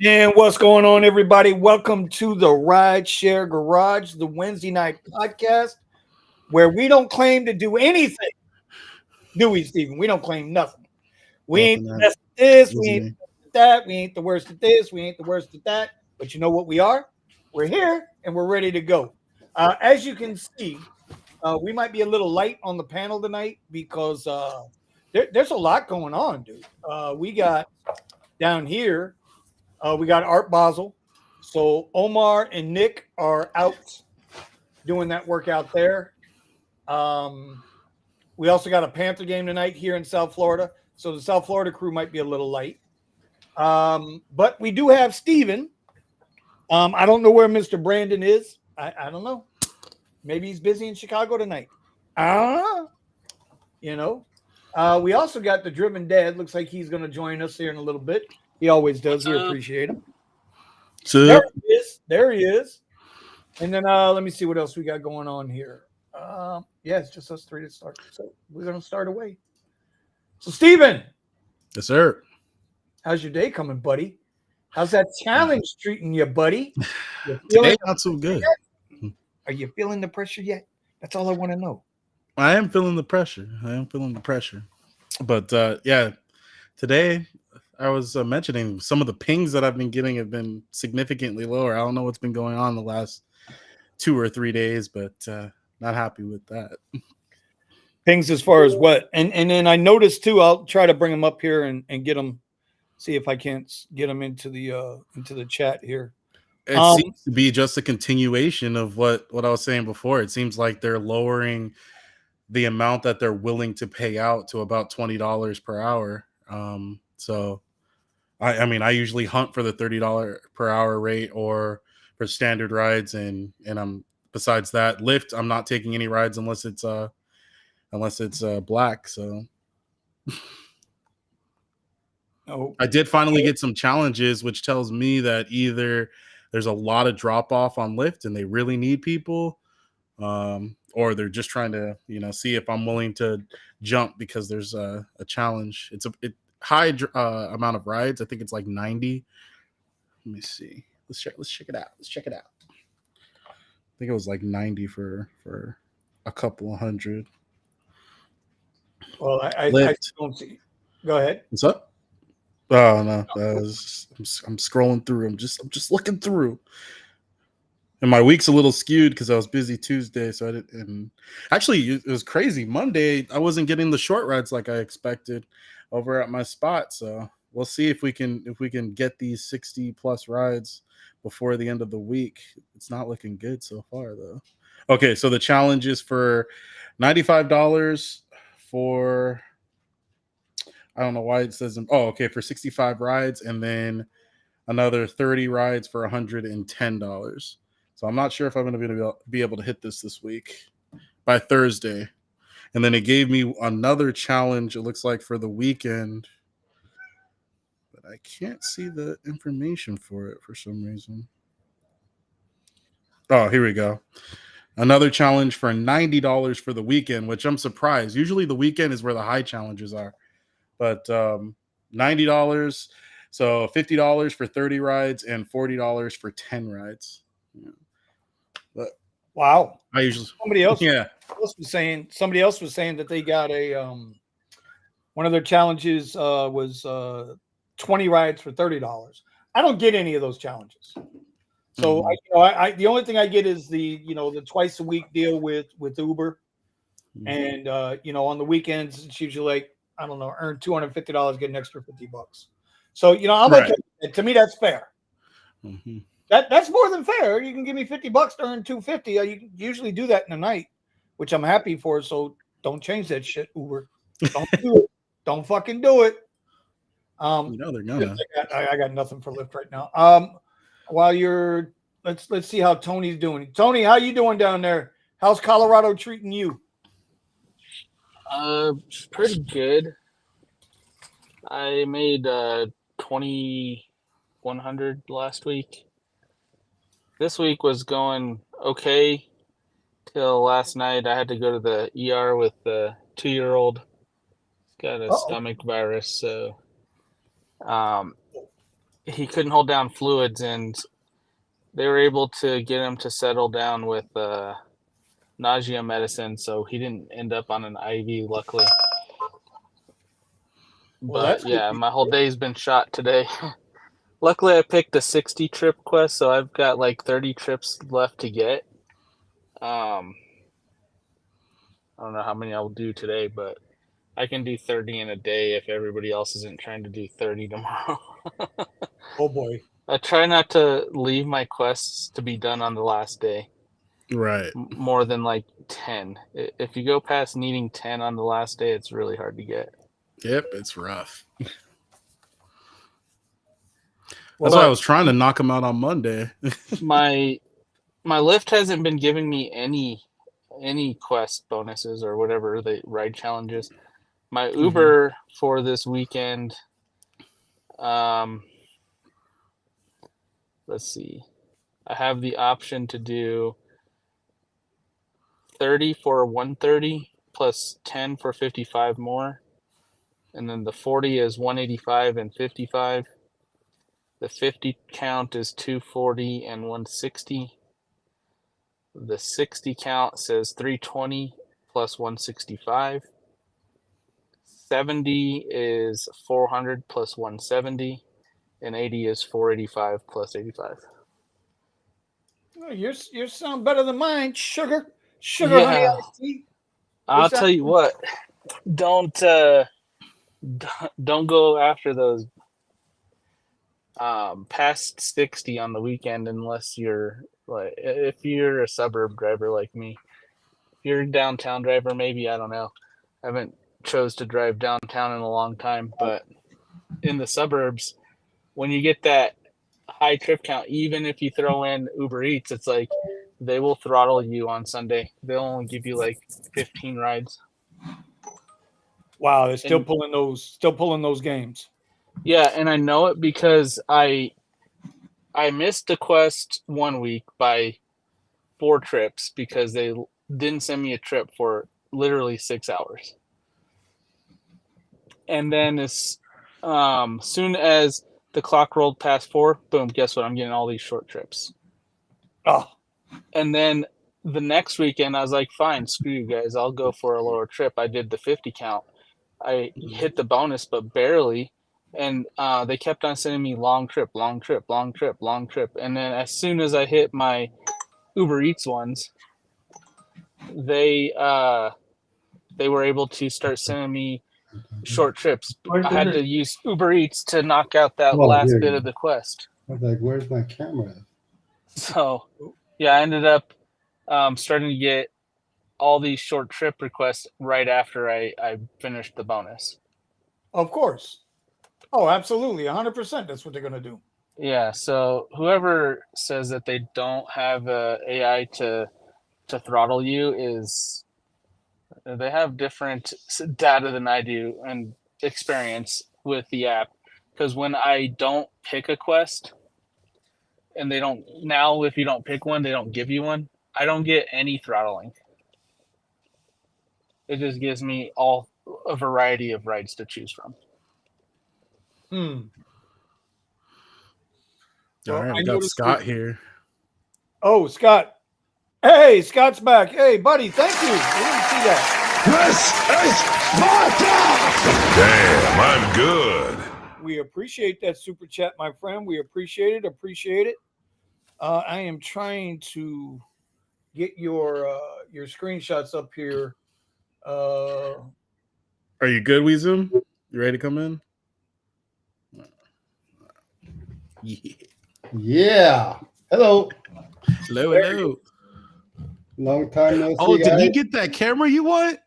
And what's going on, everybody? Welcome to the Rideshare Garage, the Wednesday night podcast, where we don't claim to do anything, do we, Stephen? We don't claim nothing. We ain't Nothing the that best at this, we is ain't the me. best at that, we ain't the worst at this, we ain't the worst at that. But you know what we are? We're here and we're ready to go. As you can see, we might be a little light on the panel tonight because there's a lot going on, dude. We got down here. We got Art Basel. So Omar and Nick are out doing that workout there. Um, we also got a Panther game tonight here in South Florida. So the South Florida crew might be a little light. But we do have Steven. I don't know where Mr. Brandon is. I don't know. Maybe he's busy in Chicago tonight. Uh, you know. We also got the Driven Dad. Looks like he's going to join us here in a little bit. He always does. What's We up? appreciate him. There So he is. There he is. And then let me see what else we got going on here. Yeah, it's just us three to start. So we're gonna start away. So Steven, yes, sir. how's your day coming, buddy? How's that challenge treating you, buddy? You feeling Today the not so pressure good. yet? Are you feeling the pressure yet? That's all I want to know. I am feeling the pressure. But yeah, today I was mentioning some of the pings that I've been getting have been significantly lower. I don't know what's been going on the last 2 or 3 days, but not happy with that. Things as far as what? And then I noticed too. I'll try to bring them up here and get them. See if I can't get them into the chat here. It seems to be just a continuation of what I was saying before. It seems like they're lowering the amount that they're willing to pay out to about $20 per hour. So I mean, I usually hunt for the $30 per hour rate or for standard rides, and I'm besides that, Lyft, I'm not taking any rides unless it's black. So I did finally get some challenges, which tells me that either there's a lot of drop off on Lyft and they really need people, or they're just trying to see if I'm willing to jump because there's a challenge. It's a high amount of rides. I think it's like 90. Let me see. Let's check it out. I think it was like 90 for a couple of hundred. Well, I Lyft. don't see. Go ahead. What's up? Oh no, I'm scrolling through. I'm just looking through. And my week's a little skewed because I was busy Tuesday, so I didn't. And actually, it was crazy. Monday, I wasn't getting the short rides like I expected over at my spot. So we'll see if we can get these 60 plus rides before the end of the week. It's not looking good so far, though. Okay, so the challenge is for $95 for. I don't know why it says. Oh, okay, for 65 rides, and then another 30 rides for $110. So I'm not sure if I'm going to be able to hit this week by Thursday. And then it gave me another challenge, it looks like, for the weekend. But I can't see the information for it for some reason. Oh, here we go. Another challenge for $90 for the weekend, which I'm surprised. Usually the weekend is where the high challenges are. But $90. So $50 for 30 rides and $40 for 10 rides. Yeah. But Wow. I usually Somebody else yeah. was saying that they got a one of their challenges was 20 rides for $30. I don't get any of those challenges. So I the only thing I get is the twice a week deal with Uber. And on the weekends it's usually like, I don't know, earn $250, get an extra $50. So I'm Right. okay. To me, that's fair. Mm-hmm. That's more than fair. You can give me $50 to earn $250. You usually do that in a night, which I'm happy for. So don't change that shit, Uber. Don't do it. Don't fucking do it. They're gonna. I got nothing for Lyft right now. While you're let's see how Tony's doing. Tony, how you doing down there? How's Colorado treating you? Pretty good. I made 2,100 last week. This week was going okay till last night. I had to go to the ER with the 2-year-old. Got a stomach virus, so he couldn't hold down fluids, and they were able to get him to settle down with nausea medicine, so he didn't end up on an IV, luckily. Well, But that's good. yeah, my whole day's been shot today. Luckily, I picked a 60 trip quest, so I've got like 30 trips left to get. I don't know how many I'll do today, but I can do 30 in a day if everybody else isn't trying to do 30 tomorrow. Oh boy. I try not to leave my quests to be done on the last day Right. more than like 10. If you go past needing 10 on the last day, it's really hard to get. Yep, it's rough. That's Well, why I was trying to knock him out on Monday. my Lyft hasn't been giving me any quest bonuses or whatever the ride challenges. My Uber for this weekend, let's see. I have the option to do 30 for 130 plus 10 for 55 more. And then the 40 is 185 and 55. The 50 count is 240 and 160. The 60 count says 320 plus 165. 70 is 400 plus 170. And 80 is 485 plus 85. Oh, yours sound better than mine, sugar, Yeah. honey iced tea. I'll tell you what, don't go after those past 60 on the weekend unless you're like, if you're a suburb driver like me. If you're a downtown driver, maybe, I don't know. I haven't chose to drive downtown in a long time, but in the suburbs, when you get that high trip count, even if you throw in Uber Eats, it's like they will throttle you on Sunday. They'll only give you like 15 rides. Wow, they're still pulling those games. Yeah, and I know it because I missed the quest 1 week by 4 trips because they didn't send me a trip for literally 6 hours. And then as soon as the clock rolled past 4, boom, guess what? I'm getting all these short trips. Oh. And then the next weekend, I was like, fine, screw you guys. I'll go for a lower trip. I did the 50 count. I hit the bonus, but barely. And they kept on sending me long trip. And then as soon as I hit my Uber Eats ones, they were able to start sending me short trips. I had to use Uber Eats to knock out that last bit of the quest. I was like, where's my camera? So, yeah, I ended up starting to get all these short trip requests right after I finished the bonus. Of course. Oh, absolutely. 100%. That's what they're going to do. Yeah. So whoever says that they don't have AI to throttle you is they have different data than I do and experience with the app. Because when I don't pick a quest and they don't, now if you don't pick one, they don't give you one. I don't get any throttling. It just gives me a variety of rides to choose from. All right, we got Scott here. Oh, Scott. Hey, Scott's back. Hey, buddy, thank you. We didn't see that. This is Sparta! Damn, I'm good. We appreciate that super chat, my friend. We appreciate it. I am trying to get your screenshots up here. Are you good, Weezum? You ready to come in? Yeah. Hello. Hello. Long time no see. Oh, did he get that camera you want?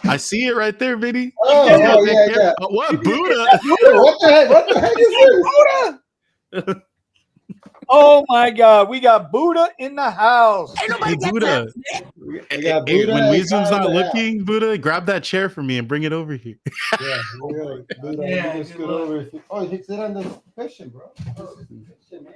I see it right there, Vinny. Oh, yeah. Oh, what? Buddha? What the heck is Buddha! Oh my God, we got Buddha in the house. Hey, Buddha. Buddha. When Weezum's not looking, Buddha, grab that chair for me and bring it over here. Yeah, Buddha, just get over here. Oh, you sit on the cushion, bro. Cushion, man.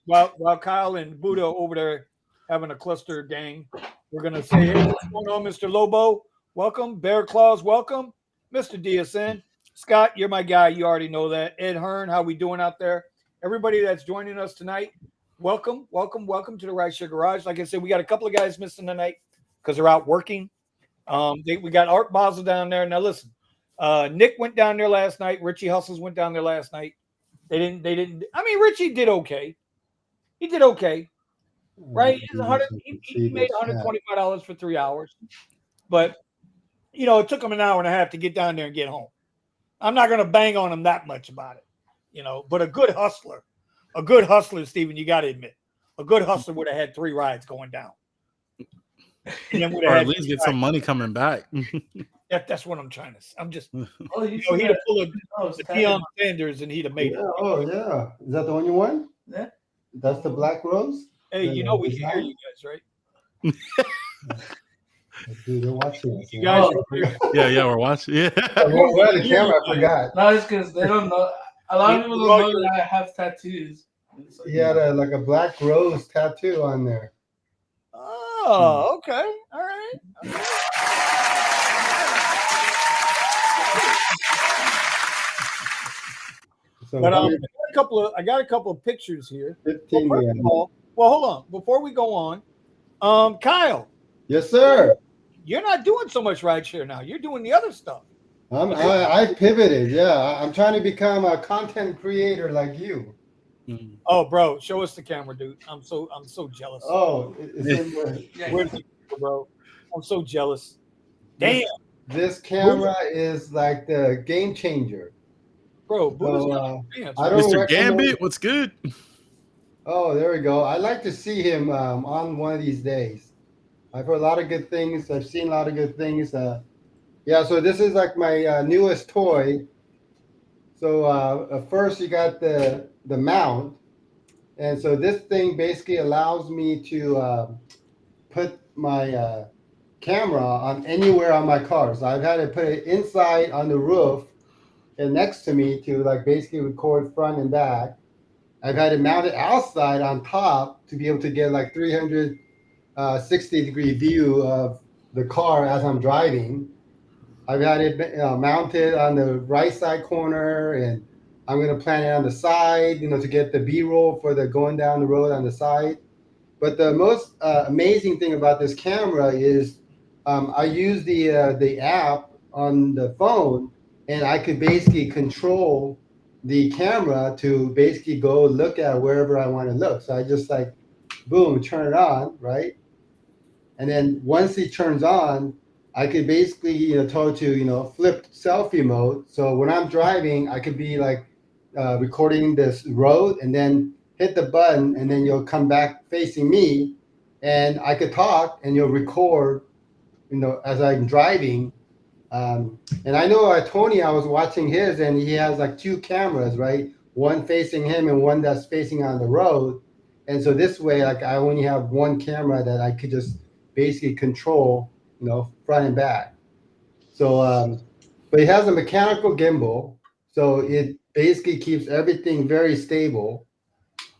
While Kyle and Buddha over there having a cluster gang, we're gonna say, hey, what's going on, Mr. Lobo? Welcome, Bear Claws, welcome, Mr. DSN. Scott, you're my guy. You already know that. Ed Hearn, how we doing out there? Everybody that's joining us tonight, welcome to the Rideshare Garage. Like I said, we got a couple of guys missing tonight because they're out working. We got Art Basel down there. Now listen, Nick went down there last night. Richie Hustles went down there last night. They didn't. I mean, Richie did okay. He did okay, right? He made $125 for 3 hours, but it took him an hour and a half to get down there and get home. I'm not going to bang on him that much about it, but a good hustler, Steven, you got to admit, a good hustler would have had 3 rides going down. And then or at least get some money coming back. That's what I'm trying to say. I'm just, he'd have pulled the Deion Sanders and he'd have made it. Oh, yeah. Is that the one you want? Yeah. That's the Black Rose? Hey, we can hear you guys, right? Dude, they're watching us. You guys, yeah, we're watching. Yeah. Where the camera? I forgot. No, it's because they don't know. A lot of people don't know that I have tattoos. He had a Black Rose tattoo on there. Oh, okay. All right. So But I got a couple of pictures here. 15 well, hold on. Before we go on, Kyle. Yes, sir. You're not doing so much rideshare now. You're doing the other stuff. I pivoted. Yeah, I'm trying to become a content creator like you. Oh, bro, show us the camera, dude. I'm so jealous. Oh, where's the camera, bro? I'm so jealous. Damn. This camera is like the game changer. Bro, so, I don't Mr. Gambit, what's good? Oh, there we go. I'd like to see him on one of these days. I've heard a lot of good things. I've seen a lot of good things. Yeah, so this is like my newest toy. So first you got the mount. And so this thing basically allows me to put my camera on anywhere on my car. So I've had to put it inside on the roof and next to me to like basically record front and back. I've had it mounted outside on top to be able to get like 360-degree view of the car as I'm driving. I've had it mounted on the right side corner, and I'm going to plant it on the side, to get the B-roll for the going down the road on the side. But the most amazing thing about this camera is I use the app on the phone, and I could basically control the camera to basically go look at wherever I want to look. So I just like, boom, turn it on, right? And then once it turns on, I could basically, tell it to, flip selfie mode. So when I'm driving, I could be like recording this road and then hit the button, and then you'll come back facing me, and I could talk and you'll record, as I'm driving. And I know Tony, I was watching his, and he has like 2 cameras, right? One facing him and one that's facing on the road. And so this way, like I only have one camera that I could just basically control, front and back. So, but it has a mechanical gimbal, so it basically keeps everything very stable.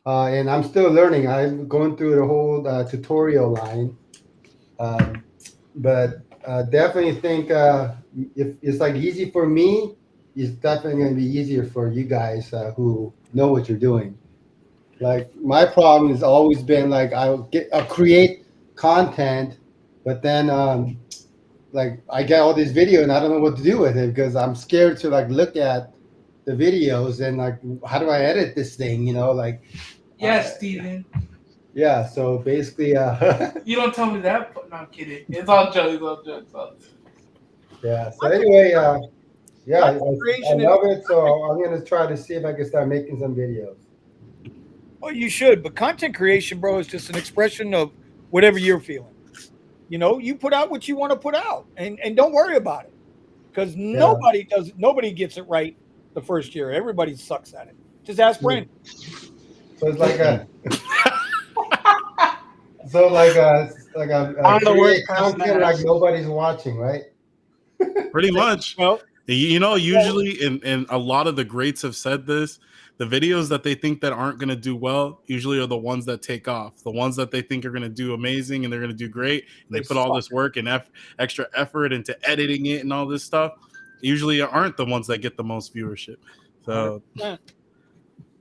And I'm still learning. I'm going through the whole tutorial line. But definitely think if it's like easy for me, it's definitely going to be easier for you guys who know what you're doing. Like my problem has always been like I'll create content, but then like I get all this video and I don't know what to do with it because I'm scared to like look at the videos and like how do I edit this thing? Yes, Steven. Yeah, so basically you don't tell me that, but no, I'm kidding. It's all jokes. Yeah. So anyway, yeah, I love it. So I'm gonna try to see if I can start making some videos. Well, you should, but content creation, bro, is just an expression of whatever you're feeling. You put out what you want to put out, and don't worry about it, because nobody gets it right the first year. Everybody sucks at it. Just ask Brandon. So it's like a create content like nobody's watching, right? Pretty much. Well, usually, and a lot of the greats have said this, the videos that they think that aren't going to do well usually are the ones that take off. The ones that they think are going to do amazing and they're going to do great, and they put all this work and extra effort into editing it and all this stuff. usually aren't the ones that get the most viewership. So 100%.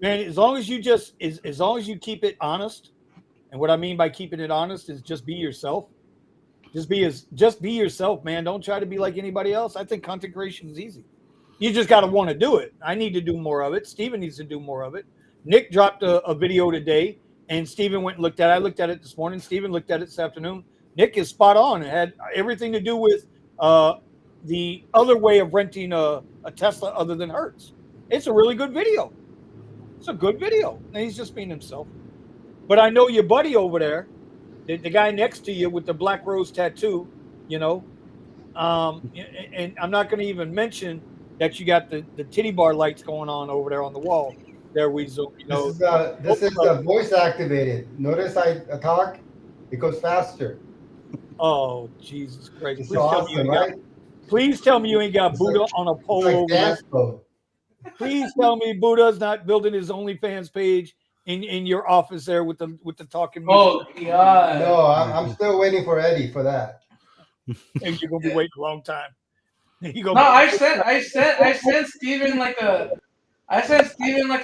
Man, as long as you keep it honest, and what I mean by keeping it honest is just be yourself. Just be yourself, man. Don't try to be like anybody else. I think content creation is easy. You just got to want to do it. I need to do more of it. Steven needs to do more of it. Nick dropped a video today, and Steven went and looked at it. I looked at it this morning. Steven looked at it this afternoon. Nick is spot on. It had everything to do with the other way of renting a Tesla other than Hertz. It's a really good video. It's a good video. And he's just being himself. But I know your buddy over there, the guy next to you with the black rose tattoo, and I'm not going to even mention that you got the titty bar lights going on over there on the wall. There we zoom. This is voice activated. Notice I talk, it goes faster. Oh, Jesus Christ! It's awesome, right? Please tell me you ain't got Buddha on a pole over there. Please tell me Buddha's not building his OnlyFans page in your office there with the talking. Oh God! No, I'm still waiting for Eddie for that. And you're gonna be waiting a long time. I sent Steven like a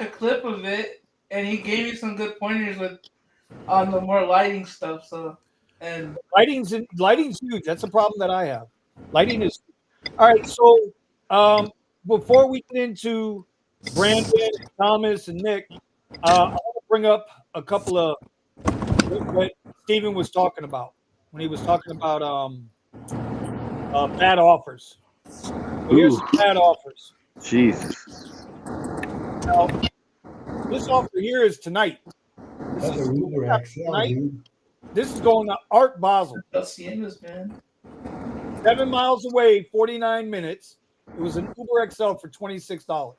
clip of it, and he gave me some good pointers on the more lighting stuff. So, and lighting's huge. That's a problem that I have. Lighting is all right. So before we get into Brandon, Thomas, and Nick, I want to bring up a couple of what Steven was talking about when he was talking about bad offers. So here's some bad offers. Jesus. Now, this offer here is tonight. That's an Uber XL, dude. This is going to Art Basel. Haciendas, man. 7 miles away, 49 minutes. It was an Uber XL for $26.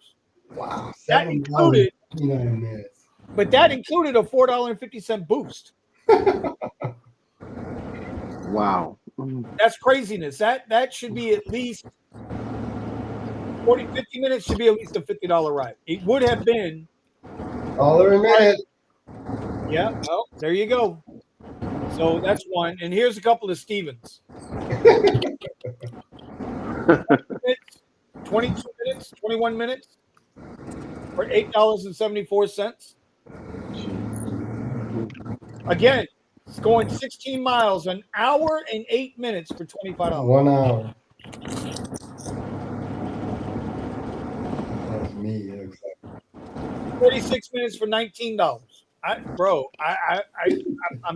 Wow. That included, 29 minutes. but that included a $4.50 boost. Wow. That's craziness. That should be at least 50 minutes should be at least a $50 ride. It would have been $1 a minute. Yeah, well, there you go. So that's one. And here's a couple of Stevens. 22 minutes, 21 minutes for $8.74. Again, it's going 16 miles, an hour and 8 minutes for $25. 1 hour. That's me. It looks like 46 minutes for $19. I'm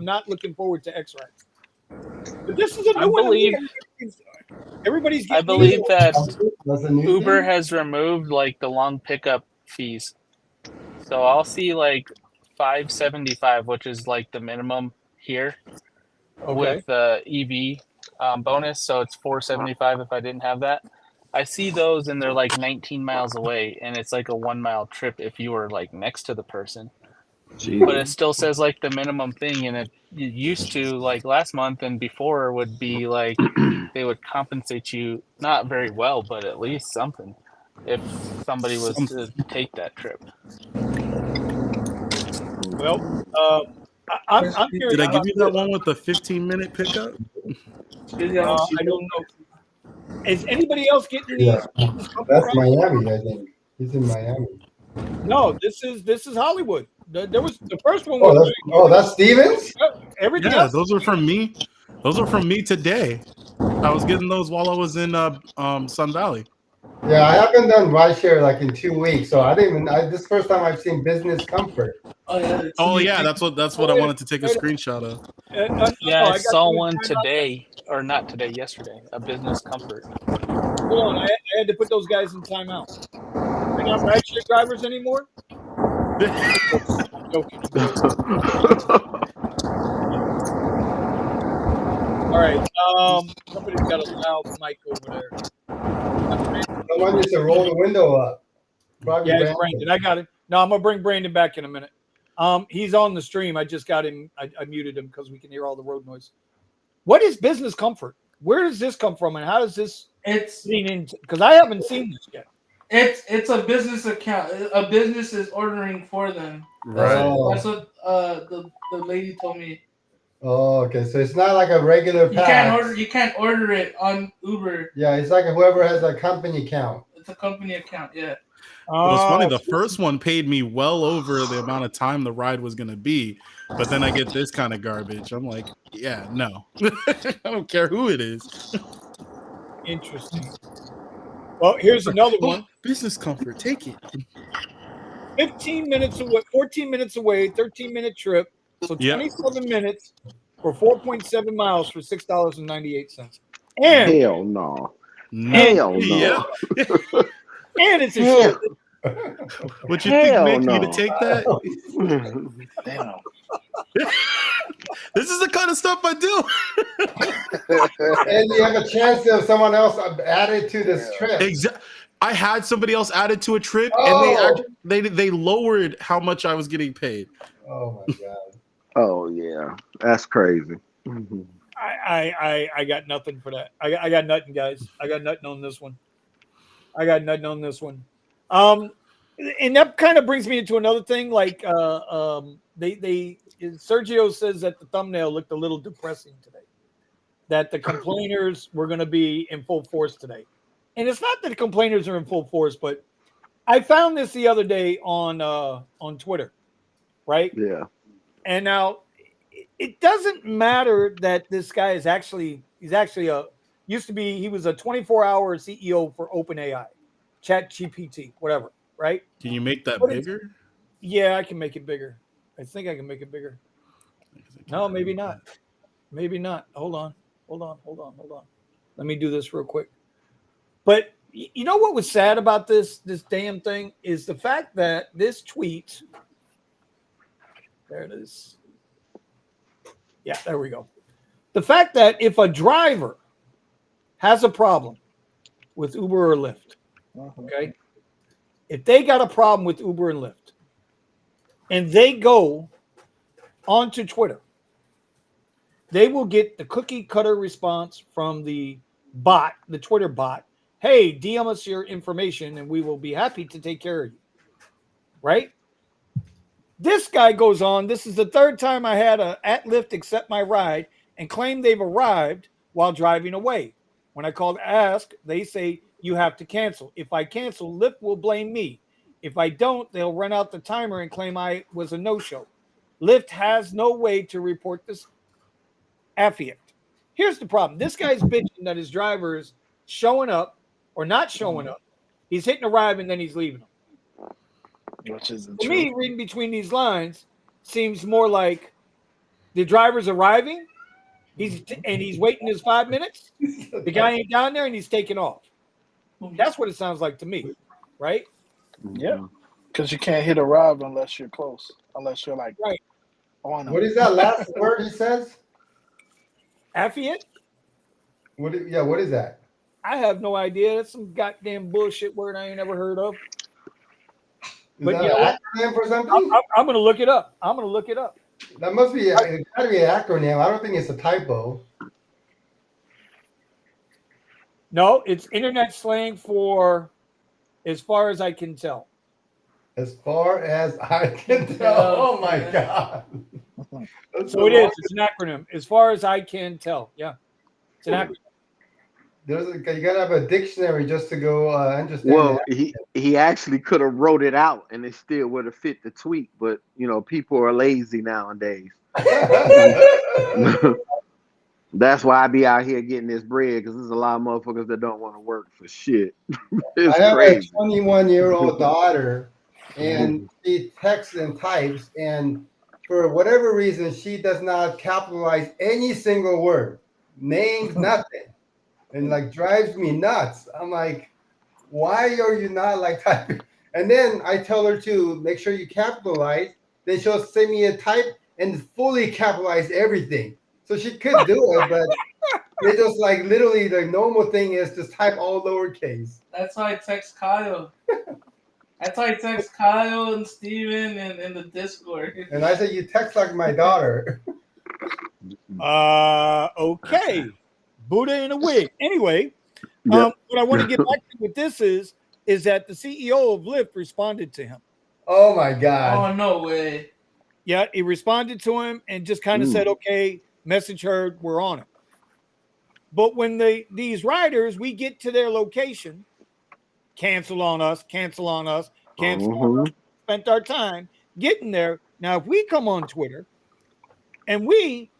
not looking forward to X-Rax. But this is a new one. Everybody's getting I believe that that's a new Uber thing? has removed like the long pickup fees. So I'll see like $5.75, which is like the minimum here with the EV bonus. So it's $4.75 if I didn't have that. I see those and they're like 19 miles away, and it's like a 1 mile trip if you were like next to the person. Jeez. But it still says like the minimum thing, and it used to like last month and before would be like they would compensate you not very well, but at least something if somebody was to take that trip. Well, I'm curious. Did I give you that one with the 15-minute pickup? I don't know. Is anybody else getting these? Yeah. That's Miami, I think. He's in Miami. No, this is Hollywood. There was the first one. That's Stevens? Everything Yeah, else. those are from me. Those are from me today. I was getting those while I was in Sun Valley. Yeah, I haven't done rideshare like in 2 weeks, so I didn't even. This is the first time I've seen business comfort. Oh yeah, that's what I wanted to take a screenshot of. I saw one today, or not today, yesterday. A business comfort. Hold on, I had to put those guys in timeout. They're not rideshare drivers anymore. Okay. All right. Somebody's got a loud mic over there. Someone needs to roll the window up. Probably Yeah, it's Brandon. I got it. No, I'm gonna bring Brandon back in a minute. He's on the stream. I just got him. I muted him because we can hear all the road noise. What is business comfort? Where does this come from, and how does this lean into? Because I haven't seen this yet. It's a business account. A business is ordering for them. Right. That's what the lady told me. Oh, okay. So it's not like a regular pass. You can't order it on Uber. Yeah, it's like whoever has a company account. It's a company account. Yeah. It was funny. The first one paid me well over the amount of time the ride was going to be, but then I get this kind of garbage. I'm like, yeah, no, I don't care who it is. Interesting. Well, here's another one. Business comfort, take it. 15 minutes away, 14 minutes away, 13-minute trip. So 27 minutes for 4.7 miles for $6.98. And Hell no. Hell no. Yeah. And it's a shit. Would you think make me to take that? Damn. This is the kind of stuff I do. And you have a chance of someone else added to this trip. Exactly. I had somebody else added to a trip, Oh. and they lowered how much I was getting paid. Oh my god. Oh yeah, that's crazy. I got nothing for that. I got nothing, guys. I got nothing on this one. And that kind of brings me into another thing. Like Sergio says that the thumbnail looked a little depressing today. That the complainers were going to be in full force today, and it's not that the complainers are in full force, but I found this the other day on Twitter, right? Yeah. And now it doesn't matter that this guy is he was a 24-hour CEO for OpenAI, ChatGPT, whatever, right? Can you make that bigger? Yeah, I can make it bigger. I think I can make it bigger. No, maybe not. Maybe not. Hold on. Let me do this real quick. But you know what was sad about this damn thing is the fact that this tweet, there it is. Yeah, there we go. The fact that if a driver has a problem with Uber or Lyft, okay, if they got a problem with Uber and Lyft, and they go onto Twitter, they will get the cookie cutter response from the bot, the Twitter bot. Hey, DM us your information and we will be happy to take care of you. Right? This guy goes on. This is the third time I had at Lyft accept my ride and claim they've arrived while driving away. When I called to ask, they say you have to cancel. If I cancel, Lyft will blame me. If I don't, they'll run out the timer and claim I was a no-show. Lyft has no way to report this affiant. Here's the problem. This guy's bitching that his driver is showing up or not showing up. He's hitting a ride and then he's leaving them. Which isn't To true. me, reading between these lines seems more like the driver's arriving. He's waiting his 5 minutes. The guy ain't down there and he's taking off. That's what it sounds like to me, right? Yeah, because you can't hit a ride unless you're close, unless you're like right on them. What is that last word he says? Affiant? What is that? I have no idea. That's some goddamn bullshit word I ain't never heard of. Is that an acronym for something? I'm going to look it up. That must be, it's got to be an acronym. I don't think it's a typo. No, it's internet slang for as far as I can tell. As far as I can tell. Oh my God. So it is. It's an acronym. As far as I can tell. Yeah. It's an acronym. You got to have a dictionary just to go understand. Well, he actually could have wrote it out and it still would have fit the tweet, but people are lazy nowadays. That's why I be out here getting this bread, because there's a lot of motherfuckers that don't want to work for shit. I have a 21-year-old daughter, and she texts and types, and for whatever reason, she does not capitalize any single word, names, nothing, and like drives me nuts. I'm like, why are you not like typing? And then I tell her to make sure you capitalize. Then she'll send me a type and fully capitalize everything. So she could do it, but it's just like literally the normal thing is just type all lowercase. That's why I text Kyle. That's why I text Kyle and Steven in the Discord. And I said, you text like my daughter. Okay. Buddha in a wig. Anyway, what I want to get back to with this is that the CEO of Lyft responded to him. Oh my God. Oh, no way. Yeah, he responded to him and just kind of said, okay, message heard, we're on it. But when these riders, we get to their location, cancel on us, cancel on us, cancel on us, spent our time getting there. Now, if we come on Twitter and we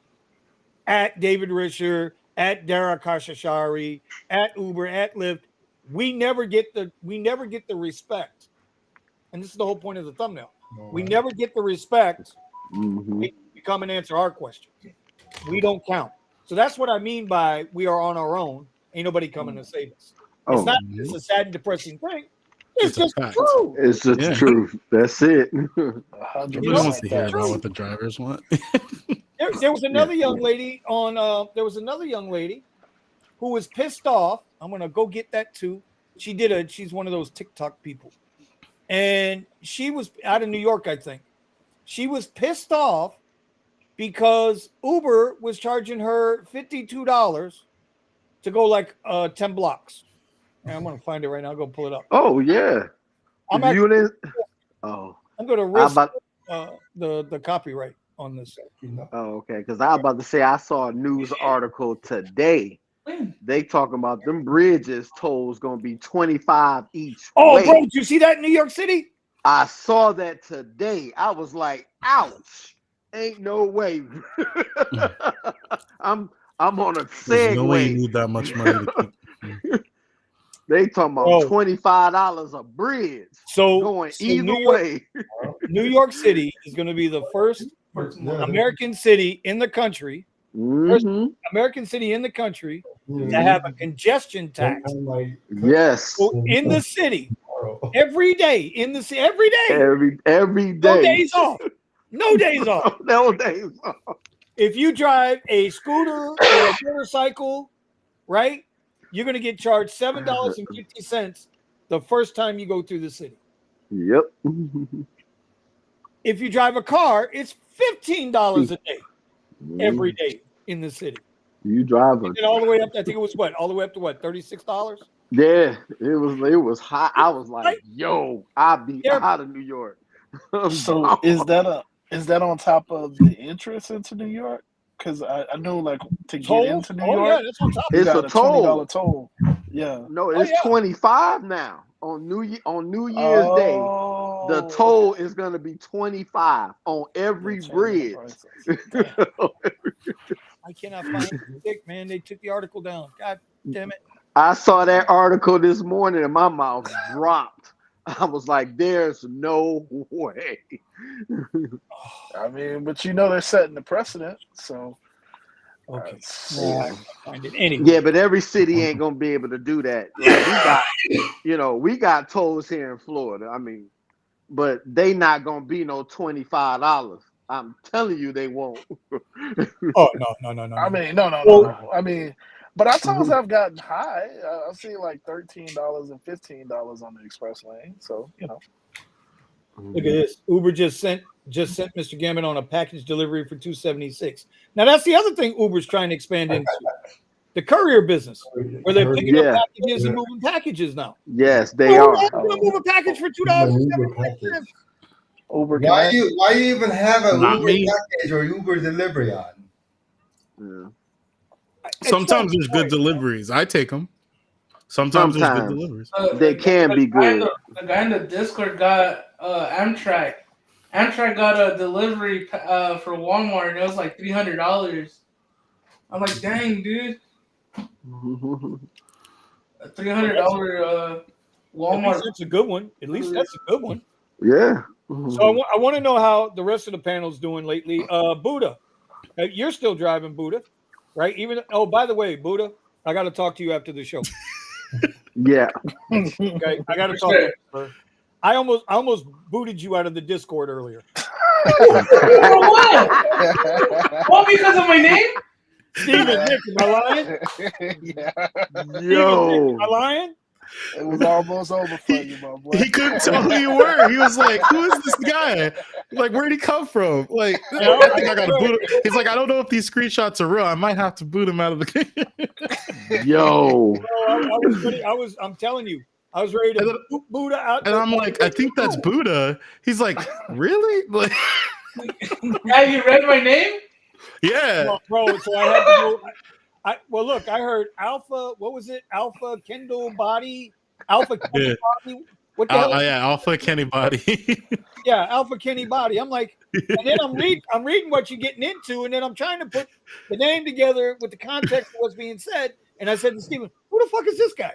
at David Risher, at Dara Khashoggi, at Uber, at Lyft, we never get the respect. And this is the whole point of the thumbnail. We never get the respect. We come and answer our questions. We don't count. So that's what I mean by we are on our own. Ain't nobody coming to save us. It's not. It's a sad and depressing thing. It's just true. It's just the truth. That's it. 100%. You don't want to hear about what the drivers want. There was another young lady on. There was another young lady who was pissed off. I'm gonna go get that too. She's one of those TikTok people, and she was out of New York, I think. She was pissed off because Uber was charging her $52 to go like 10 blocks. And I'm gonna find it right now. I'll go pull it up. Oh yeah. I'm I'm gonna risk the copyright on this. Oh, okay. Because I was about to say I saw a news article today. They talking about them bridges tolls gonna be 25 each. Oh, bro, did you see that in New York City? I saw that today. I was like, ouch. Ain't no way. I'm on a Segway. There's no way you need that much money to keep. They talking about $25 a bridge. So going either way. New York City is going to be the first American city in the country. First American city in the country to have a congestion tax. Yes. So in the city, every day in the city, every day, every day. No days off. No days off. No days off. If you drive a scooter or a motorcycle, right, you're going to get charged $7.50 the first time you go through the city. Yep. If you drive a car, it's $15 a day every day in the city. You drive it all the way up. I think it was all the way up to $36? Yeah, it was high. I was like, yo, I'll be out of New York. So is that on top of the entrance into New York? Because I know, like, to get into New York, yeah, that's on top. It's a toll. $20 toll. Yeah. No, it's 25 now on New Year's Day. The toll is going to be 25 on every bridge. I cannot find it, man. They took the article down. God damn it. I saw that article this morning and my mouth dropped. I was like, there's no way. I mean, but they're setting the precedent, so. Okay. Yeah, but every city ain't gonna be able to do that. Like we got tolls here in Florida. I mean, but they not gonna be no $25. I'm telling you, they won't. Oh no. I mean, no. I mean, but our tolls have gotten high. I've seen like $13 and $15 on the express lane. So Look at this. Uber just sent Mr. Gambit on a package delivery for $276. Now that's the other thing Uber's trying to expand into. The courier business, where they're picking up packages and moving packages now. Yes, they are. Move a package for $2.75. Uber. Why you even have a Uber package or Uber delivery on? Yeah. Sometimes there's good deliveries. I take them. Sometimes there's good deliveries. They can be good. The guy in the Discord got Amtrak. Amtrak got a delivery for Walmart, and it was like $300. I'm like, dang, dude. A $300 Walmart. That's a good one. At least that's a good one. Yeah. So I want to know how the rest of the panel's doing lately. Buddha, you're still driving, Buddha, right? By the way, Buddha, I got to talk to you after the show. Yeah. Okay, I got to talk to you. I almost booted you out of the Discord earlier. What, because of my name? Steven, Nick, am I lying? Yeah. Yo. Nick, am I lying? It was almost over for you, my boy. He couldn't tell who you were. He was like, "Who is this guy? Like, where'd he come from?" Like, I think I gotta boot him. He's like, "I don't know if these screenshots are real. I might have to boot him out of the game." Yo. I'm telling you, I was ready to boot Buddha out. And I'm like, "I think that's Buddha." He's like, "Really?" Like, Have you read my name? Yeah. Well, bro, so I had to go. Well, look, I heard Alpha. What was it? Alpha Kindle Body. Alpha Kenny Yeah. Body. What the hell? Yeah, Alpha Kenny Body. Yeah, Alpha Kenny Body. I'm like, and then I'm reading what you're getting into, and then I'm trying to put the name together with the context of what's being said. And I said to Steven, "Who the fuck is this guy?"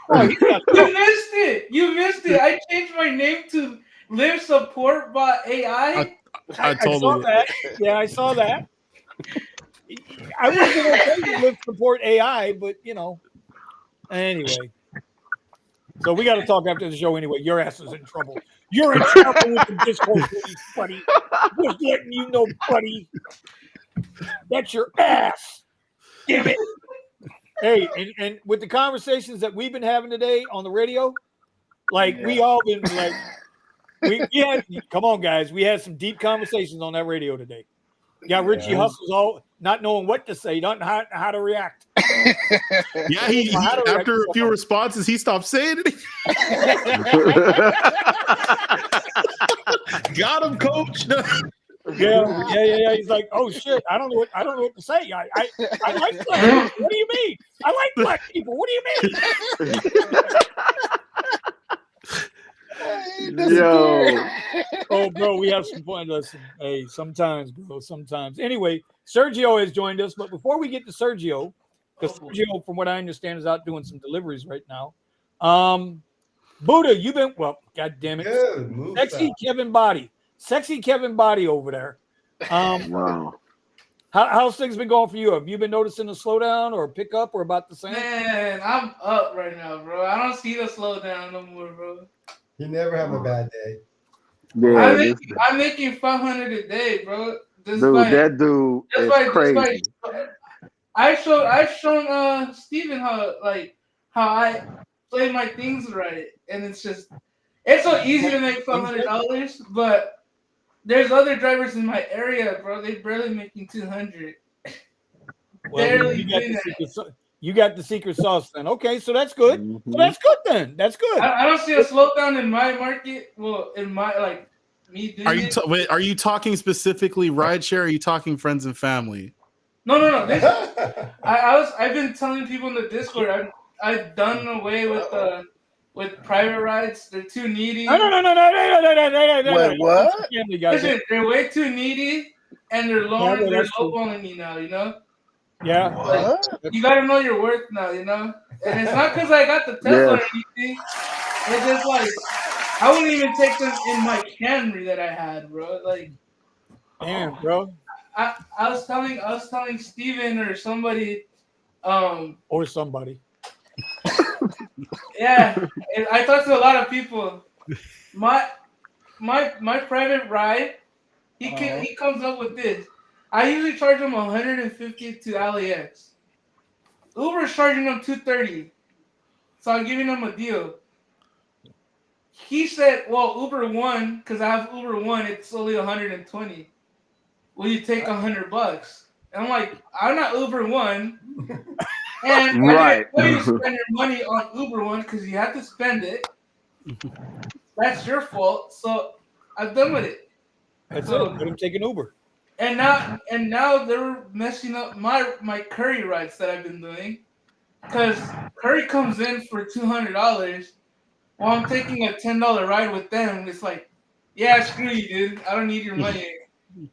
Oh, he's got You missed it. You missed it. I changed my name to Live Support Bot AI. I saw that. Yeah, I saw that. I would have been okay with support AI, but anyway. So we got to talk after the show anyway. Your ass is in trouble. You're in trouble with the Discord police, buddy. Just letting you know, buddy. That's your ass. Damn it. Hey, and with the conversations that we've been having today on the radio, we all been like, we had, come on, guys. We had some deep conversations on that radio today. Yeah, Richie Hustle's all not knowing what to say, not how to react. Yeah, he after a few responses, he stopped saying it. Got him, coach. Yeah. He's like, oh shit, I don't know what to say. I like black people. What do you mean? I like black people. What do you mean? Yo. Oh, bro, we have some fun. Listen, hey, sometimes, bro, sometimes. Anyway, Sergio has joined us, but before we get to Sergio, because Sergio, from what I understand, is out doing some deliveries right now. Buddha, you've been God damn it, sexy Kevin Body over there. Wow. How's things been going for you? Have you been noticing a slowdown or a pickup or about the same? Man, I'm up right now, bro. I don't see the slowdown no more, bro. You never have a bad day. Yeah, I'm making 500 a day, bro. That dude is crazy. I've shown Steven how I play my things right, and it's so easy to make $500, but there's other drivers in my area, bro. They barely making 200. Well, you got the secret sauce then. Okay, so that's good. Mm-hmm. So that's good then. That's good. I don't see a slowdown in my market. Well, in my me doing Are you talking specifically rideshare? Or are you talking friends and family? No. I've been telling people in the Discord. I've done away with private rides. They're too needy. No. Wait, what? Listen, they're way too needy, and they're lowballing me now. You know. Yeah. You gotta know your worth now. You know, and it's not because I got the Tesla or anything. It's just I wouldn't even take them in my Camry that I had, bro. Damn, bro. I was telling Steven or somebody, or somebody. Yeah, I talked to a lot of people. My private ride, he comes up with this. I usually charge him $150 to LAX. Uber's charging him $230, so I'm giving him a deal. He said, "Well, Uber One, because I have Uber One, it's only $120. Will you take $100?" And I'm like, "I'm not Uber One." And right. I didn't spend your money on Uber One because you have to spend it. That's your fault. So I'm done with it. That's it. Let him take an Uber. And now they're messing up my Curry rides that I've been doing, because Curry comes in for $200 while I'm taking a $10 ride with them. It's like, yeah, screw you, dude. I don't need your money.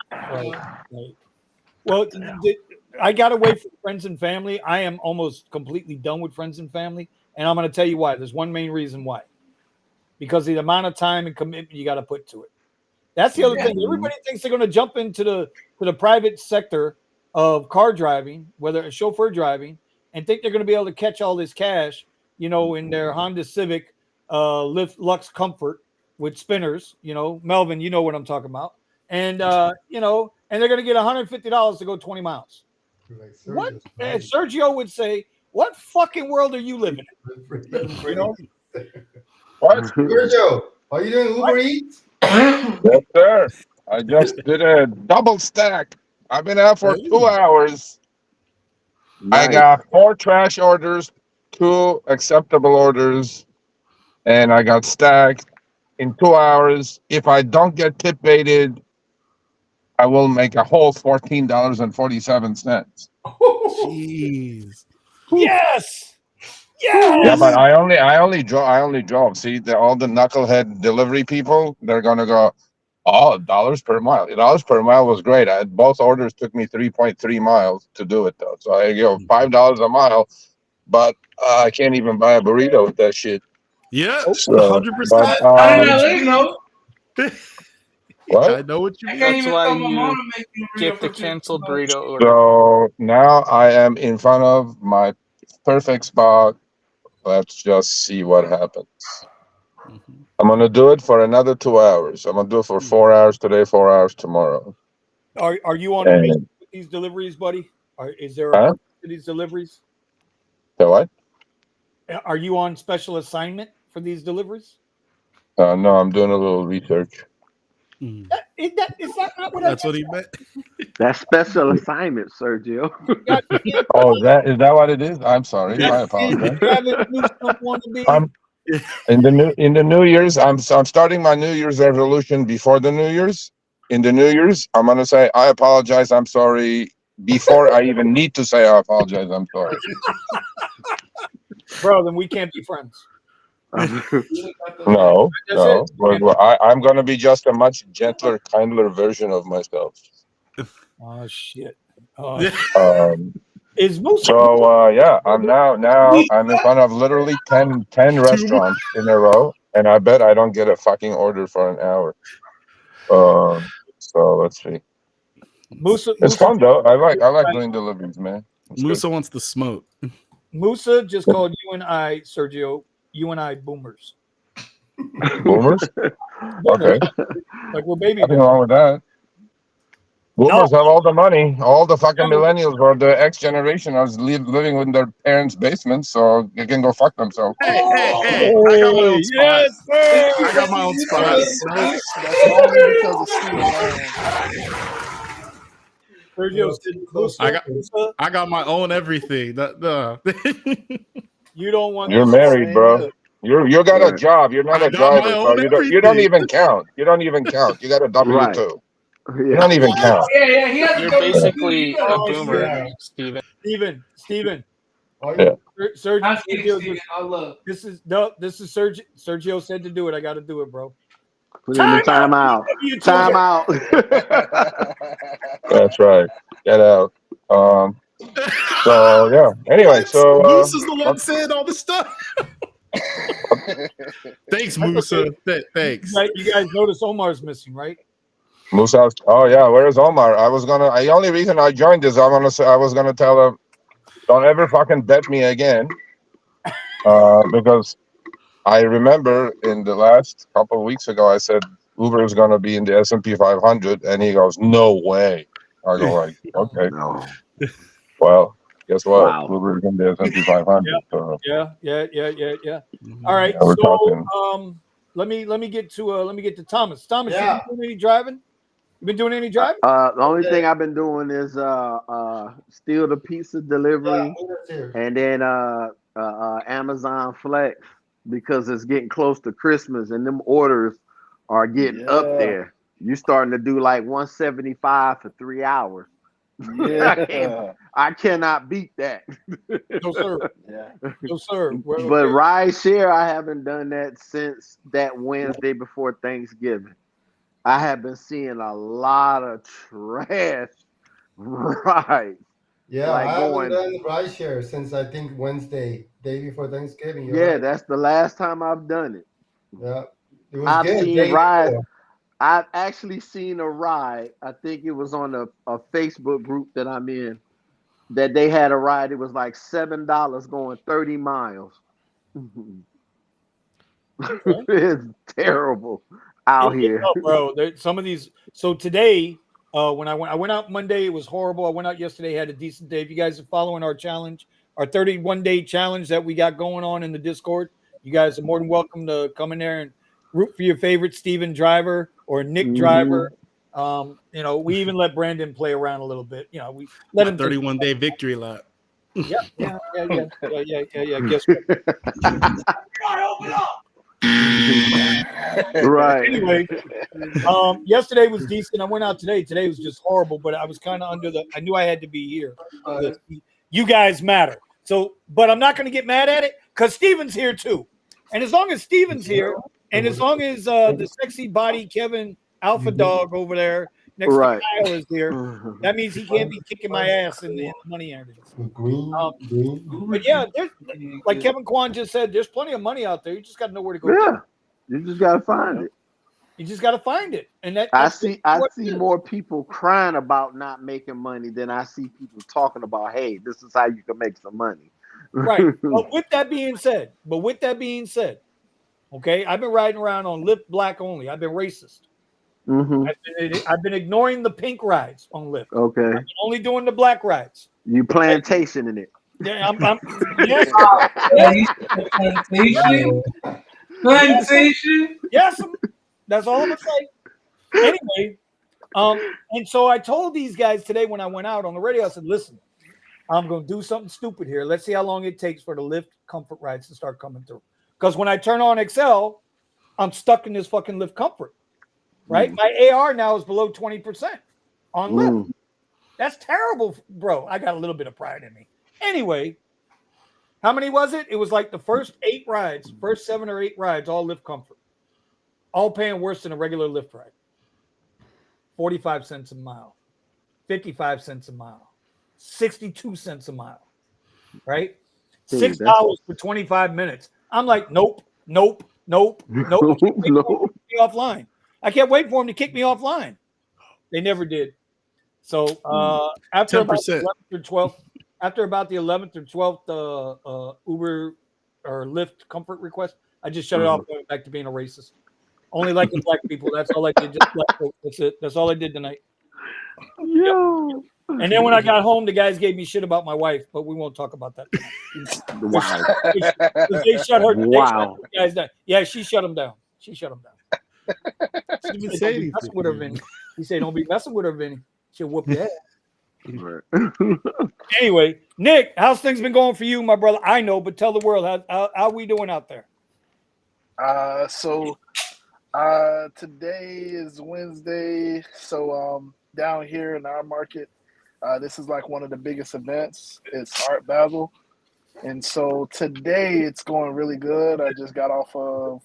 Right. Well, I got away from friends and family. I am almost completely done with friends and family, and I'm going to tell you why. There's one main reason why. Because of the amount of time and commitment you got to put to it. That's the other thing. Everybody thinks they're going to jump into the private sector of car driving, whether it's chauffeur driving, and think they're going to be able to catch all this cash, in their Honda Civic Lyft Lux Comfort with spinners. Melvin, you know what I'm talking about. And, and they're going to get $150 to go 20 miles. Like what? And Sergio would say, what fucking world are you living in? What? Sergio, are you doing Uber Eats? Yes, sir. I just did a double stack. I've been out for 2 hours. Nice. I got 4 trash orders, 2 acceptable orders, and I got stacked in 2 hours. If I don't get tip baited, I will make a whole $14.47. Jeez. Yes. Yeah, Yes. but I only drove. See, all the knucklehead delivery people, they're gonna go, oh, dollars per mile. Dollars per mile was great. Both orders took me 3.3 miles to do it though. So I go $5 a mile, but I can't even buy a burrito with that shit. Yeah, So, 100%. I did not let know. What? I know what you I mean. can't That's even why tell my mom you to make me a get burrito the for canceled $50. burrito order. So now I am in front of my perfect spot. Let's just see what happens. Mhm. I'm gonna do it for another 2 hours. I'm gonna do it for 4 hours today, 4 hours tomorrow. Are you on a mission And with these deliveries, buddy? Is there a huh? purpose to these deliveries? So what? Are you on special assignment for these deliveries? No, I'm doing a little research. Mhm. Is that not what I That's what he meant. That's special assignment, Sergio. got? Oh, is that what it is? I'm sorry. I apologize. Travis Newsom want to be? I'm in the New Year's. I'm starting my New Year's resolution before the New Year's. In the New Year's, I'm gonna say I apologize. I'm sorry before I even need to say I apologize. I'm sorry. Bro, then we can't be friends. No, That's no. it. I'm gonna be just a much gentler, kindler version of myself. Oh shit. Oh, Yeah. Um, is Moose? So yeah, now I'm in front of literally 10 restaurants in a row, and I bet I don't get a fucking order for an hour. So let's see. It's fun though. I like doing deliveries, man. It's good. Musa wants the smoke. Musa just called you and I, Sergio. You and I boomers. Boomers? Okay, Like we're baby nothing boomers. wrong with that. Boomers have all the money. All the fucking No. millennials or the X generation are living in their parents' basements, so they can go fuck themselves. Hey, I got my own spot. Yes, sir. I got my own spot. Nope, that's only because of Steve Land. Sergio said, I got my own everything. you don't want You're this. married, bro. Same You got a job. You're not I a got my driver, so own you don't everything. even count. You don't even count. You got a W Right. two. You Yeah. don't even count. Yeah, he has You're a double basically a Oh, boomer, shit. Steven. Steven. Yeah. Sergio, I'm Steven. I love. this is Sergio. Sergio said to do it. I got to do it, bro. Put in the timeout. Timeout. That's right. Get out. So yeah. Anyway, so Moose is the one saying all this stuff. Thanks, Musa. Thanks. You guys notice Omar's missing, right? Musa. Oh yeah, where's Omar? The only reason I joined is I was gonna tell him, don't ever fucking bet me again. Because I remember in the last couple of weeks ago I said Uber is gonna be in the S&P 500, and he goes, no way. I go like, okay. No. Well, guess what? Wow. Uber is in the S&P 500. So Yeah. Mhm. All right. Yeah, we're talking. Let me get to Thomas. Thomas, Yeah. you been doing any driving? You been doing any driving? The only thing I've been doing is steal the pizza delivery and then Amazon Flex because it's getting close to Christmas and them orders are getting up there. You starting to do like 175 for 3 hours. Yeah. I cannot beat that. No, sir. Yeah. No, sir. But Rideshare, I haven't done that since that Wednesday before Thanksgiving. I have been seeing a lot of trash rides. Yeah, Like I going- haven't done Rideshare since I think Wednesday, day before Thanksgiving. You're Yeah, right. that's the last time I've done it. Yeah, it was I've good. seen day rides. before. I've actually seen a ride. I think it was on a Facebook group that I'm in. That they had a ride. It was like $7 going 30 miles. It's terrible out here. No, bro. Some of these. So today, when I went out Monday, it was horrible. I went out yesterday, had a decent day. If you guys are following our challenge, our 31-day challenge that we got going on in the Discord, you guys are more than welcome to come in there and root for your favorite Steven driver or Nick driver. We even let Brandon play around a little bit. We let him 31-day victory lap. Yeah. Guess what? Right. Anyway, yesterday was decent. I went out today. Today was just horrible, but I was kind of I knew I had to be here. You guys matter. So, but I'm not going to get mad at it because Steven's here too. And as long as Steven's here, and as long as the sexy body Kevin Alpha Dog over there next to Kyle is here, that means he can't be kicking my ass in the money earnings. But yeah, there's, like Kevin Kwan just said, there's plenty of money out there. You just got to know where to go. Yeah, you just got to find it. You just got to find it. And I see more people crying about not making money than I see people talking about, hey, this is how you can make some money. Right. But with that being said, okay, I've been riding around on Lyft Black only. I've been racist. I've been ignoring the pink rides on Lyft. Okay. I've been only doing the black rides. You plantation in it. Yeah, yes. Plantation. Yes, that's all I'm gonna say. Anyway, and so I told these guys today when I went out on the radio, I said, listen, I'm gonna do something stupid here. Let's see how long it takes for the Lyft comfort rides to start coming through. Because when I turn on Excel, I'm stuck in this fucking Lyft comfort. Right? My AR now is below 20% on Lyft. That's terrible, bro. I got a little bit of pride in me. Anyway, how many was it? It was like the first 7 or 8 rides, all Lyft comfort. All paying worse than a regular Lyft ride. 45 cents a mile, 55 cents a mile, 62 cents a mile, right? $6 for 25 minutes. I'm like, nope. Nope. Offline. I can't wait for them to kick me offline. They never did. So after 10%. About the 11th or 12th Uber or Lyft comfort request, I just shut it off, going back to being a racist. Only like the black people. That's all I did. Just black folks. That's it. That's all I did tonight. Yep. And then when I got home, the guys gave me shit about my wife, but we won't talk about that tonight. Wow. They shut her. Wow. They shut the guys down. Yeah, she shut them down. She didn't even say anything. With her, Vinny. He said, "Don't be messing with her, Vinny. She'll whoop your ass." Anyway, Nick, how's things been going for you, my brother? I know, but tell the world how we doing out there. Today is Wednesday, so down here in our market, this is like one of the biggest events. It's Art Basel, and so today it's going really good. I just got off of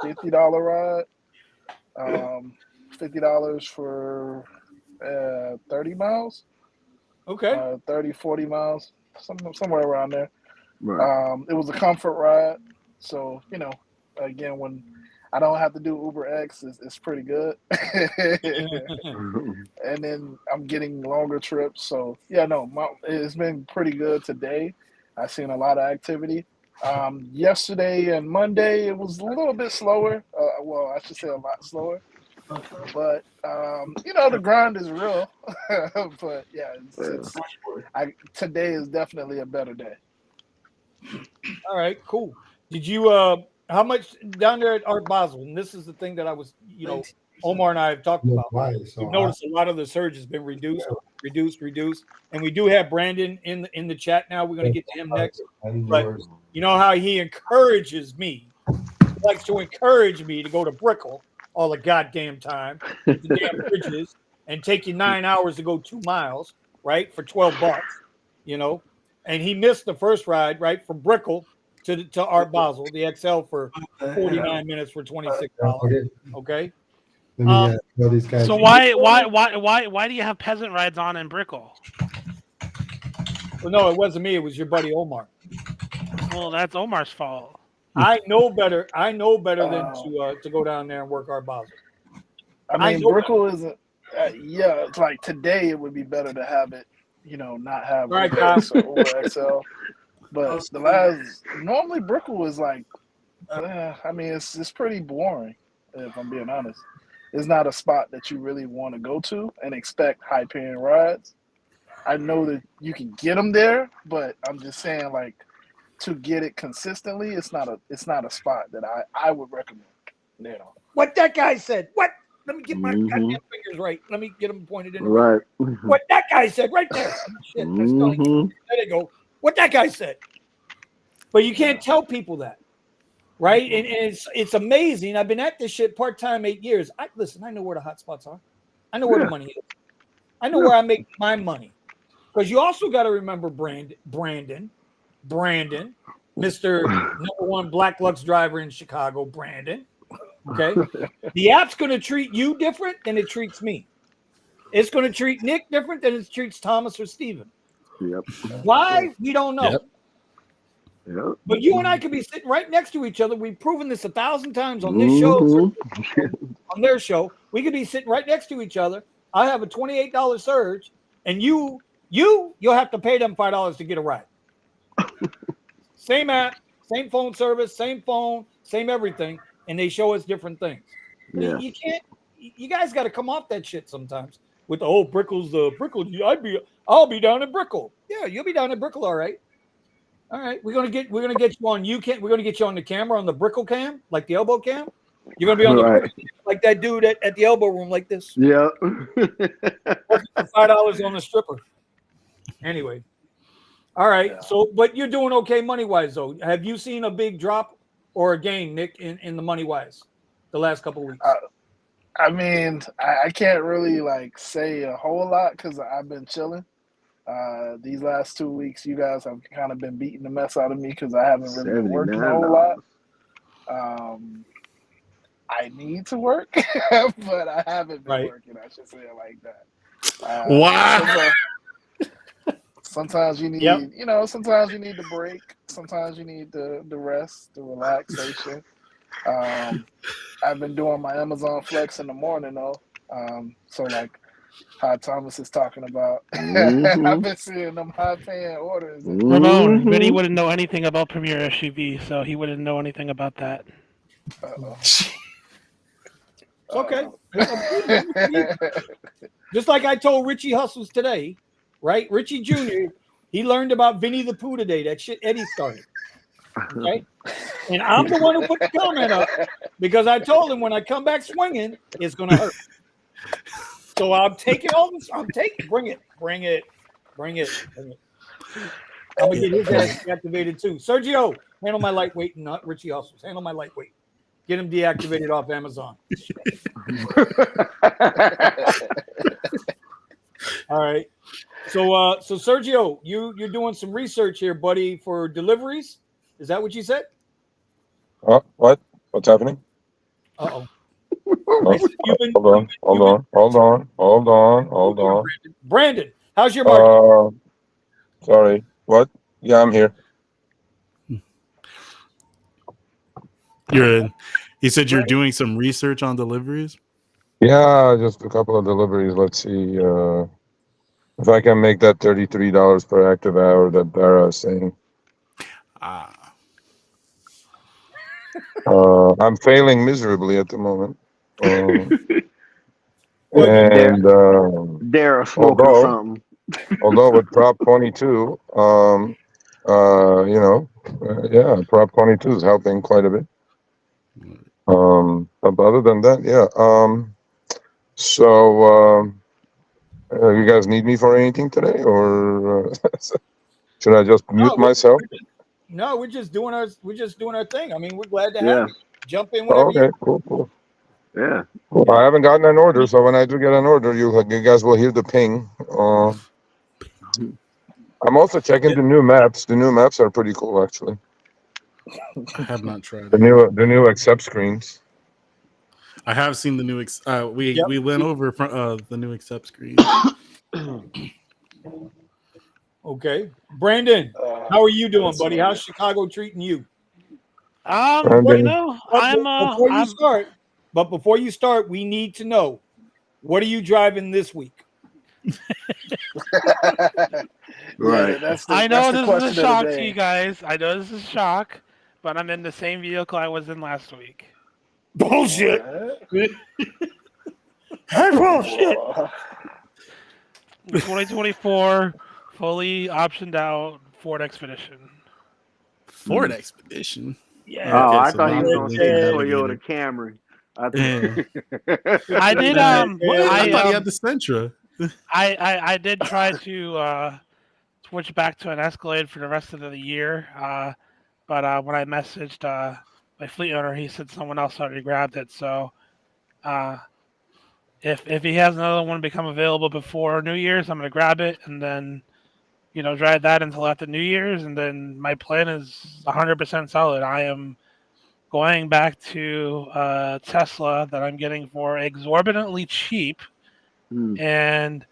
$50 ride, $50 for 30 miles. Okay. 30, 40 miles, somewhere around there. Right. It was a comfort ride, so again, when I don't have to do Uber X, it's pretty good. And then I'm getting longer trips, so it's been pretty good today. I've seen a lot of activity. Yesterday and Monday, it was a little bit slower. Well, I should say a lot slower. But the grind is real. But yeah, today is definitely a better day. All right, cool. Did you how much down there at Art Basel? And this is the thing that I was, Omar and I have talked about. We've noticed a lot of the surge has been reduced, and we do have Brandon in the chat now. We're going to get to him next. But you know how he encourages me. He likes to encourage me to go to Brickell all the goddamn time, the damn bridges, and take you 9 hours to go 2 miles, right, for $12, And he missed the first ride, right, from Brickell to Art Basel, the XL for 49 minutes for $26. Okay. So why do you have peasant rides on in Brickell? Well, no, it wasn't me. It was your buddy Omar. Well, that's Omar's fault. I know better. Than to go down there and work Art Basel. I mean, Brickell isn't. It's like today it would be better to have it. Not have Uber X or Uber XL. But normally Brickell is like, it's pretty boring, if I'm being honest. It's not a spot that you really want to go to and expect high-paying rides. I know that you can get them there, but I'm just saying, like, to get it consistently, it's not a spot that I would recommend. What that guy said. What? Let me get my goddamn fingers right. Let me get them pointed in. Right. What that guy said right there. Shit, there they go. What that guy said. But you can't tell people that. right? And it's amazing. I've been at this shit part-time 8 years. I know where the hot spots are. I know where the money is. I know where I make my money. Because you also got to remember Brandon, Mr. #1 Black Lux driver in Chicago, Brandon. Okay. The app's going to treat you different than it treats me. It's going to treat Nick different than it treats Thomas or Steven. Yep. Why? We don't know. Yep. But you and I could be sitting right next to each other. We've proven this 1,000 times on this show, on their show. We could be sitting right next to each other. I have a $28 surge, and you'll have to pay them $5 to get a ride. Same app, same phone service, same phone, same everything, and they show us different things. Yeah. You can't. You guys got to come off that shit sometimes. With the old Brickle's, I'll be down in Brickle. Yeah, you'll be down in Brickle, all right. All right, we're gonna get you on. We're gonna get you on the camera, on the Brickle cam, like the elbow cam. You're gonna be on the Brickle cam, like that dude at the elbow room, like this. Yeah. $5 on the stripper. Anyway, all right. Yeah. So, but you're doing okay money wise, though. Have you seen a big drop or a gain, Nick, in the money wise, the last couple of weeks? I mean, I can't really like say a whole lot because I've been chilling. These last 2 weeks, you guys have kind of been beating the mess out of me because I haven't really been working a whole lot. I need to work, but I haven't been working. I should say it like that. Wow. Sometimes you need, sometimes you need the break. Sometimes you need the rest, the relaxation. I've been doing my Amazon Flex in the morning though. So like how Thomas is talking about, I've been seeing them high paying orders. Ramon, Vinny wouldn't know anything about Premier SUV, so he wouldn't know anything about that. Okay. Just like I told Richie Hustles today, right? Richie Jr., he learned about Vinny the Pooh today. That shit Eddie started. Okay. And I'm the one who put the comment up because I told him when I come back swinging, it's going to hurt. So I'm taking all this. Bring it. I'm going to get his ass deactivated too. Sergio, handle my lightweight, not Richie Hustles. Handle my lightweight. Get him deactivated off Amazon. All right. So Sergio, you're doing some research here, buddy, for deliveries. Is that what you said? What? What's happening? Uh-oh. Hold on. Brandon, how's your market? Sorry. What? Yeah, I'm here. He said you're doing some research on deliveries? Yeah, just a couple of deliveries. Let's see if I can make that $33 per active hour that Dara is saying. I'm failing miserably at the moment. Dara smoking something. Although with Prop 22, Prop 22 is helping quite a bit. But other than that, you guys need me for anything today, or should I just mute myself? No, we're just doing our thing. I mean, we're glad to have you. Jump in whenever Cool. Yeah. Cool. I haven't gotten an order, so when I do get an order, you guys will hear the ping. I'm also checking the new maps. The new maps are pretty cool, actually. I have not tried the new accept screens. I have seen the new. We went over the new accept screen. Okay, Brandon, how are you doing, buddy? How's Chicago treating you? Before you start, we need to know, what are you driving this week? Right. I know this is a shock to you guys. I know this is a shock, but I'm in the same vehicle I was in last week. Bullshit. That's bullshit. 2024, fully optioned out Ford Expedition. Ford Expedition? Yeah. I thought he was going to say Toyota Camry. I did. I thought he had the Sentra. I did try to switch back to an Escalade for the rest of the year, but when I messaged fleet owner, he said someone else already grabbed it. So if he has another one become available before New Year's, I'm gonna grab it and then drive that until after New Year's, and then my plan is 100% solid. I am going back to Tesla that I'm getting for exorbitantly cheap, and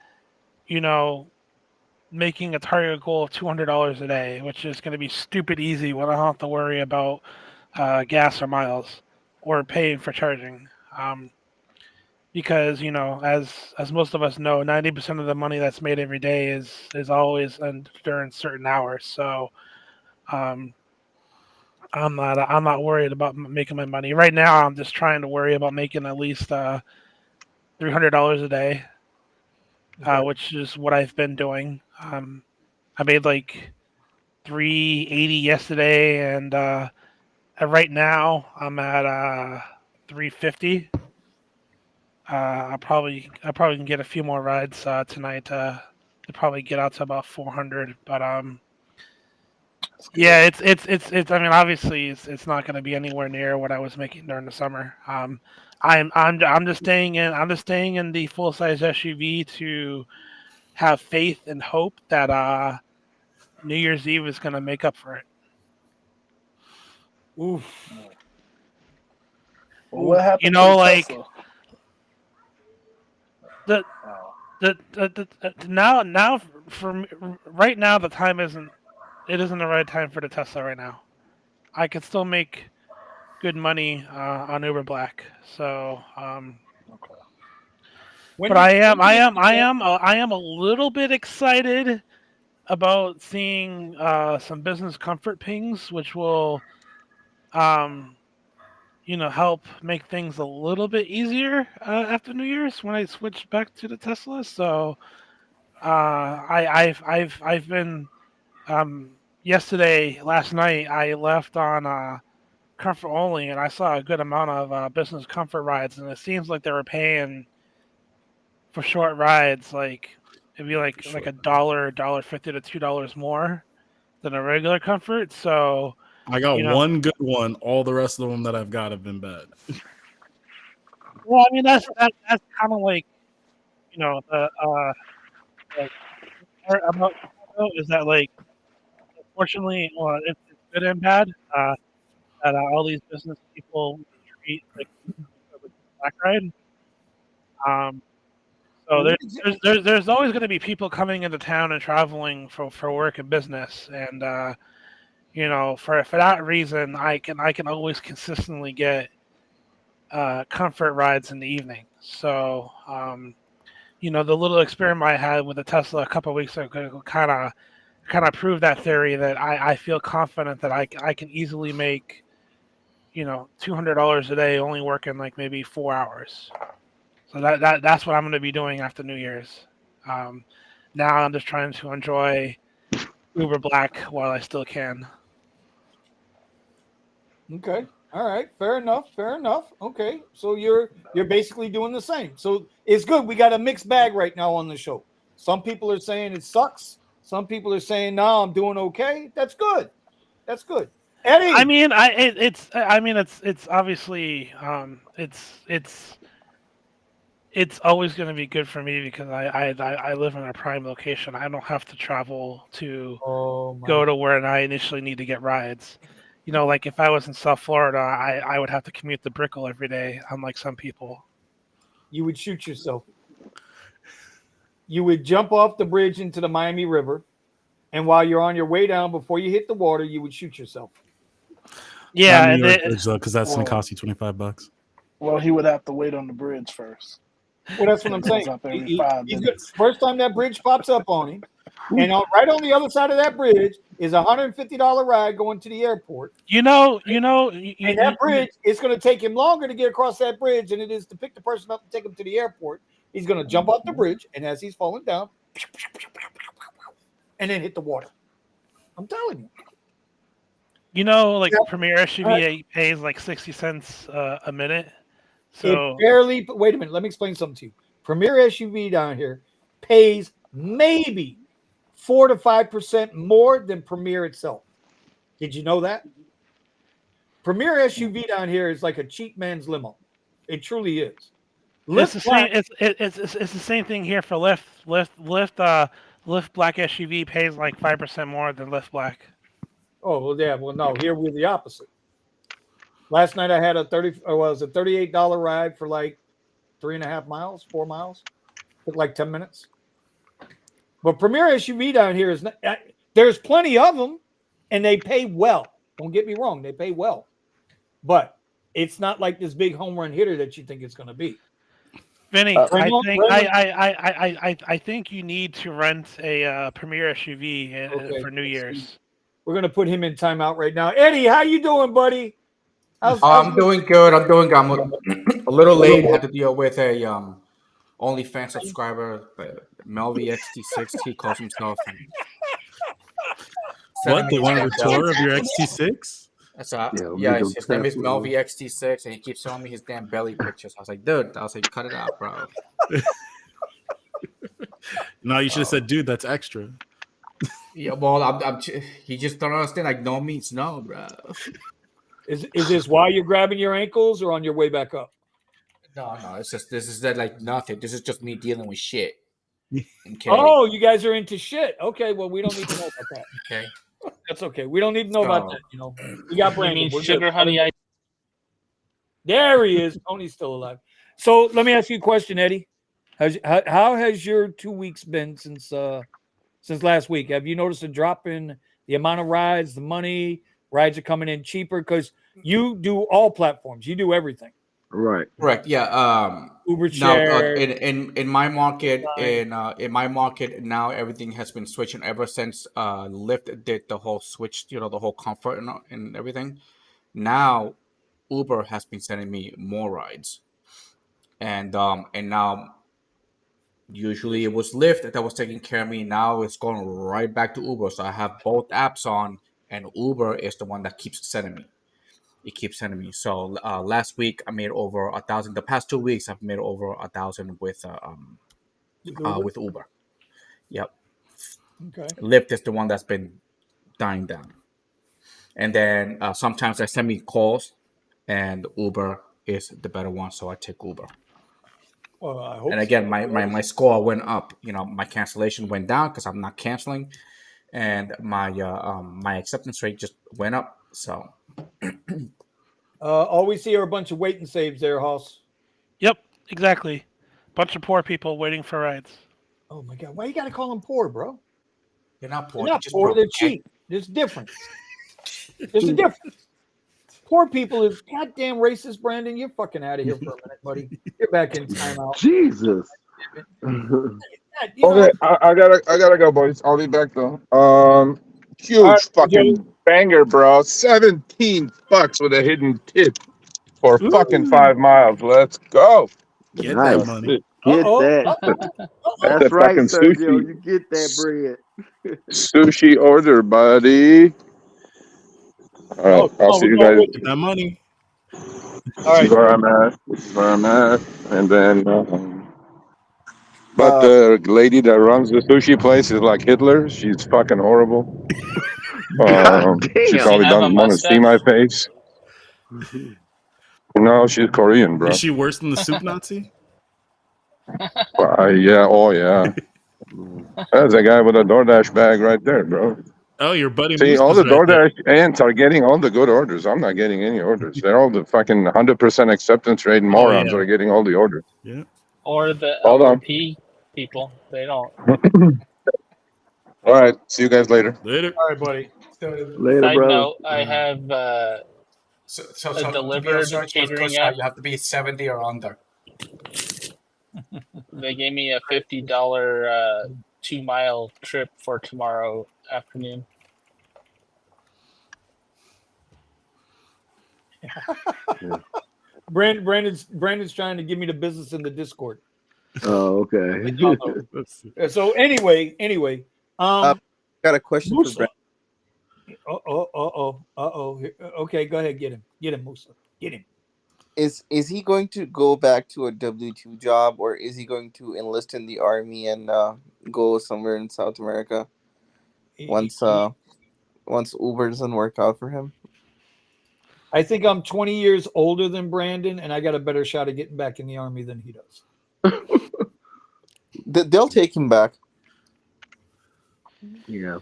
making a target goal of $200 a day, which is going to be stupid easy when I don't have to worry about gas or miles or paying for charging. Because as most of us know, 90% of the money that's made every day is always during certain hours. So I'm not worried about making my money right now. I'm just trying to worry about making at least $300 a day, which is what I've been doing. I made like 380 yesterday, and right now I'm at 350. I probably can get a few more rides tonight to probably get out to about 400. But yeah, it's. I mean, obviously, it's not going to be anywhere near what I was making during the summer. I'm just staying in. I'm just staying in the full size SUV to have faith and hope that New Year's Eve is going to make up for it. Oof. Well, what happened to like Tesla? Now for right now the time isn't the right time for the Tesla right now. I could still make good money on Uber Black, so but I am a little bit excited about seeing some business comfort pings, which will help make things a little bit easier after New Year's when I switch back to the Tesla. So I've been last night I left on comfort only, and I saw a good amount of business comfort rides, and it seems like they were paying for short rides it'd be like $1.50 to $2 more than a regular comfort. So I got one good one. All the rest of them that I've got have been bad. Well, I mean that's kind of like the part about is that unfortunately, well, it's good and bad that all these business people treat like black ride. So there's always going to be people coming into town and traveling for work and business, and for that reason, I can always consistently get comfort rides in the evening. So the little experiment I had with the Tesla a couple of weeks ago kind of proved that theory that I feel confident that I can easily make $200 a day only working like maybe 4 hours. So that's what I'm going to be doing after New Year's. Now I'm just trying to enjoy Uber Black while I still can. Okay. All right. Fair enough. Okay. So you're basically doing the same. So it's good. We got a mixed bag right now on the show. Some people are saying it sucks. Some people are saying, no, I'm doing okay. That's good. Eddie. I mean, it's obviously it's always going to be good for me because I live in a prime location. I don't have to travel to go to where I initially need to get rides. Like if I was in South Florida, I would have to commute to Brickell every day, unlike some people. You would shoot yourself. You would jump off the bridge into the Miami River, and while you're on your way down, before you hit the water, you would shoot yourself. Yeah, because that's going to cost you $25. Well, he would have to wait on the bridge first. Well, that's what I'm saying. First time that bridge pops up on him, and right on the other side of that bridge is a $150 ride going to the airport. And that bridge, it's going to take him longer to get across that bridge than it is to pick the person up and take him to the airport. He's going to jump off the bridge, and as he's falling down, and then hit the water. I'm telling you. Premier SUV pays like 60 cents a minute. So it barely. Wait a minute. Let me explain something to you. Premier SUV down here pays maybe 4 to 5% more than Premier itself. Did you know that? Premier SUV down here is like a cheap man's limo. It truly is. It's the Lyft Black, same. It's the same thing here for Lyft. Lyft Black SUV pays like 5% more than Lyft Black. oh well, yeah. Well, no, here we're the opposite. Last night I had a $38 ride for like 3.5 miles, 4 miles. Took like 10 minutes. But Premier SUV down here is not, there's plenty of them, and they pay well. Don't get me wrong, they pay well, but it's not like this big home run hitter that you think it's going to be. Vinny, I think you need to rent a Premier SUV for New Year's. We're going to put him in timeout right now. Eddie, how you doing, buddy? I'm doing good. I'm a little late. Had to deal with a OnlyFans subscriber, Melvi XT6. He calls himself. What? They wanted a tour of your XT6? That's his name is Melvi XT6, and he keeps showing me his damn belly pictures. I was like, dude, cut it out, bro. No, you should have said, dude, that's extra. Yeah, well, he just don't understand. Like, no means no, bro. Is this while you're grabbing your ankles or on your way back up? No. It's just this is like nothing. This is just me dealing with shit. Okay. Oh, you guys are into shit. Okay, well, we don't need to know about that. Okay, that's okay. We don't need to know about that. You know, we got Brandon. Sugar honey. There he is. Tony's still alive. So let me ask you a question, Eddie. How has your 2 weeks been since last week? Have you noticed a drop in the amount of rides, the money? Rides are coming in cheaper because you do all platforms. You do everything. Right. Correct. Yeah. Uber share. In my market, in my market now, everything has been switching ever since Lyft did the whole switch. You know, the whole comfort and everything. Now, Uber has been sending me more rides, and now, usually it was Lyft that was taking care of me. Now it's going right back to Uber. So I have both apps on, and Uber is the one that keeps sending me. It keeps sending me. So last week I made over 1,000. The past 2 weeks I've made over 1,000 with Uber. Yep. Okay. Lyft is the one that's been dying down. And then sometimes they send me calls, and Uber is the better one, so I take Uber. Well, I hope. And again, my score went up. You know, my cancellation went down because I'm not canceling, and my acceptance rate just went up. So. All we see are a bunch of wait and saves there, Hoss. Yep, exactly. Bunch of poor people waiting for rides. Oh my God! Why you gotta call them poor, bro? They're not poor. They're not poor. They're cheap. There's a difference. There's a difference. Poor people is goddamn racist, Brandon. You're fucking out of here for a minute, buddy. You're back in timeout. Jesus. Okay, I gotta go, boys. I'll be back though. Huge fucking banger, bro. $17 with a hidden tip for fucking 5 miles. Let's go. Get that money. Get that. That's right, Sergio. You get that bread. Sushi order, buddy. All right, I'll see you guys. Get that money. All right. This is where I'm at. And then, but the lady that runs the sushi place is like Hitler. She's fucking horrible. She probably doesn't want to see my face. No, she's Korean, bro. Is she worse than the soup Nazi? Yeah. Oh, yeah. That's a guy with a DoorDash bag right there, bro. Oh, your buddy. See, all the DoorDash ants are getting all the good orders. I'm not getting any orders. They're all the fucking 100% acceptance rate morons are getting all the orders. Yeah. Or the LP people. They don't. All right. See you guys later. Later. All right, buddy. Later, Side bro. note, I have So delivered catering app. You have to be 70 or under. They gave me a $50 2-mile trip for tomorrow afternoon. Brandon's trying to give me the business in the Discord. Oh, okay. So anyway, got a question Musa. for Brandon. Okay, go ahead, get him, Musa, get him. Is he going to go back to a W-2 job, or is he going to enlist in the army and go somewhere in South America once Uber doesn't work out for him? I think I'm 20 years older than Brandon, and I got a better shot of getting back in the Army than he does. They'll take him back. Yeah.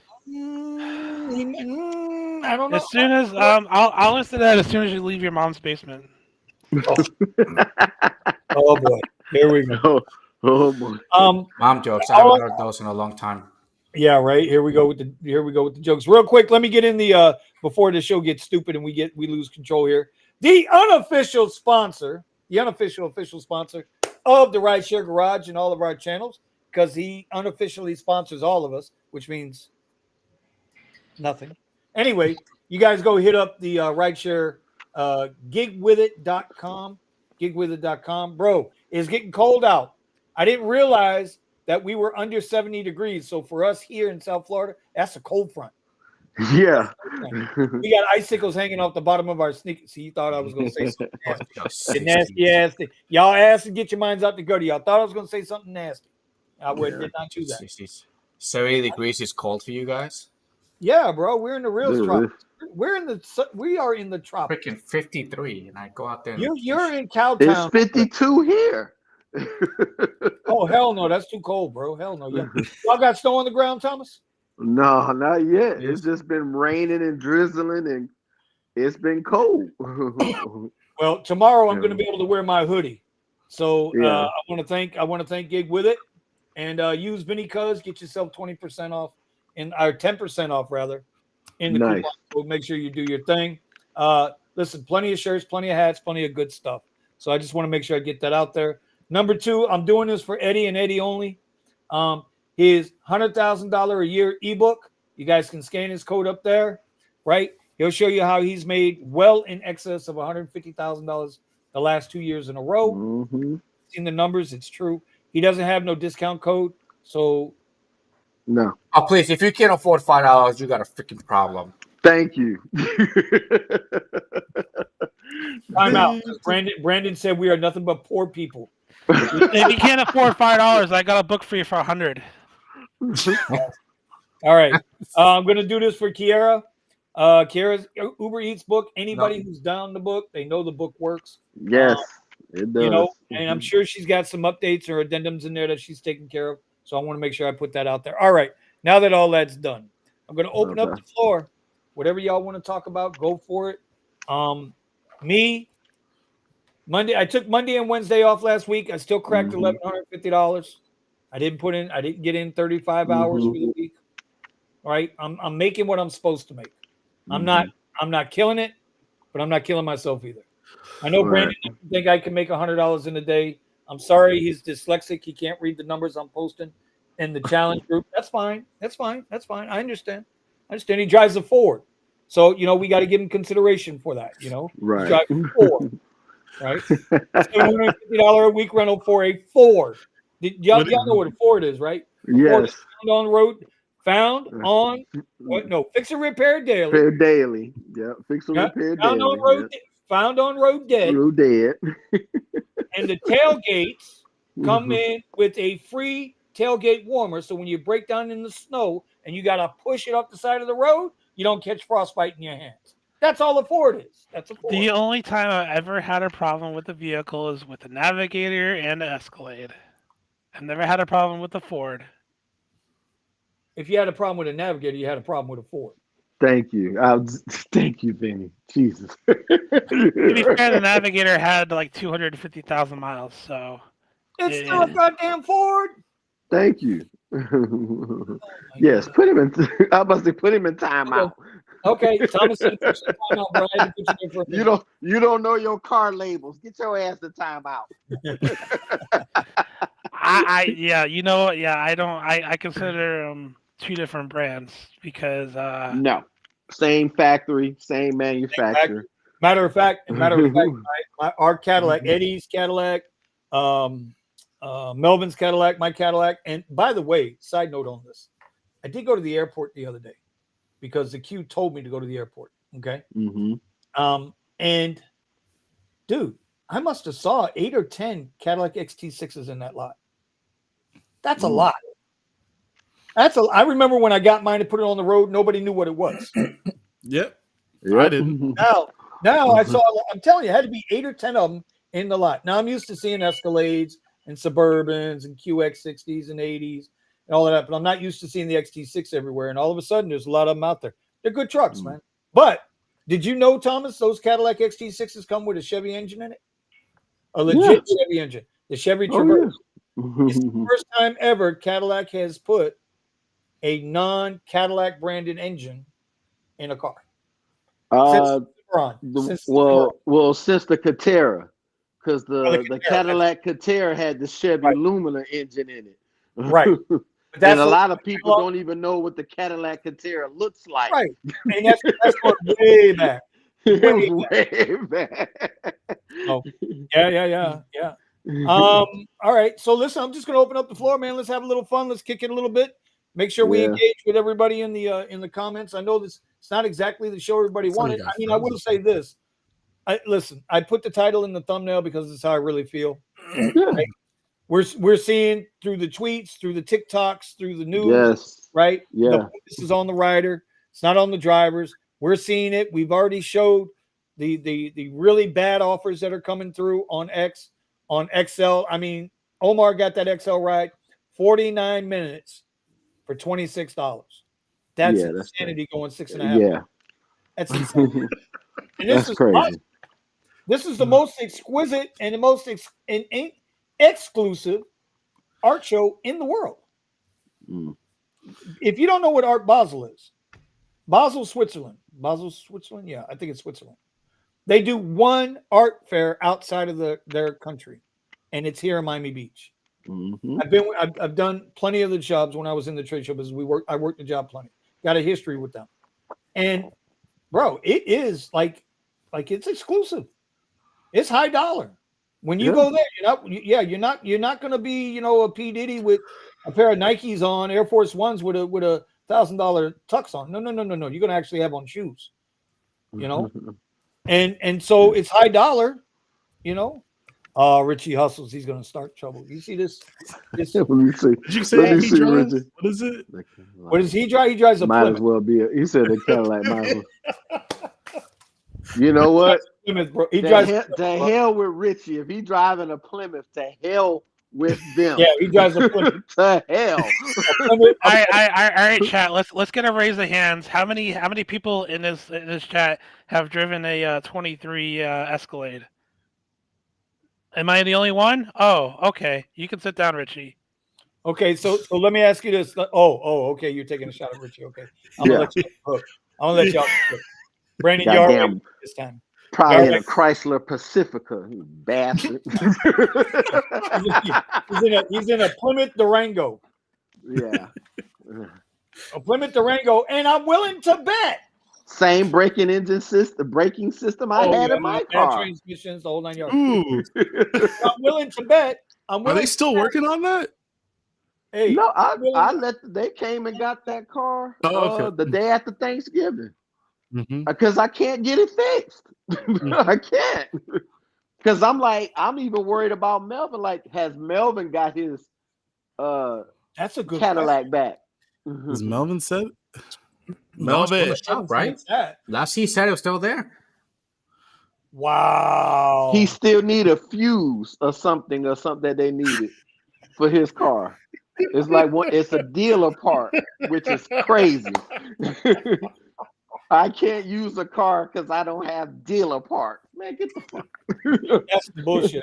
I don't know. As soon as I'll listen to that as soon as you leave your mom's basement. Oh boy, here we go. Oh boy. Mom jokes. I haven't heard those in a long time. Yeah, right. Here we go with the jokes. Real quick, let me get in the before the show gets stupid and we lose control here. The unofficial sponsor of the Rideshare Garage and all of our channels, because he unofficially sponsors all of us, which means nothing. Anyway, you guys go hit up the Rideshare gigwithit.com. Gigwithit.com. Bro, it's getting cold out. I didn't realize that we were under 70 degrees. So for us here in South Florida, that's a cold front. Yeah. We got icicles hanging off the bottom of our sneakers. See, you thought I was going to say something nasty. Nasty ass thing. Y'all ass and get your minds out the gutter. Y'all thought I was going to say something nasty. I did not do that. 70 degrees is cold for you guys? Yeah, bro. We're in the real tropics. We are in the tropics. Freaking 53, and I go out there. You're in Cowtown. It's 52 here. Oh hell no, that's too cold, bro. Hell no. Y'all got snow on the ground, Thomas? No, not yet. It's just been raining and drizzling, and it's been cold. Well, tomorrow I'm going to be able to wear my hoodie. So I want to thank Gig With It, and use Vinny Cuz. Get yourself 20% off, or 10% off rather, in the coupon code. Make sure you do your thing. Listen, plenty of shirts, plenty of hats, plenty of good stuff. So I just want to make sure I get that out there. Number 2, I'm doing this for Eddie and Eddie only. His $100,000 a year ebook. You guys can scan his code up there, right? He'll show you how he's made well in excess of $150,000 the last 2 years in a row. Mm-hmm. Seen the numbers, it's true. He doesn't have no discount code, so no. Oh, please, if you can't afford $5, you got a freaking problem. Thank you. I'm out. Brandon said we are nothing but poor people. If you can't afford $5, I got a book for you for $100. All right. I'm going to do this for Kiara. Kiara's Uber Eats book. Anybody who's down the book, they know the book works. Yes, it does. You know, and I'm sure she's got some updates or addendums in there that she's taking care of. So I want to make sure I put that out there. All right. Now that all that's done, I'm going to open up the floor. Whatever y'all want to talk about, go for it. Monday, I took Monday and Wednesday off last week. I still cracked $1,150. I didn't get in 35 hours for the week. All right. I'm making what I'm supposed to make. I'm not killing it, but I'm not killing myself either. I know Brandon doesn't think I can make $100 in a day. I'm sorry, he's dyslexic. He can't read the numbers I'm posting in the challenge group. That's fine. I understand. He drives a Ford. So, we got to give him consideration for that, Right. He drives a Ford. Right? $750 a week rental for a Ford. Y'all know what a Ford is, right? Yes. Found on fix and repair daily. Repair daily. Yeah, fix and repair daily. Found on road dead. Road dead. And the tailgates come in with a free tailgate warmer. So when you break down in the snow and you got to push it up the side of the road, you don't catch frostbite in your hands. That's all a Ford is. That's a Ford. The only time I've ever had a problem with the vehicle is with the Navigator and the Escalade. I've never had a problem with the Ford. If you had a problem with a Navigator, you had a problem with a Ford. Thank you. Thank you, Vinny. Jesus. To be fair, the Navigator had like 250,000 miles, so it's still a goddamn Ford. Thank you. Yes, put him in. I was about to say, put him in timeout. Okay, Thomas said timeout, bro. I had to put you in for a minute. You don't know your car labels. Get your ass in timeout. I consider two different brands because no, same factory, same manufacturer. Matter of fact, our Cadillac, Eddie's Cadillac, Melvin's Cadillac, my Cadillac. And by the way, side note on this, I did go to the airport the other day because the Q told me to go to the airport. Okay. And dude, I must have saw 8 or 10 Cadillac XT6s in that lot. That's a lot. I remember when I got mine to put it on the road, nobody knew what it was. Yep. I didn't. Now I saw. I'm telling you, it had to be 8 or 10 of them in the lot. Now I'm used to seeing Escalades and Suburbans and QX60s and 80s and all of that, but I'm not used to seeing the XT6 everywhere. And all of a sudden, there's a lot of them out there. They're good trucks, man. But did you know, Thomas, those Cadillac XT6s come with a Chevy engine in it? A legit Chevy engine. The Chevy Traverse. It's the first time ever Cadillac has put a non-Cadillac branded engine in a car. Since the Catera, because the Cadillac Catera had the Chevy Lumina engine in it. Right. And a lot of people don't even know what the Cadillac Catera looks like. Right. And that's going way back. Way back. Oh, yeah. All right. So listen, I'm just going to open up the floor, man. Let's have a little fun. Let's kick it a little bit. Make sure we engage with everybody in the comments. I know this it's not exactly the show everybody wanted. I mean, I will say this. Listen, I put the title in the thumbnail because it's how I really feel. Right? We're seeing through the tweets, through the TikToks, through the news, right? Yeah. This is on the rider. It's not on the drivers. We're seeing it. We've already showed the really bad offers that are coming through on XL. I mean, Omar got that XL ride, 49 minutes for $26. That's insanity going 6.5. Yeah. That's insane. And this is crazy. Awesome. This is the most exquisite and the most exclusive art show in the world. If you don't know what Art Basel is, Basel, Switzerland. Yeah, I think it's Switzerland. They do one art fair outside of their country, and it's here in Miami Beach. I've done plenty of the jobs when I was in the trade show business. I worked the job plenty. Got a history with them, and bro, it is like it's exclusive. It's high dollar. When you go there, you're not going to be a P Diddy with a pair of Nikes on, Air Force Ones with a $1,000 tux on. No. You're going to actually have on shoes, and so it's high dollar, Richie hustles. He's going to start trouble. You see this? Let me see. Did you say he drives? What is it? What does he drive? He drives a Might Plymouth. as well be. He said a Cadillac. Might as well. You know what? Plymouth, bro. He the drives hell with Richie. If he driving a Plymouth, to hell with them. Yeah, he drives a Plymouth. To hell. All right, chat. Let's get a raise of hands. How many people in this chat have driven a 23 Escalade? Am I the only one? Oh, okay. You can sit down, Richie. Okay, so let me ask you this. Okay. You're taking a shot at Richie. Okay, I'm gonna let y'all. Brandon, you already this time. Probably in a Chrysler Pacifica, you bastard. he's in a Plymouth Durango. Yeah. A Plymouth Durango, and I'm willing to bet. Same braking system I had in my car. Transmissions, the whole 9 yards. Ooh. I'm willing to bet. Are they still working on that? Hey, no, they came and got that car the day after Thanksgiving. Because I can't get it fixed. I can't. Because I'm even worried about Melvin. Like, has Melvin got his that's a good Cadillac back? Is Melvin said? Melvin, right? Last he said it was still there. Wow. He still need a fuse or something that they needed for his car. It's like it's a dealer part, which is crazy. I can't use a car because I don't have dealer parts. Man, get the fuck. That's bullshit,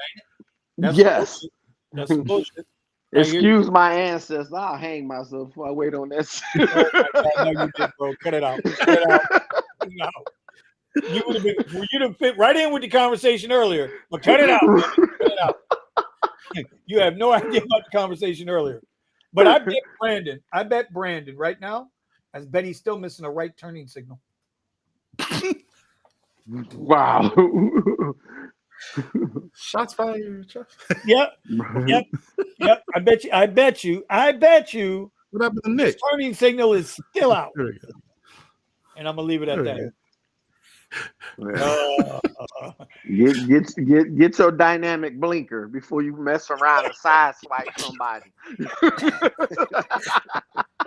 ain't it? Yes. That's bullshit. Excuse my ancestors. I'll hang myself before I wait on that. No, you did, bro. Cut it out. Cut it out. No. You'd have fit right in with the conversation earlier, but cut it out. Man. Cut it out. You have no idea about the conversation earlier. But I bet Brandon right now, I bet he's still missing a right turning signal. Wow. Shots fired. Yep. I bet you. What happened to Nick? Turning signal is still out. And I'm gonna leave it at that. Get your dynamic blinker before you mess around and side swipe somebody.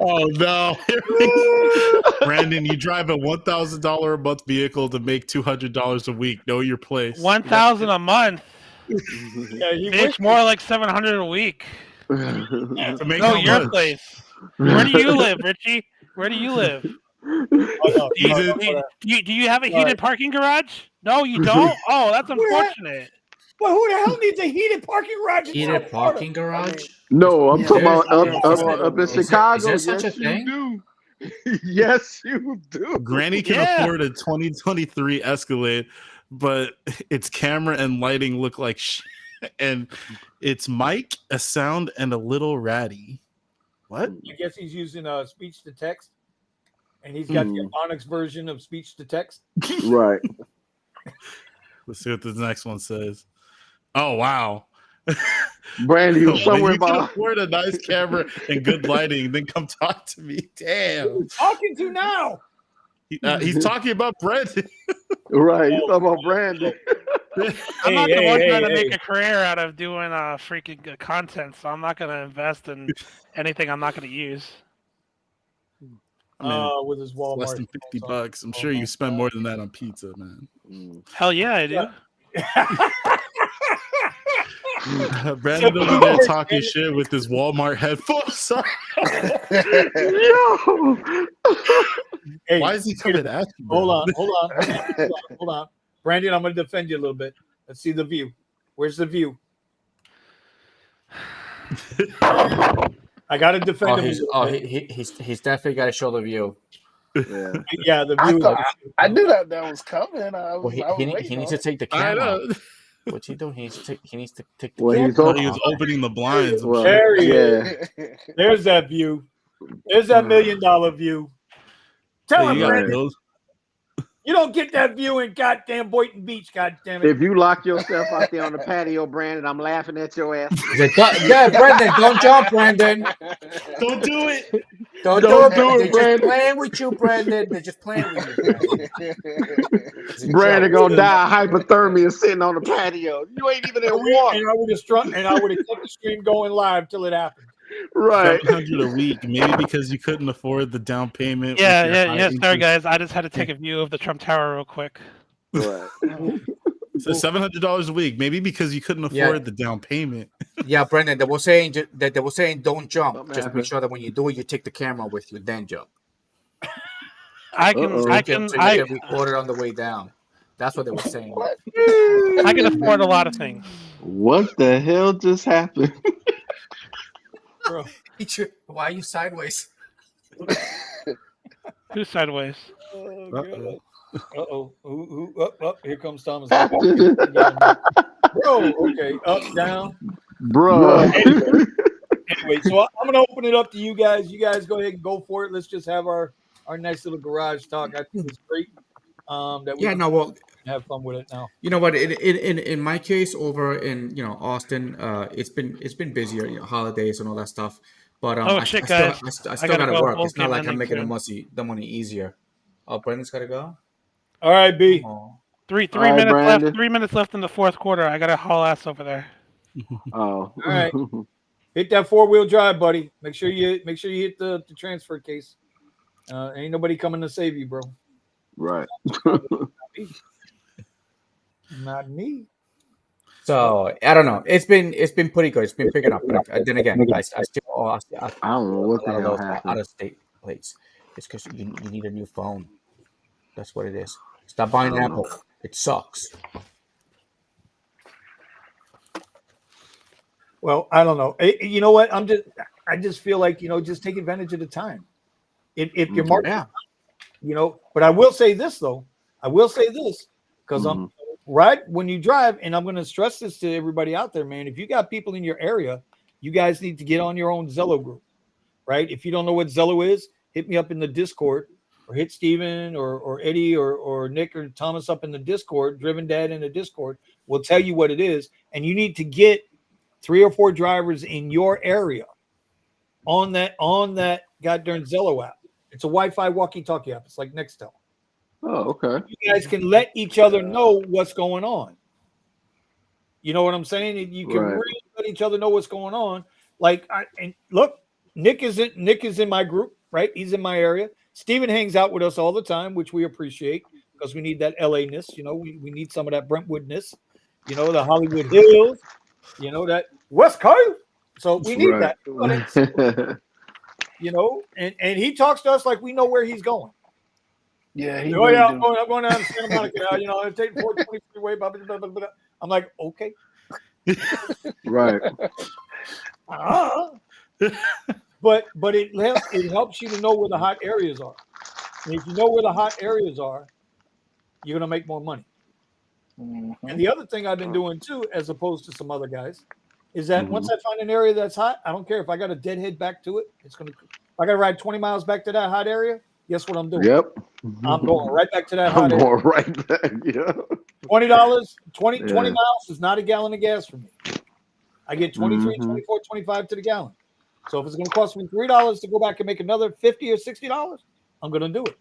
Oh no, Brandon, you drive a $1,000 a month vehicle to make $200 a week. Know your place. 1,000 a month. Yeah, Bitch, more like 700 a week. To make No, how your much? place. Where do you live, Richie? Where do you live? Do you have a heated parking garage? No, you don't? Oh, that's unfortunate. Well, who the hell needs a heated parking garage in Heated South Florida? parking garage? No, I'm talking about There- up in is there Chicago. such a Yes, you thing? do. Yes, you do. Granny can afford a 2023 Escalade, but its camera and lighting look like shit. And its mic, a sound, and a little ratty. What? I guess he's using speech to text, and he's got the Onyx version of speech to text. Right. Let's see what this next one says. Oh wow. Brandy, you somewhere when you can about afford a nice camera and good lighting, then come talk to me. Damn. Who are you talking to now? He's talking about Brandon. Right, he's talking about Brandon. I'm not the one trying to make a career out of doing freaking content, so I'm not going to invest in anything I'm not going to use. I mean, with his Walmart, less than $50. I'm sure you spend more than that on pizza, man. Hell yeah, I do. Brandon over there talking shit with his Walmart headphones. Yo. Hey, why is he coming at you? Hold on. Brandon, I'm going to defend you a little bit. Let's see the view. Where's the view? I got to defend him. He's definitely got to show the view. Yeah, the view. I knew that was coming. He needs to take the camera. What's he doing? He needs to take the camera. He was opening the blinds. There he is. There's that view. There's that $1 million view. Tell him, Brandon. You don't get that view in goddamn Boynton Beach, goddamn it. If you lock yourself out there on the patio, Brandon, I'm laughing at your ass. Yeah, Brandon, don't jump, Brandon. Don't do it. Don't do it, Brandon. They're just playing with you, Brandon. They're just playing with you. Brandon gonna die of hypothermia sitting on the patio. You ain't even in water. And I would have kept the stream going live till it happened. Right. $700 a week, maybe because you couldn't afford the down payment. Yeah. Sorry, guys. I just had to take a view of the Trump Tower real quick. Right. So $700 a week, maybe because you couldn't afford the down payment. Yeah, Brendan. They were saying don't jump. Just make sure that when you do it, you take the camera with you, then jump. I can record it on the way down. That's what they were saying. I can afford a lot of things. What the hell just happened? Bro, why are you sideways? Who's sideways? Here comes Thomas. Bro, okay, up, down. Bro. Anyway, so I'm gonna open it up to you guys. You guys go ahead and go for it. Let's just have our nice little garage talk. I think it's great. Have fun with it now. You know what? In my case, over in Austin, it's been busier, holidays and all that stuff. But I still gotta work. It's not like I'm making the money easier. Oh, Brandon's gotta go. All right, B. Three minutes left. 3 minutes left in the fourth quarter. I gotta haul ass over there. Oh, all right. Hit that 4-wheel drive, buddy. Make sure you hit the transfer case. Ain't nobody coming to save you, bro. Right. Not me. So I don't know. It's been pretty good. It's been picking up. But then again, I don't know what the hell happened. Out of state plates. It's because you need a new phone. That's what it is. Stop buying Apple. It sucks. Well, I don't know. You know what? I just feel like, just take advantage of the time. If you're marketing, but I will say this though. Because when you drive, and I'm going to stress this to everybody out there, man. If you got people in your area, you guys need to get on your own Zello group, right? If you don't know what Zello is, hit me up in the Discord, or hit Steven or Eddie or Nick or Thomas up in the Discord, Driven Dad in the Discord. We'll tell you what it is, and you need to get 3 or 4 drivers in your area on that goddamn Zello app. It's a Wi-Fi walkie-talkie app. It's like Nextel. Oh, okay. You guys can let each other know what's going on. You know what I'm saying? You can really let each other know what's going on. And look, Nick is in my group, right? He's in my area. Steven hangs out with us all the time, which we appreciate because we need that LA-ness. We need some of that Brentwoodness. The Hollywood Hills. That West Coast. So we need that. And he talks to us like we know where he's going. Yeah, he I'm going down to Santa Monica. I'm taking 420 freeway. Blah, blah, blah, blah. I'm like, okay. Right. But it helps you to know where the hot areas are. And if you know where the hot areas are, you're gonna make more money. Mm-hmm. And the other thing I've been doing too, as opposed to some other guys, is that once I find an area that's hot, I don't care if I got a deadhead back to it. If I got to ride 20 miles back to that hot area, guess what I'm doing? Yep. I'm going right back to that hot area. I'm going right back. Yeah. $20, 20 miles is not a gallon of gas for me. I get 23, 24, 25 to the gallon. So if it's going to cost me $3 to go back and make another $50 or $60, I'm going to do it.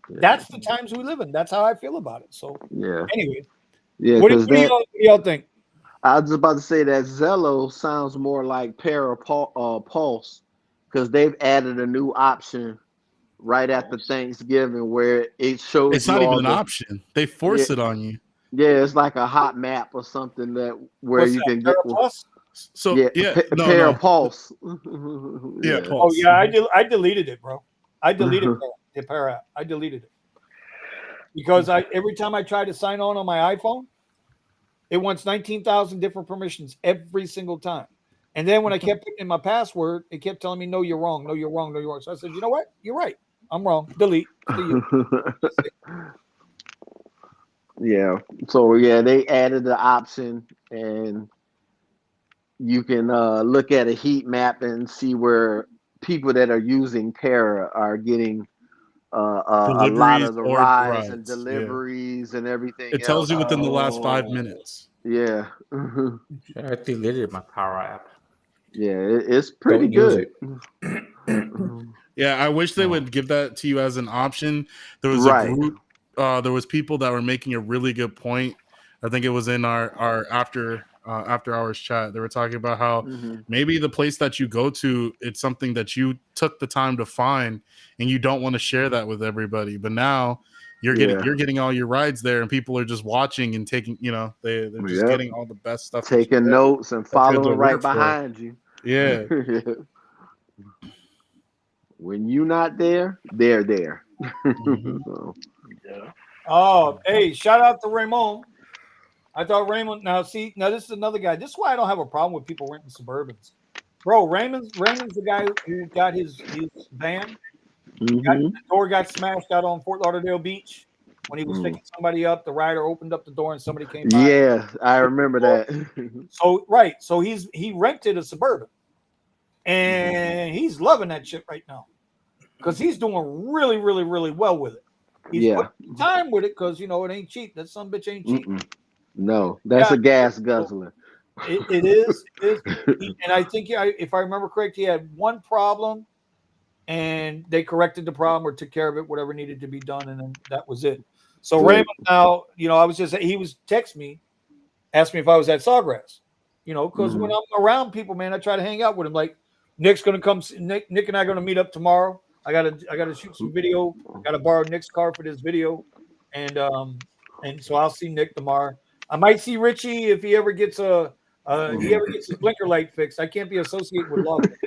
Yeah. That's the times we live in. That's how I feel about it. So anyway, what do y'all think? I was about to say that Zello sounds more like Pulse because they've added a new option right after Thanksgiving where it shows it's not even an option. They force it on you. Yeah, it's like a hot map or something where you can get. So Pulse. Yeah. Pulse. Oh yeah, I deleted it, bro. I deleted the Para app. I deleted it because every time I try to sign on my iPhone, it wants 19,000 different permissions every single time. And then when I kept putting in my password, it kept telling me, "No, you're wrong. No, you're wrong. No, you're wrong." So I said, "You know what? You're right. I'm wrong. Delete." Yeah. So they added the option, and you can look at a heat map and see where people that are using Para are getting a lot of the rides and deliveries and everything. It tells you within the last 5 minutes. Yeah. I deleted my Power app. Yeah, it's pretty good. Yeah, I wish they would give that to you as an option. There was a group. There was people that were making a really good point. I think it was in our after hours chat. They were talking about how maybe the place that you go to, it's something that you took the time to find, and you don't want to share that with everybody. But now you're getting all your rides there, and people are just watching and taking. They're just getting all the best stuff, taking notes and following right behind you. Yeah. When you're not there, they're there. So. Yeah. Oh, hey, shout out to Raymond. I thought Raymond. Now this is another guy. This is why I don't have a problem with people renting Suburbans, bro. Raymond's the guy who got his van. The door got smashed out on Fort Lauderdale Beach when he was picking somebody up. The rider opened up the door and somebody came by. Yeah, I remember that. So he rented a Suburban, and he's loving that shit right now because he's doing really, really, really well with it. He's putting time with it because it ain't cheap. That some bitch ain't cheap. No, that's a gas guzzler. It is. And I think if I remember correct, he had one problem, and they corrected the problem or took care of it, whatever needed to be done, and then that was it. So Raymond, now I was he was text me, asked me if I was at Sawgrass, because when I'm around people, man, I try to hang out with him. Like Nick's gonna come. Nick and I are gonna meet up tomorrow. I gotta shoot some video. Gotta borrow Nick's car for this video, and so I'll see Nick tomorrow. I might see Richie if he ever gets his blinker light fixed. I can't be associated with lawbreakers.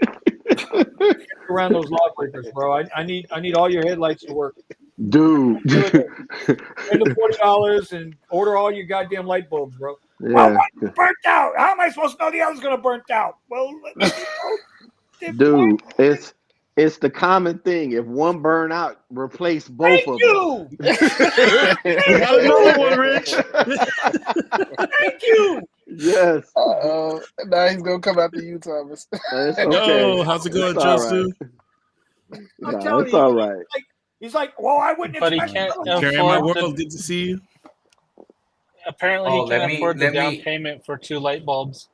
Around those lawbreakers, bro. I need all your headlights to work. Dude. Spend the $40 and order all your goddamn light bulbs, bro. Yeah. Well, one's burnt out. How am I supposed to know the other's gonna burnt out? Well, dude, it's the common thing. If one burn out, replace both of them. You got another one, Rich. Thank you. Yes. Now he's gonna come after you, Thomas. Yo, how's it going, Justin? I'm telling you, all right. He's like, well, I wouldn't. But he can't Carry my world. Good to see you. Apparently, he can't afford the down payment for 2 light bulbs.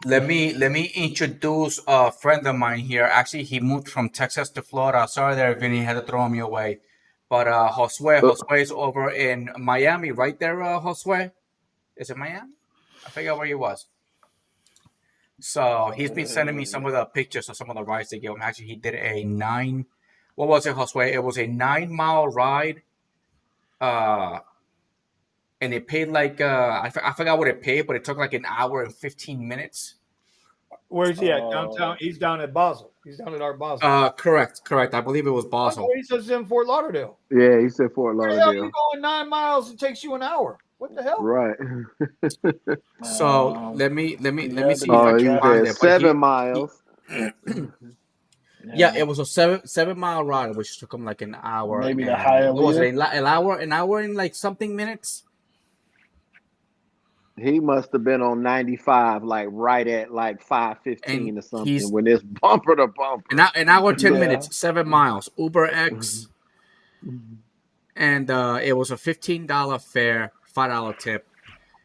Let me introduce a friend of mine here. Actually, he moved from Texas to Florida. Sorry there, Vinny, had to throw him your way. But Josue is over in Miami, right there, Josue? Is it Miami? I forget where he was. So he's been sending me some of the pictures of some of the rides they gave him. Actually, he did what was it, Josue? It was a 9-mile ride. And it paid like I forgot what it paid, but it took like an hour and 15 minutes. Where's he at? Downtown? He's down at Basel. He's down at our Basel. Correct. I believe it was Basel. Oh, he says it's in Fort Lauderdale. Yeah, he said Fort Where the hell Lauderdale. you going 9 miles? It takes you an hour. What the hell? Right. So let me see if Oh, I he can find said it. 7 miles. Yeah, it was a 7-mile ride, which took him like an hour. Maybe the and- higher what was it? leader? An hour and like something minutes. He must have been on 95, like right at like 5:15 or something, he's- when it's bumper to bumper. An hour 10 Yeah. minutes, 7 miles. Uber X, and it was a $15 fare, $5 tip.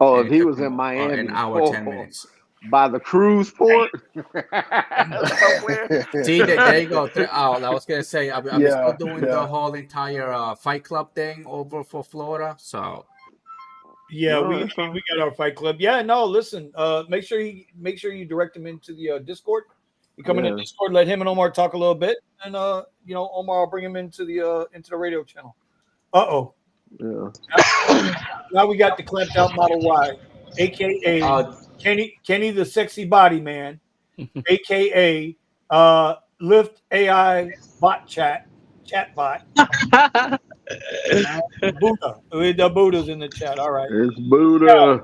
Oh, and if it he took was him, in Miami, an hour 10 minutes. by the cruise port somewhere. See, there you go. I was gonna say, I'm Yeah, still doing yeah. the whole entire Fight Club thing over for Florida. So Yeah, No, we it's fine. we got our fight club. Yeah, no, listen. Make sure you direct him into the Discord. You come into Yeah. Discord, let him and Omar talk a little bit, and Omar will bring him into the radio channel. Yeah. Now we got the clamped out Model Y, aka Kenny the sexy body man, aka Lyft AI bot chat bot. Buddha. The Buddha's in the chat. All right. It's Buddha.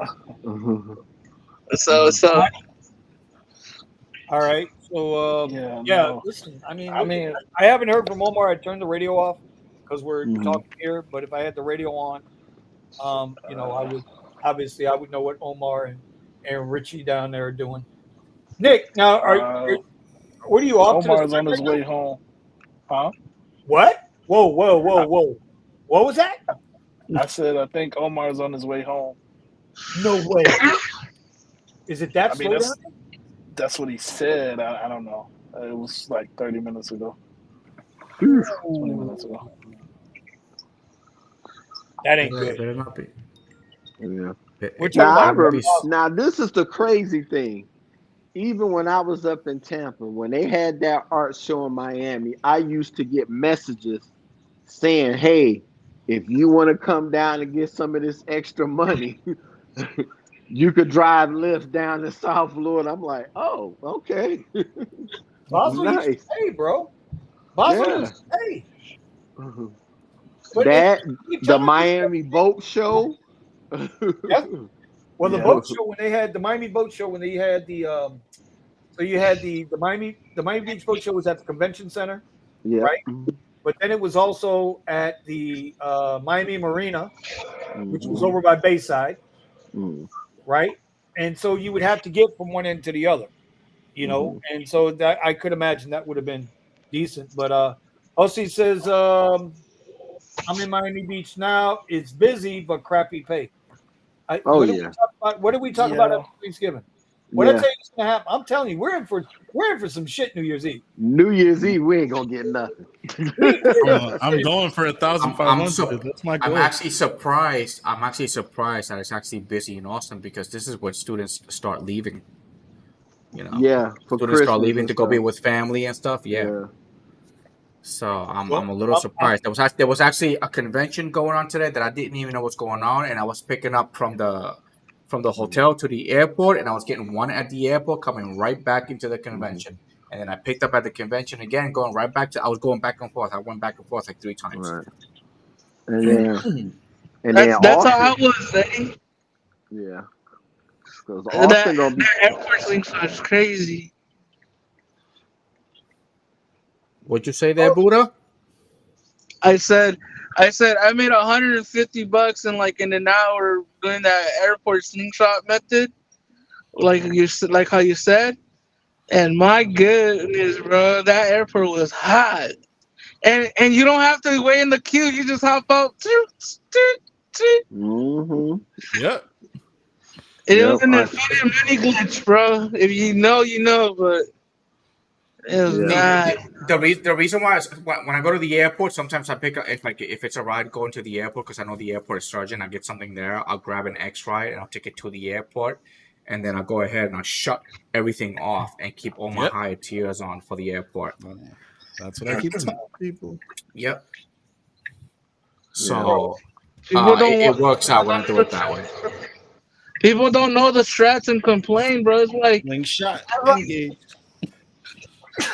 So All right. So Yeah, yeah, no. listen. I mean, I mean, I haven't heard from Omar. I turned the radio off because we're Mhm. talking here. But if I had the radio on, I would obviously know what Omar and Richie down there are doing. Nick, now what are you off Omar's to? on his way home. Huh? What? Whoa! What was that? I said I think Omar's on his way home. No way. Is it that I mean, slow down? that's what he said. I don't know. It was like 30 minutes ago. 20 minutes ago. That ain't good. better not be. Yeah. We're talking about Now, this is the crazy thing. Even when I was up in Tampa, when they had that art show in Miami, I used to get messages saying, "Hey, if you want to come down and get some of this extra money, you could drive Lyft down to South Florida." I'm like, "Oh, okay." Basel Nice. used to pay, bro. Basel Yeah. used to pay. That the Miami boat show. Well, the Yeah. boat show when they had the Miami boat show when they had the so you had the Miami Beach boat show was at the convention center, Yeah. right? But then it was also at the Miami Marina, which was over by Bayside, right? And so you would have to get from one end to the other, and so that I could imagine that would have been decent. But Osi says I'm in Miami Beach now. It's busy but crappy pay. What did we talk about after Thanksgiving? What I tell you is gonna happen? I'm telling you, we're in for some shit New Year's Eve. New Year's Eve, we ain't gonna get nothing. I'm going for 1,500. That's my goal. I'm actually surprised that it's actually busy in Austin because this is when students start leaving. Yeah, for students Christmas start leaving and to go be stuff. with family and stuff. Yeah. So I'm a little well, surprised. There was actually a convention going on today that I didn't even know what's going on, and I was picking up from the hotel to the airport, and I was getting one at the airport, coming right back into the convention, and then I picked up at the convention again, going right back to. I was going back and forth. I went back and forth like 3 times. Right. And then that's how I Austin, was, Eddie. yeah, because Austin gonna be. That airport slingshot is crazy. What'd you say there, Buddha? I said I made $150 in an hour doing that airport slingshot method, like how you said. And my goodness, bro, that airport was hot. And you don't have to wait in the queue. You just hop out. Yep. It was an infinite mini glitch, bro. If you know, you know, but it was not. The reason why is when I go to the airport, sometimes I pick up if it's a ride going to the airport because I know the airport is charging. I get something there. I'll grab an X ride and I'll take it to the airport. and then I'll go ahead and I'll shut everything off and keep all my higher tiers on for the airport. That's what I keep telling people. Yep. So People it works out when I do it that way. People don't know the strats and complain, bro. It's like Slingshot engaged.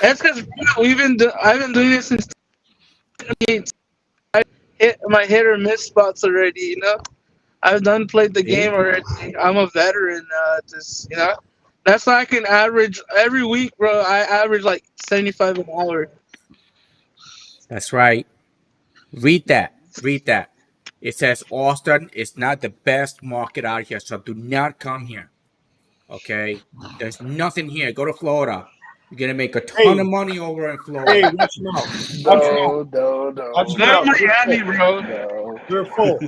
That's because I've been doing this since I hit my hit or miss spots already. You know, I've played the game already. I'm a veteran. That's why I can average every week, bro. I average like 75 an hour. That's right. Read that. It says Austin is not the best market out here, so do not come here. Okay? There's nothing here. Go to Florida. You're gonna make a ton of money over in Florida. Hey, watch your mouth. Watch your mouth. Watch your mouth. Miami, bro. We're full.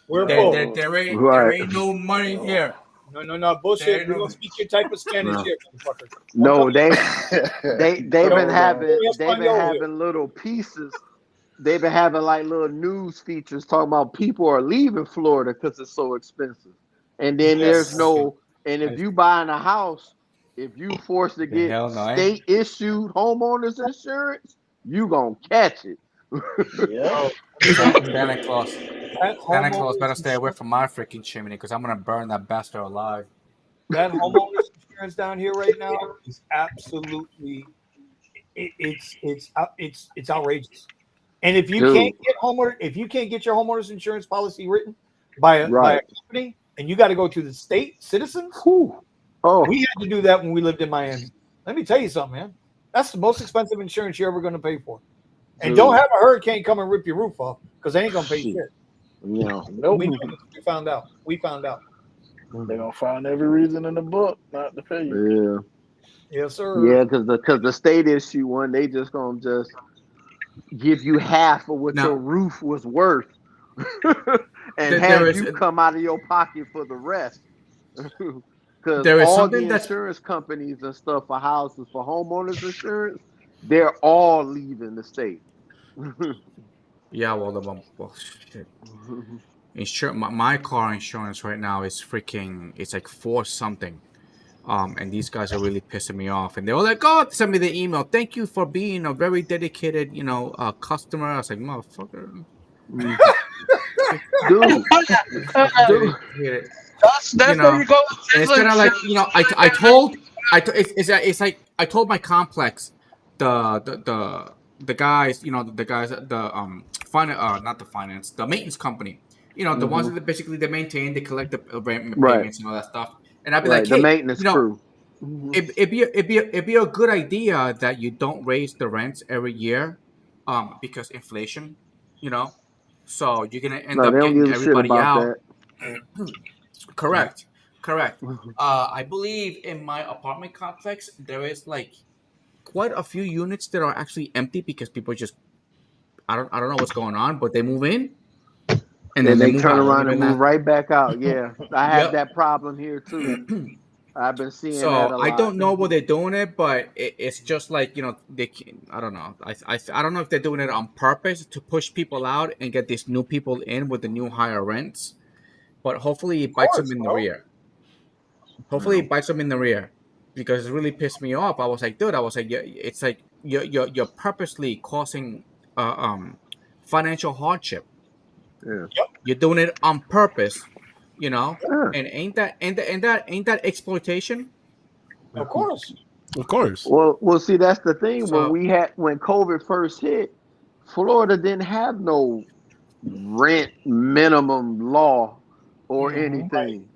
We're full. There ain't no money here. No, bullshit. We don't speak your type of Spanish here, motherfucker. No, they've been having little pieces. They've been having like little news features talking about people are leaving Florida because it's so expensive. And then there's no, and if you buying a house, if you forced to get state issued homeowners insurance, you gonna catch it. Santa Claus better stay away from my freaking chimney because I'm gonna burn that bastard alive. That homeowners insurance down here right now is absolutely it's outrageous. And if you can't get your homeowners insurance policy written by a company, and you got to go to the state citizens, we had to do that when we lived in Miami. Let me tell you something, man. That's the most expensive insurance you're ever going to pay for. And don't have a hurricane come and rip your roof off because they ain't going to pay shit. No. We found out. They're gonna find every reason in the book not to pay you. Yeah. Yes, sir. Yeah, because the state issue one, they just gonna give you half of what your roof was worth, and have you come out of your pocket for the rest. Because all the insurance companies and stuff for houses, for homeowners insurance, they're all leaving the state. Yeah, shit. My car insurance right now is it's like $4 something. And these guys are really pissing me off. And they were like, "Oh, send me the email. Thank you for being a very dedicated, customer." I was like, "Motherfucker." Dude. That's where you go. And it's kind of like, it's like I told my complex the guys, the maintenance company, the ones that basically they maintain, they collect the payments and all that stuff. And I'd be like, hey, the maintenance crew. It'd be a good idea that you don't raise the rents every year, because inflation, so you're gonna end up getting everybody out. Correct. I believe in my apartment complex there is like quite a few units that are actually empty because people just I don't know what's going on, but they move in. And then they turn around and move right back out. Yeah, I have that problem here too. I've been seeing that a lot. I don't know what they're doing it, but it's just like they can, I don't know. I don't know if they're doing it on purpose to push people out and get these new people in with the new higher rents. But hopefully it bites them in the rear. It bites them in the rear because it really pissed me off. I was like, dude, it's like you're purposely causing financial hardship. Yeah. You're doing it on purpose, and ain't that exploitation? Of course. Well, see, that's the thing. When COVID first hit, Florida didn't have no rent minimum law or anything.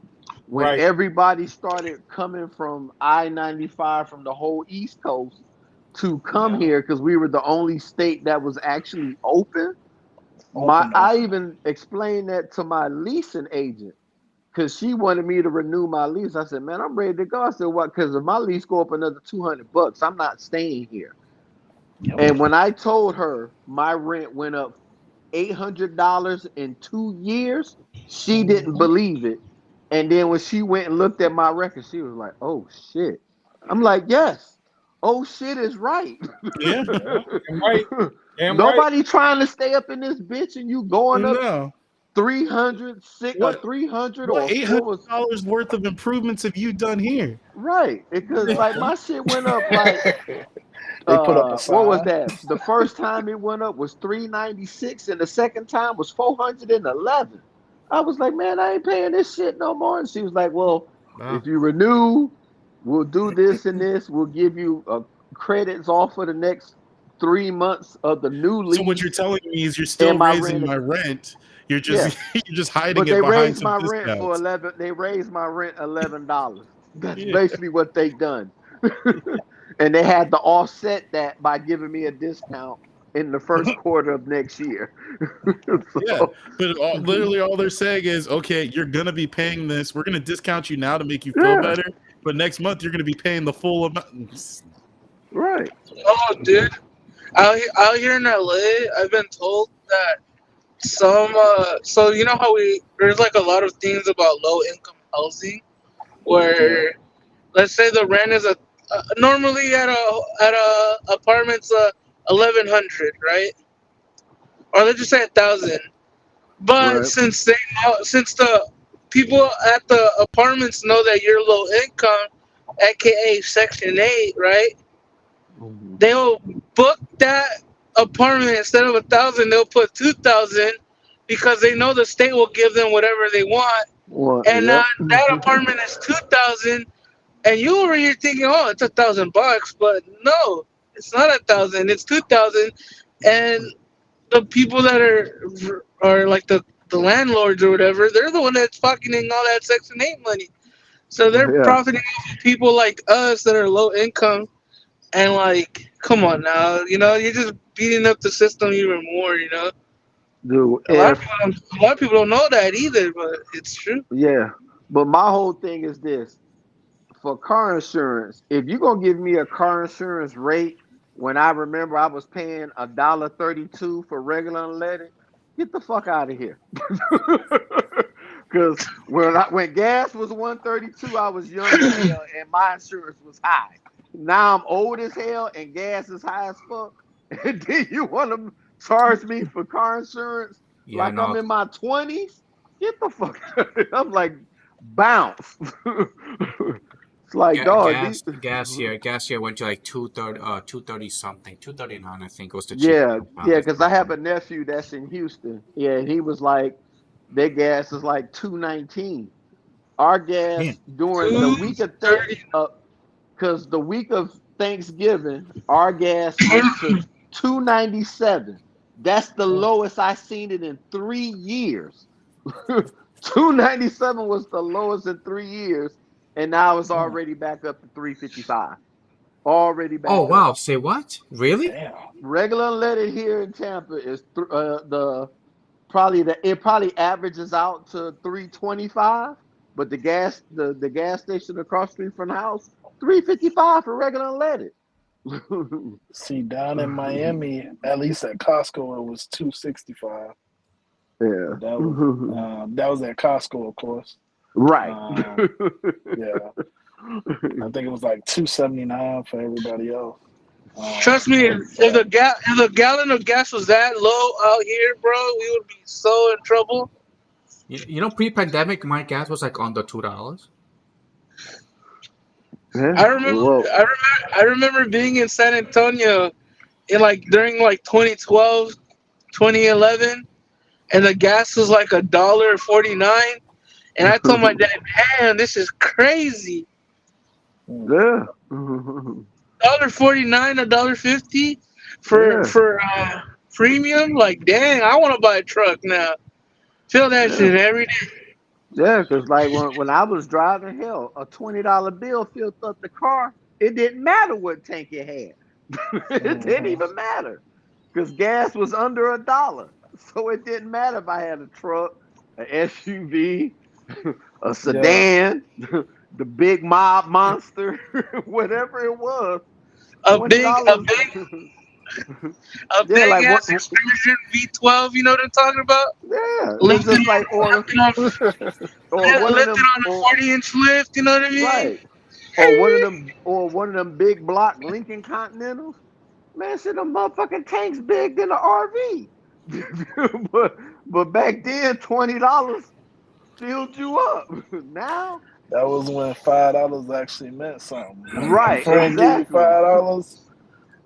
When everybody started coming from I-95 from the whole East Coast to come here, because we were the only state that was actually open. I even explained that to my leasing agent because she wanted me to renew my lease. I said, "Man, I'm ready to go." I said, "What?" Because if my lease go up another $200, I'm not staying here. Yep. And when I told her my rent went up $800 in 2 years, she didn't believe it. And then when she went and looked at my record, she was like, "Oh shit!" I'm like, "Yes, oh shit is right." Yeah, right. Nobody trying to stay up in this bitch, and you going up 300, What 300 what or what was $800 worth of improvements have you done here? right? Because like my shit went up like They put up a what was sign. that? The first time it went up was 396 and the second time was 411. I was like, man, I ain't paying this shit no more. And she was like, well, Wow. if you renew, we'll do this and this. We'll give you credits off for the next 3 months of the new lease. So what you're telling me is you're still my raising rent. my rent. You're Yeah. just you're just hiding But it they behind raised some my rent for discounts. 11. They raised my rent $11. That's Yeah. basically what they done. And they had to offset that by giving me a discount in the first quarter of next year. Yeah, but literally all they're saying is, okay, you're gonna be paying this. We're gonna discount you now to make you feel Yeah. better, but next month you're gonna be paying the full amount. Right. Oh, dude, out here in LA, I've been told that some so you know how there's like a lot of things about low income housing where let's say the rent is normally at a apartment's 1,100, right? Or let's just say 1,000. But Right. since the people at the apartments know that you're low income, aka Section 8, right? They'll book that apartment instead of 1,000. They'll put 2,000 because they know the state will give them whatever they want. Well, And yep. that apartment is 2,000, and you over here thinking, oh, it's $1,000, but no, it's not 1,000. It's 2,000, and the people that are like the landlords or whatever, they're the one that's pocketing all that Section 8 money. So they're Yeah. profiting off of people like us that are low income. And like, come on now, you're just beating up the system even more. Dude, A lot of people don't know that either, but it's true. yeah. But my whole thing is this. For car insurance, if you're gonna give me a car insurance rate when I remember I was paying $1.32 for regular unleaded, get the fuck out of here. Because when gas was $1.32, I was young as hell and my insurance was high. Now I'm old as hell and gas is high as fuck. And then you want to charge me for car insurance like I'm in my 20s? Get the fuck out. I'm like, bounce. It's like, dog. Gas here went to like 230 something, 239, I think was the Yeah, cheapest. because I have a nephew that's in Houston. Yeah, and he was like, their gas is like 219. Our gas during the week of because the week of Thanksgiving, our gas went to 297. That's the lowest I seen it in 3 years. 297 was the lowest in 3 years, and now it's already back up to 355. Already back up. Oh wow! Say what? Really? Damn. Regular unleaded here in Tampa is it probably averages out to 325, but the gas station across the street from the house 355 for regular unleaded. See, down in Miami, at least at Costco, it was $2.65. Yeah, that was at Costco, of course. Right. Yeah, I think it was like $2.79 for everybody else. Trust me, if the gallon of gas was that low out here, bro, we would be so in trouble. Pre-pandemic, my gas was like under $2. Yeah. I remember being in San Antonio during 2012, 2011, and the gas was like $1.49, and I told my dad, "Man, this is crazy." Yeah. $1.49, $1.50 for premium. Like, dang, I want to buy a truck now. Feel that shit every day. Yeah, because like when I was driving, hell, a $20 bill filled up the car. It didn't matter what tank it had. It didn't even matter because gas was under $1. So it didn't matter if I had a truck, an SUV, a sedan, the big mob monster, whatever it was. A big like ass Excursion V12. You know what I'm talking about? Yeah, Lifted it's just like lifted on a 40-inch lift. You know what I mean? Right. Or one of them big block Lincoln Continentals. Man, shit, them motherfucking tanks big than an RV. but back then, $20 filled you up. Now, That was when $5 actually meant something. When your right? friend give you Exactly. $5,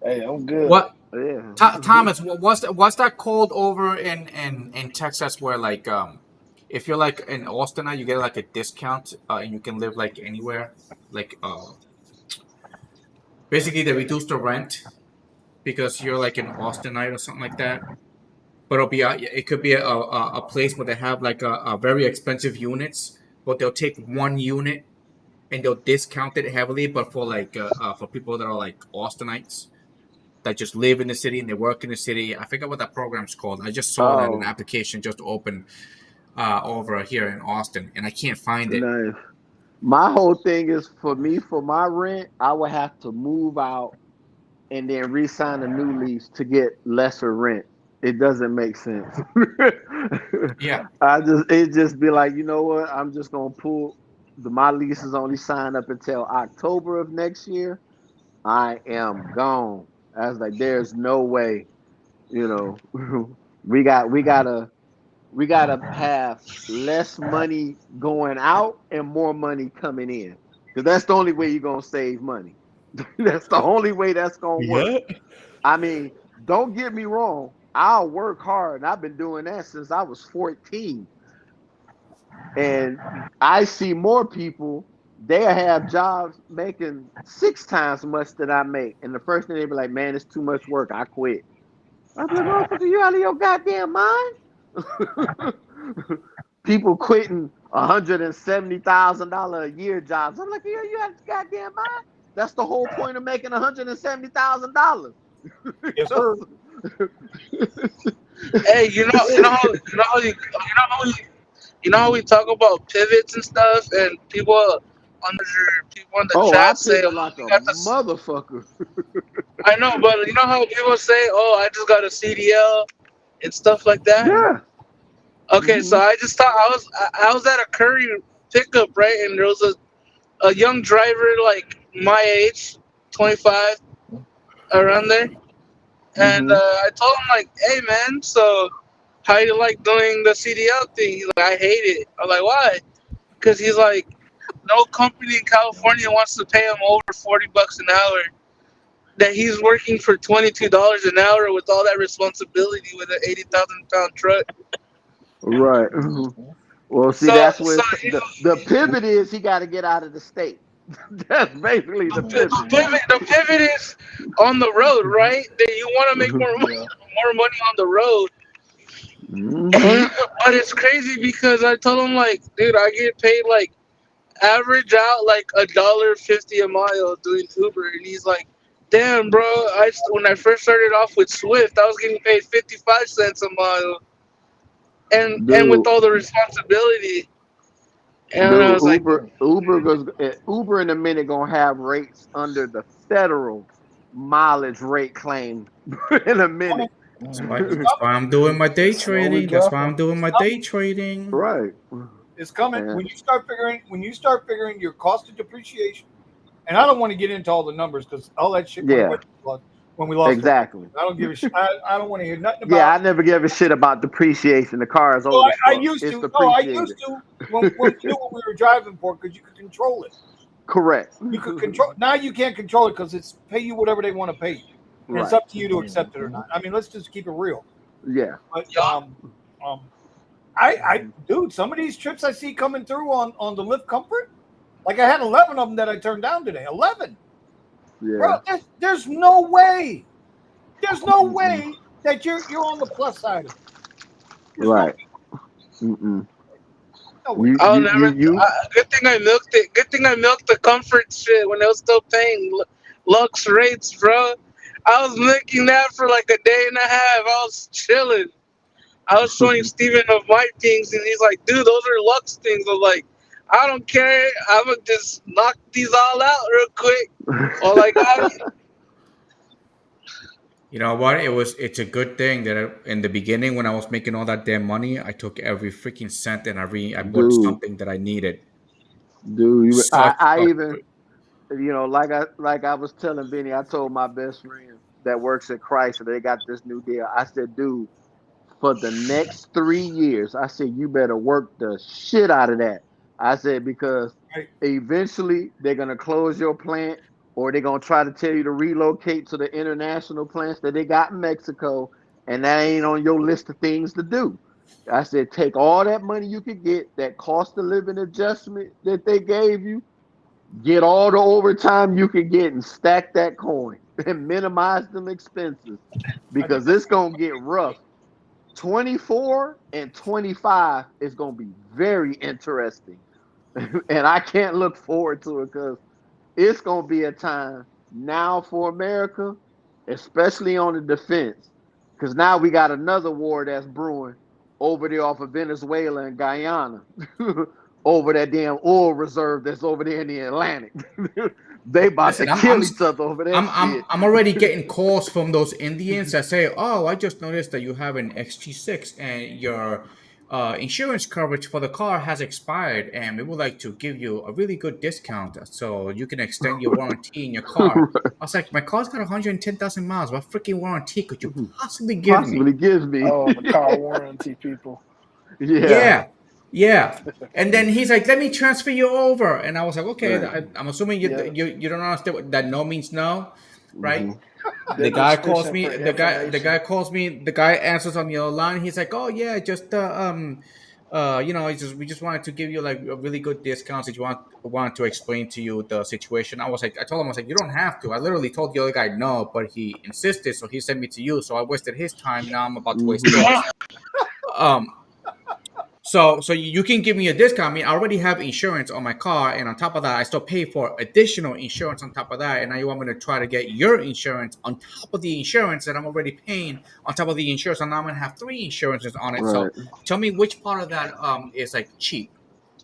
hey, I'm good. What Yeah. Thomas? What's that called over in Texas? Where like if you're like in Austin now, you get like a discount and you can live like anywhere. Like basically they reduce the rent because you're like an Austinite or something like that. But it could be a place where they have like a very expensive units, but they'll take one unit and they'll discount it heavily. But for people that are like Austinites that just live in the city and they work in the city, I forget what that program's called. I just saw that an Oh, application just opened over here in Austin, and I can't find it. nice. My whole thing is for me, for my rent, I would have to move out and then re-sign a new lease to get lesser rent. It doesn't make sense. Yeah, It just be like, you know what? I'm just gonna pull my lease is only signed up until October of next year. I am gone. I was like, there's no way, you know, we gotta have less money going out and more money coming in. Because that's the only way you're gonna save money. That's the only way that's gonna work. Yeah. I mean, don't get me wrong. I'll work hard, and I've been doing that since I was 14. And I see more people, they have jobs making 6 times as much that I make. And the first thing they be like, man, it's too much work. I quit. I'm like, motherfucker, you out of your goddamn mind? People quitting $170,000 a year jobs. I'm like, you out of your goddamn mind? That's the whole point of making $170,000. Yes, sir. Hey, you know how we talk about pivots and stuff, and people on the Oh, I chat say, pivot "Oh, like you a got this." motherfucker. I know, but you know how people say, "Oh, I just got a CDL" and stuff like that. Yeah. Okay, so Hmm. I just thought I was at a Curry pickup, right, and there was a young driver like my age, 25, around there, and Hmm. I told him like, "Hey, man, so how you like doing the CDL thing?" He's like, "I hate it." I'm like, "Why?" Because he's like, no company in California wants to pay him over $40 an hour. That he's working for $22 an hour with all that responsibility with an 80,000 pound truck. Right. Well, see, So, that's so where the pivot is. He got to get out of the state. That's basically the pivot. the pivot is on the road, right? That you want to make Yeah. more money on the road. Hmm. But it's crazy because I told him like, dude, I get paid like average out like $1.50 a mile doing Uber, and he's like, "Damn, bro! When I first started off with Swift, I was getting paid 55 cents a mile, and with Dude, all the responsibility." And I dude, was like, Uber in a minute gonna have rates under the federal mileage rate claim in a minute. It's that's why I'm doing my day Slowly trading. That's why I'm dropping. doing my day trading. Right. It's coming. And When you start figuring your cost of depreciation, and I don't want to get into all the numbers because all that shit went away yeah, when we lost them. exactly. I don't give a shit. I don't want to hear nothing Yeah, about. I never give a shit about depreciation. The car is Well, old as I fuck. used It's to. No, I depreciated. used to when we knew what we were driving for because you could control it. Correct. You could control. Now you can't control it because it's pay you whatever they want to pay you, and it's Right. up to you to accept it or not. I mean, let's just keep it real. Yeah. But um, dude, some of these trips I see coming through on the Lyft Comfort, like I had 11 of them that I turned down today. 11, bro. Yeah. There's no way. There's no Mm-mm. way that you're on the plus side of it. There's no Right. Mm-mm. no way. You "I'll you you never." you Good thing I milked it. Good thing I milked the comfort shit when it was still paying Lux rates, bro. I was milking that for like a day and a half. I was chilling. I was showing Steven of my things, and he's like, "Dude, those are Lux things." I'm like, "I don't care. I'm gonna just knock these all out real quick." All I got. You know what? It's a good thing that in the beginning when I was making all that damn money, I took every freaking cent and I bought dude, something that I needed. dude, Such I a even, like I was telling Benny, I told my best friend that works at Chrysler, they got this new deal. I said, dude, for the next 3 years. I said, you better work the shit out of that. I said, because eventually they're going to close your plant or they're going to try to tell you to relocate to the international plants that they got in Mexico. And that ain't on your list of things to do. I said, take all that money you could get, that cost of living adjustment that they gave you, get all the overtime you can get and stack that coin and minimize them expenses because it's going to get rough. 24 and 25 is going to be very interesting. And I can't look forward to it because it's going to be a time now for America, especially on the defense, because now we got another war that's brewing over there off of Venezuela and Guyana over that damn oil reserve that's over there in the Atlantic. They about to kill each other over that shit. I'm already getting calls from those Indians that say, "Oh, I just noticed that you have an XT6 and your insurance coverage for the car has expired, and we would like to give you a really good discount so you can extend your warranty in your car." I was like, "My car's got 110,000 miles. What freaking warranty could you possibly give me?" Oh, the car warranty people. Yeah. And then he's like, "Let me transfer you over." And I was like, "Okay." Right. I'm assuming you don't understand what that no means no, right? Mm-hmm. The guy calls me. The guy calls me. The guy answers on the other line. He's like, "Oh yeah, just we just wanted to give you like a really good discount. That you wanted to explain to you the situation." I told him, I was like, "You don't have to." I literally told the other guy no, but he insisted, so he sent me to you. So I wasted his time. Now I'm about to waste yours. So you can give me a discount. I mean, I already have insurance on my car, and on top of that, I still pay for additional insurance on top of that. And now you want me to try to get your insurance on top of the insurance that I'm already paying on top of the insurance, and now I'm gonna have 3 insurances on it. Right. So tell me which part of that is like cheap.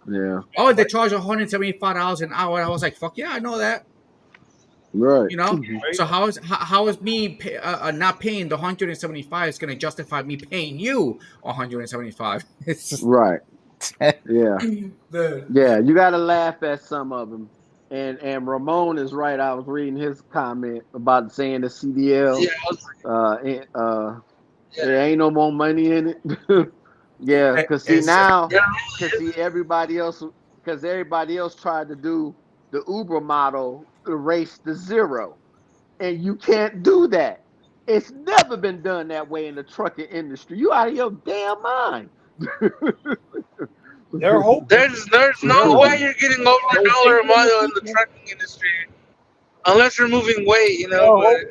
Yeah. Oh, they charge $175 an hour. I was like, fuck yeah, I know that. Right. You know, so how is me not paying the 175 is going to justify me paying you 175? It's just right. Yeah. Yeah. You got to laugh at some of them. And Ramon is right. I was reading his comment about saying the CDL. There ain't no more money in it. Yeah, because everybody else tried to do the Uber model, the race to zero. And you can't do that. It's never been done that way in the trucking industry. You out of your damn mind. There's no way you're getting over $1 a mile in the trucking industry unless you're moving weight, you know. But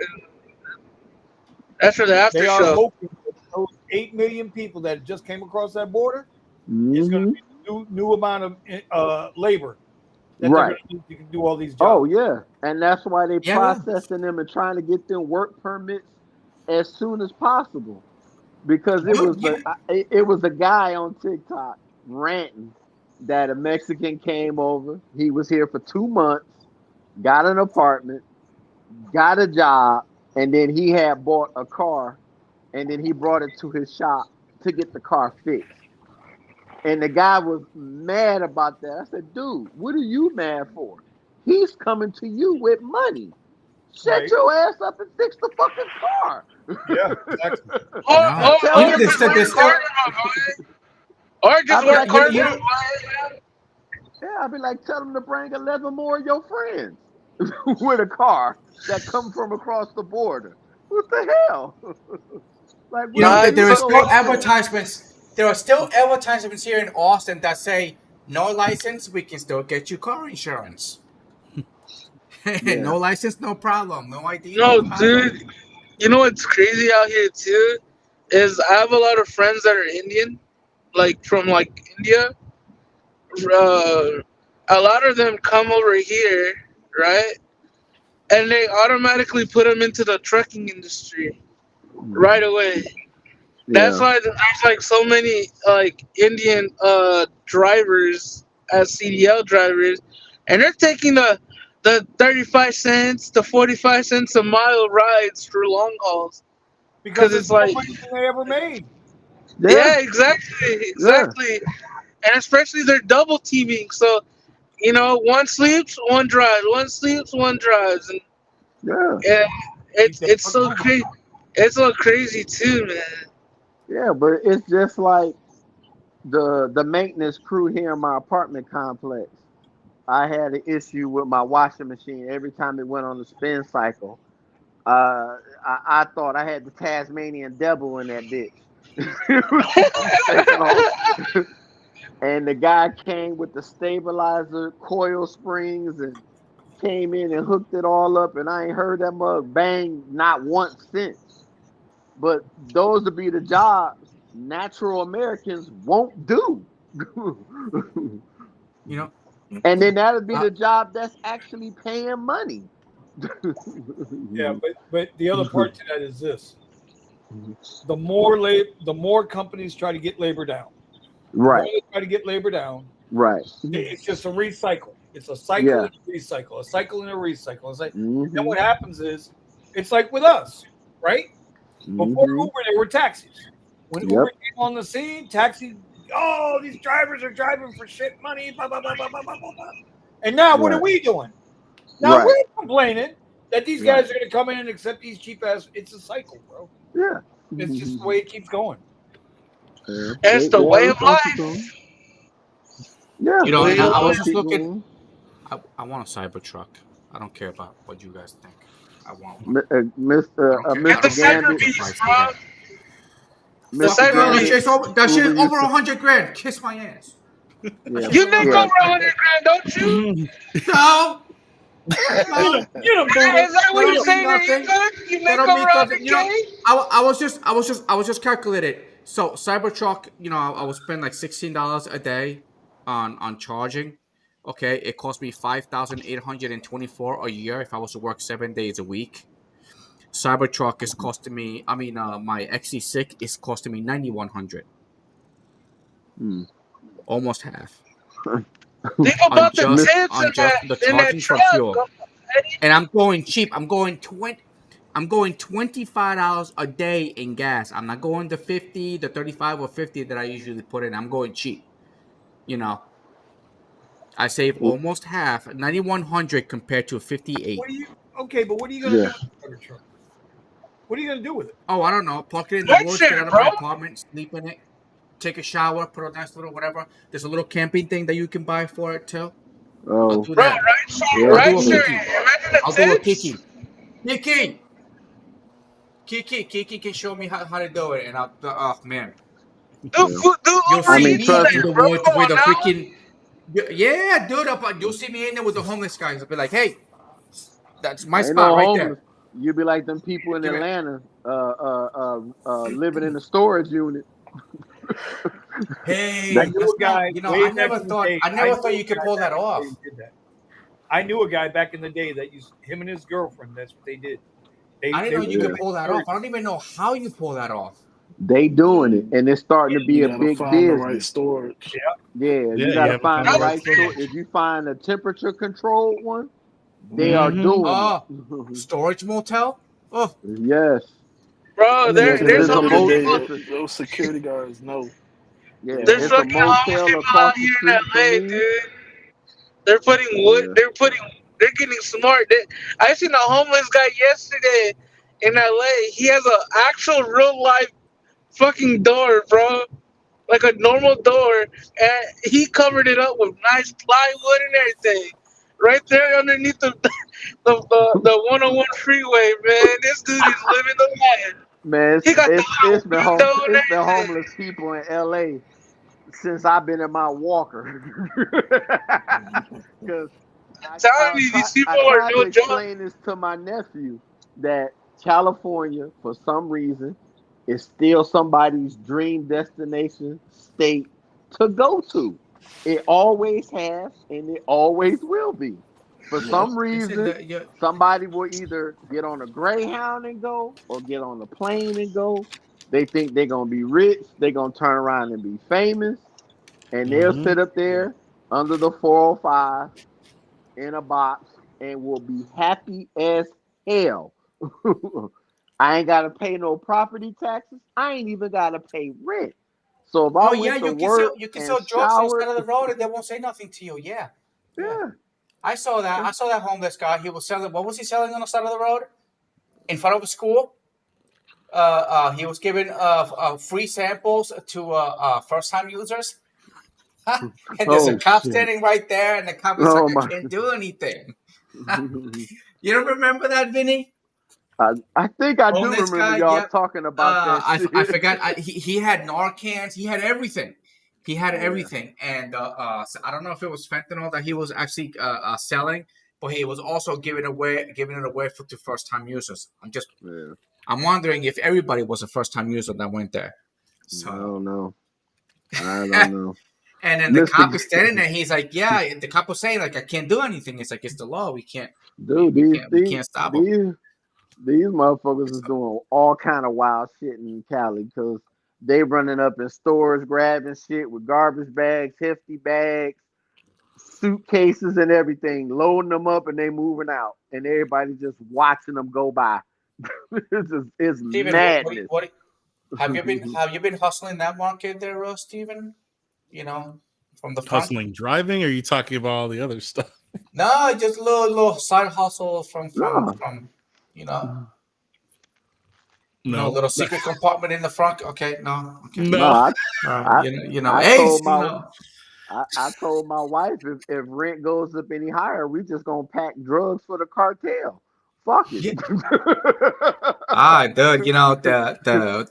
that's for the after they show. Are hoping that those 8 million people that just came across that border is going to be a new amount of labor that they're going to need to do all these jobs. Oh yeah, and that's why they processing them and trying to get them work permits as soon as possible. Because it was a guy on TikTok ranting that a Mexican came over. He was here for 2 months, got an apartment, got a job, and then he had bought a car, and then he brought it to his shop to get the car fixed. And the guy was mad about that. I said, dude, what are you mad for? He's coming to you with money. Shut your ass up and fix the fucking car. Yeah, exactly. Or just work hard. Yeah, I'd be like, tell them to bring 11 more of your friends with a car that come from across the border. What the hell? Like, there are still advertisements. There are still advertisements here in Austin that say, "No license, we can still get you car insurance." No license, no problem. No ID. No, dude. You know what's crazy out here too is I have a lot of friends that are Indian, like from like India. A lot of them come over here, right? And they automatically put them into the trucking industry right away. That's why there's like so many like Indian drivers as CDL drivers, and they're taking the 35 cents to 45 cents a mile rides for long hauls because it's like the most they ever made. Yeah, exactly. And especially they're double teaming, so you know, one sleeps, one drives, one sleeps, one drives, and it's so crazy. It's so crazy too, man. Yeah, but it's just like the maintenance crew here in my apartment complex. I had an issue with my washing machine every time it went on the spin cycle. I thought I had the Tasmanian devil in that bitch. It was taking off. And the guy came with the stabilizer, coil springs, and came in and hooked it all up. And I ain't heard that mug bang not once since. But those would be the jobs natural Americans won't do. You know, And then that'll be the job that's actually paying money. Yeah, but the other part to that is this: the more companies try to get labor down, Right. try to get labor down. Right. It's just a recycle. It's a cycle Yeah. and a recycle, a cycle and a recycle. It's like, Mhm. then what happens is, it's like with us, right? Before Mhm. Uber, there were taxis. When Yep. Uber came on the scene, taxi, oh, these drivers are driving for shit money, blah, blah, blah, blah, blah, blah, blah. And now what are Right. we doing? Now Right. we're complaining that these guys Right. are going to come in and accept these cheap ass. It's a cycle, bro. Yeah. It's just the way it keeps going. Yeah. It's the way of life. Yeah. you know, Way and of I was life. just looking. I want a Cybertruck. I don't care about what you guys think. I want one. I Mr. don't care. I Get the don't care Gambit. Cyber what the Beast, price bro. either. The Mr. Fuck no, Cyber that Gambit. shit's Beast. over. That Uber shit's used over to. 100 grand. Kiss my ass. That Yeah. shit's You over make Yeah. over 100 grand, don't you? No, Get no, him, boomer. Is that what that you're don't mean saying that you nothing. could? You That make don't over mean nothing. You know, 100K? I was just calculated. So Cybertruck, you know, I would spend like $16 a day on charging. Okay, it cost me 5,824 a year if I was to work 7 days a week. Cybertruck is costing me. I mean, my XC6 is costing me 9,100, Mm. almost half Think on about the just tips the in that charging for truck. fuel. And I'm going cheap. I'm going $25 a day in gas. I'm not going the 50, the 35 or 50 that I usually put in. I'm going cheap. You know, I save almost half, 9,100 compared to 58. What are you? Okay, but what are you going to Yeah. do with the Cybertruck? What are you going to do with it? Oh, I don't know. Plug it in the Red woods, get share, out of bro. my apartment, sleep in it, take a shower, put a nice little whatever. There's a little camping thing that you can buy for it too. I'll Oh. do Bro, that. Yeah. I'll do right a share. Kiki. Imagine the I'll do a tips. Kiki. Kiki can show me how to do it, and I'll. Oh man, Do Yeah. you'll Uber I see mean, Eats me trust in me. there, the bro. woods Come with on a now. freaking. Yeah, dude. You'll see me in there with the homeless guys. I'll be like, hey, that's my Ain't spot no right homeless. there. You be like them people in Give it. Atlanta, living in a storage unit. Hey, I knew that's a not. guy You know, way back in the day. I I never knew thought a you could guy pull back that in the day off. who did that. I knew a guy back in the day that used him and his girlfriend. That's what they did. I didn't They know would you live could in pull that off. storage. I don't even know how you pull that off. They doing it, and it's starting to be You a gotta big find the right business. storage. Yeah, Yeah, you you got to have to find find the the right right store. storage. If you find a temperature controlled one, they are Mm-hmm. doing Oh, it. storage motel. Oh, Yes. Bro, I mean, at It's, the there's end it's so a of the many mo. day, people. It's a those security guards know. yeah. They There's know. It's a fucking homeless motel people out across the here in street from LA, me. dude. They're putting wood. Yeah. They're getting smart. I seen a homeless guy yesterday in LA. He has an actual real life fucking door, bro. Like a normal door, and he covered it up with nice plywood and everything. Right there underneath the 101 freeway, man. This dude is living the life. Man, He got the little window and it's been everything. homeless people in L.A. since I've been in my walker. Because Telling you, these I people are tried to no joke. explain this to my nephew that California, for some reason, is still somebody's dream destination state to go to. It always has, and it always will be. For Yep. some listen, reason, the somebody will either get on a Greyhound and go, or get on a plane and go. They think they're gonna be rich. They're gonna turn around and be famous, and they'll Mm-hmm. sit up there under the 405 in a box and will be happy as hell. I ain't gotta pay no property taxes. I ain't even gotta pay rent. So if I oh yeah, went to work you can and sell drugs on the showered, side of the road and they won't say nothing to you. Yeah, yeah. yeah, I saw that. I saw that homeless guy. He was selling. What was he selling on the side of the road? In front of a school. he was giving free samples to first-time users. And there's a Oh cop shit! standing right there, and the cop is like, Oh "I my! can't do anything." You don't remember that, Vinny? I think I do Homeless remember guy. y'all Yep. talking about that shit. I forgot. He had Narcans. He had everything. He had Yeah. everything, and so I don't know if it was fentanyl that he was actually selling, but he was also giving it away to first-time users. I'm wondering if everybody was a first-time user that went there. So I don't know. I don't know. And then the cop is standing there. He's like, "Yeah." The cop was saying, "Like, I can't do anything." It's like, it's the law. We can't. Dude, We can't stop them. These motherfuckers is doing all kind of wild shit in Cali because they running up in stores, grabbing shit with garbage bags, hefty bags, suitcases, and everything, loading them up, and they moving out, and everybody just watching them go by. It's Steven, madness. what have you been hustling that market there, Steven? You know, from the front. Hustling driving, or are you talking about all the other stuff? No, just a little side hustle from you know. No, little secret compartment in the front. Okay, no. Okay. No, I told my wife if rent goes up any higher, we just gonna pack drugs for the cartel. Fuck it. Dude,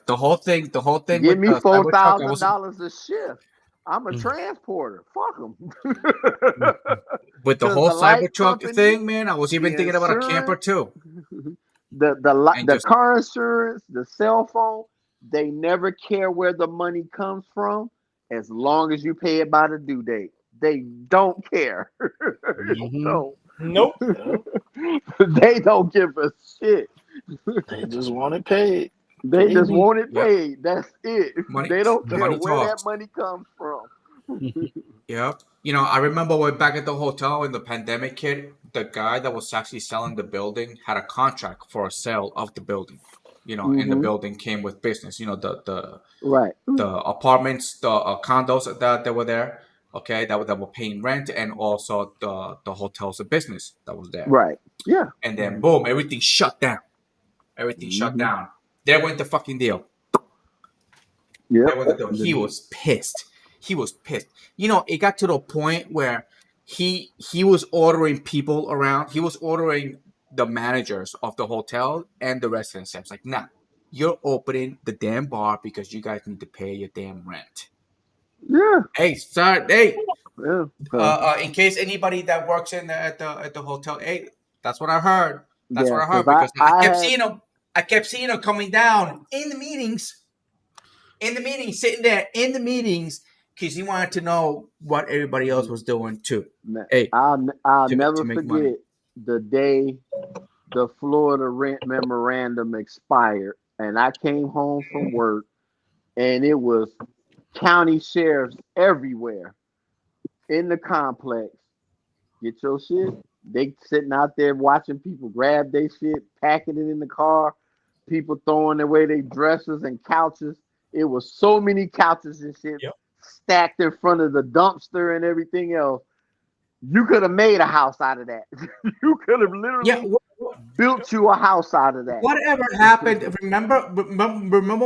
the whole thing. Give me $4,000 a shift. I'm a transporter. Fuck them. With the whole Cybertruck thing, man, I was even thinking about a camper too. The car insurance, the cell phone, they never care where the money comes from as long as you pay it by the due date. They don't care. Nope. They don't give a shit. They just want it paid. They just want it paid. That's it. Money, they don't care where talks. that money comes from. Yep. I remember way back at the hotel in the pandemic hit, the guy that was actually selling the building had a contract for a sale of the building. And the building came with business. The apartments, the condos that were there. Okay, that were paying rent, and also the hotel's a business that was there. Right. Yeah. And then boom, everything shut down. Shut down. There went the fucking deal. Yeah. He was pissed. It got to the point where he was ordering people around. He was ordering the managers of the hotel and the residents. I was like, nah, you're opening the damn bar because you guys need to pay your damn rent. Yeah. Hey, sorry. Hey. Yeah. In case anybody that works at the hotel, hey, that's what I heard. That's what I heard because because I kept seeing him coming down in the meetings. Sitting there in the meetings because he wanted to know what everybody else was doing too. Hey, I'll never forget the day the Florida rent memorandum expired, and I came home from work, and it was county sheriffs everywhere in the complex. Get your shit. They sitting out there watching people grab their shit, packing it in the car, people throwing away their dresses and couches. It was so many couches and shit stacked in front of the dumpster and everything else. You could have made a house out of that. You could have literally built you a house out of that. Whatever happened? Remember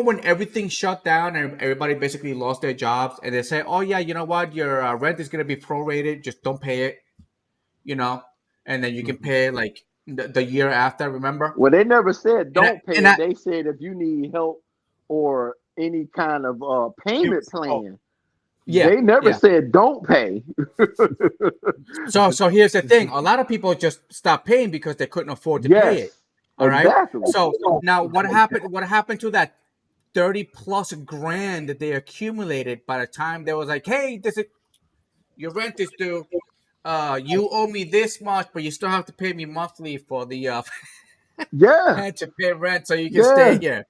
when everything shut down and everybody basically lost their jobs, and they say, "Oh yeah, you know what? Your rent is gonna be prorated. Just don't pay it." And then you can pay like the year after. Remember? Well, they never said don't pay it. They said if you need help or any kind of payment plan. Yeah, they never said don't pay. So here's the thing: a lot of people just stopped paying because they couldn't afford to pay it. All right. Exactly. So now what happened? What happened to that 30+ grand that they accumulated by the time they was like, "Hey, your rent is due. You owe me this much, but you still have to pay me monthly for the to pay rent so you can stay here."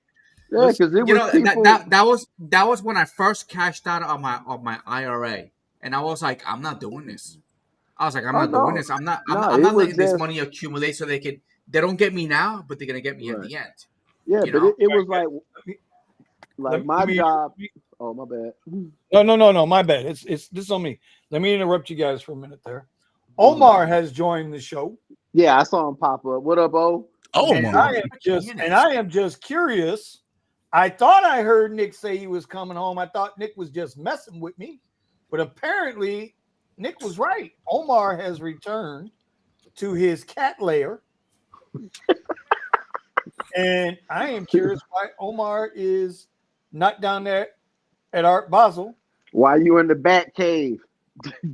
Yeah, because it was people... that was when I first cashed out on my IRA, and I was like, I'm not doing this. I was like, I'm not doing this. I'm not letting this money accumulate so they don't get me now, but they're gonna get me at the end. Yeah, but it was like my job. Oh, my bad. No, my bad. It's this is on me. Let me interrupt you guys for a minute there. Omar has joined the show. Yeah, I saw him pop up. What up, O? I am just curious I thought I heard Nick say he was coming home. I thought Nick was just messing with me, but apparently Nick was right. Omar has returned to his cat lair, and I am curious why Omar is not down there at Art Basel. Why you in the bat cave?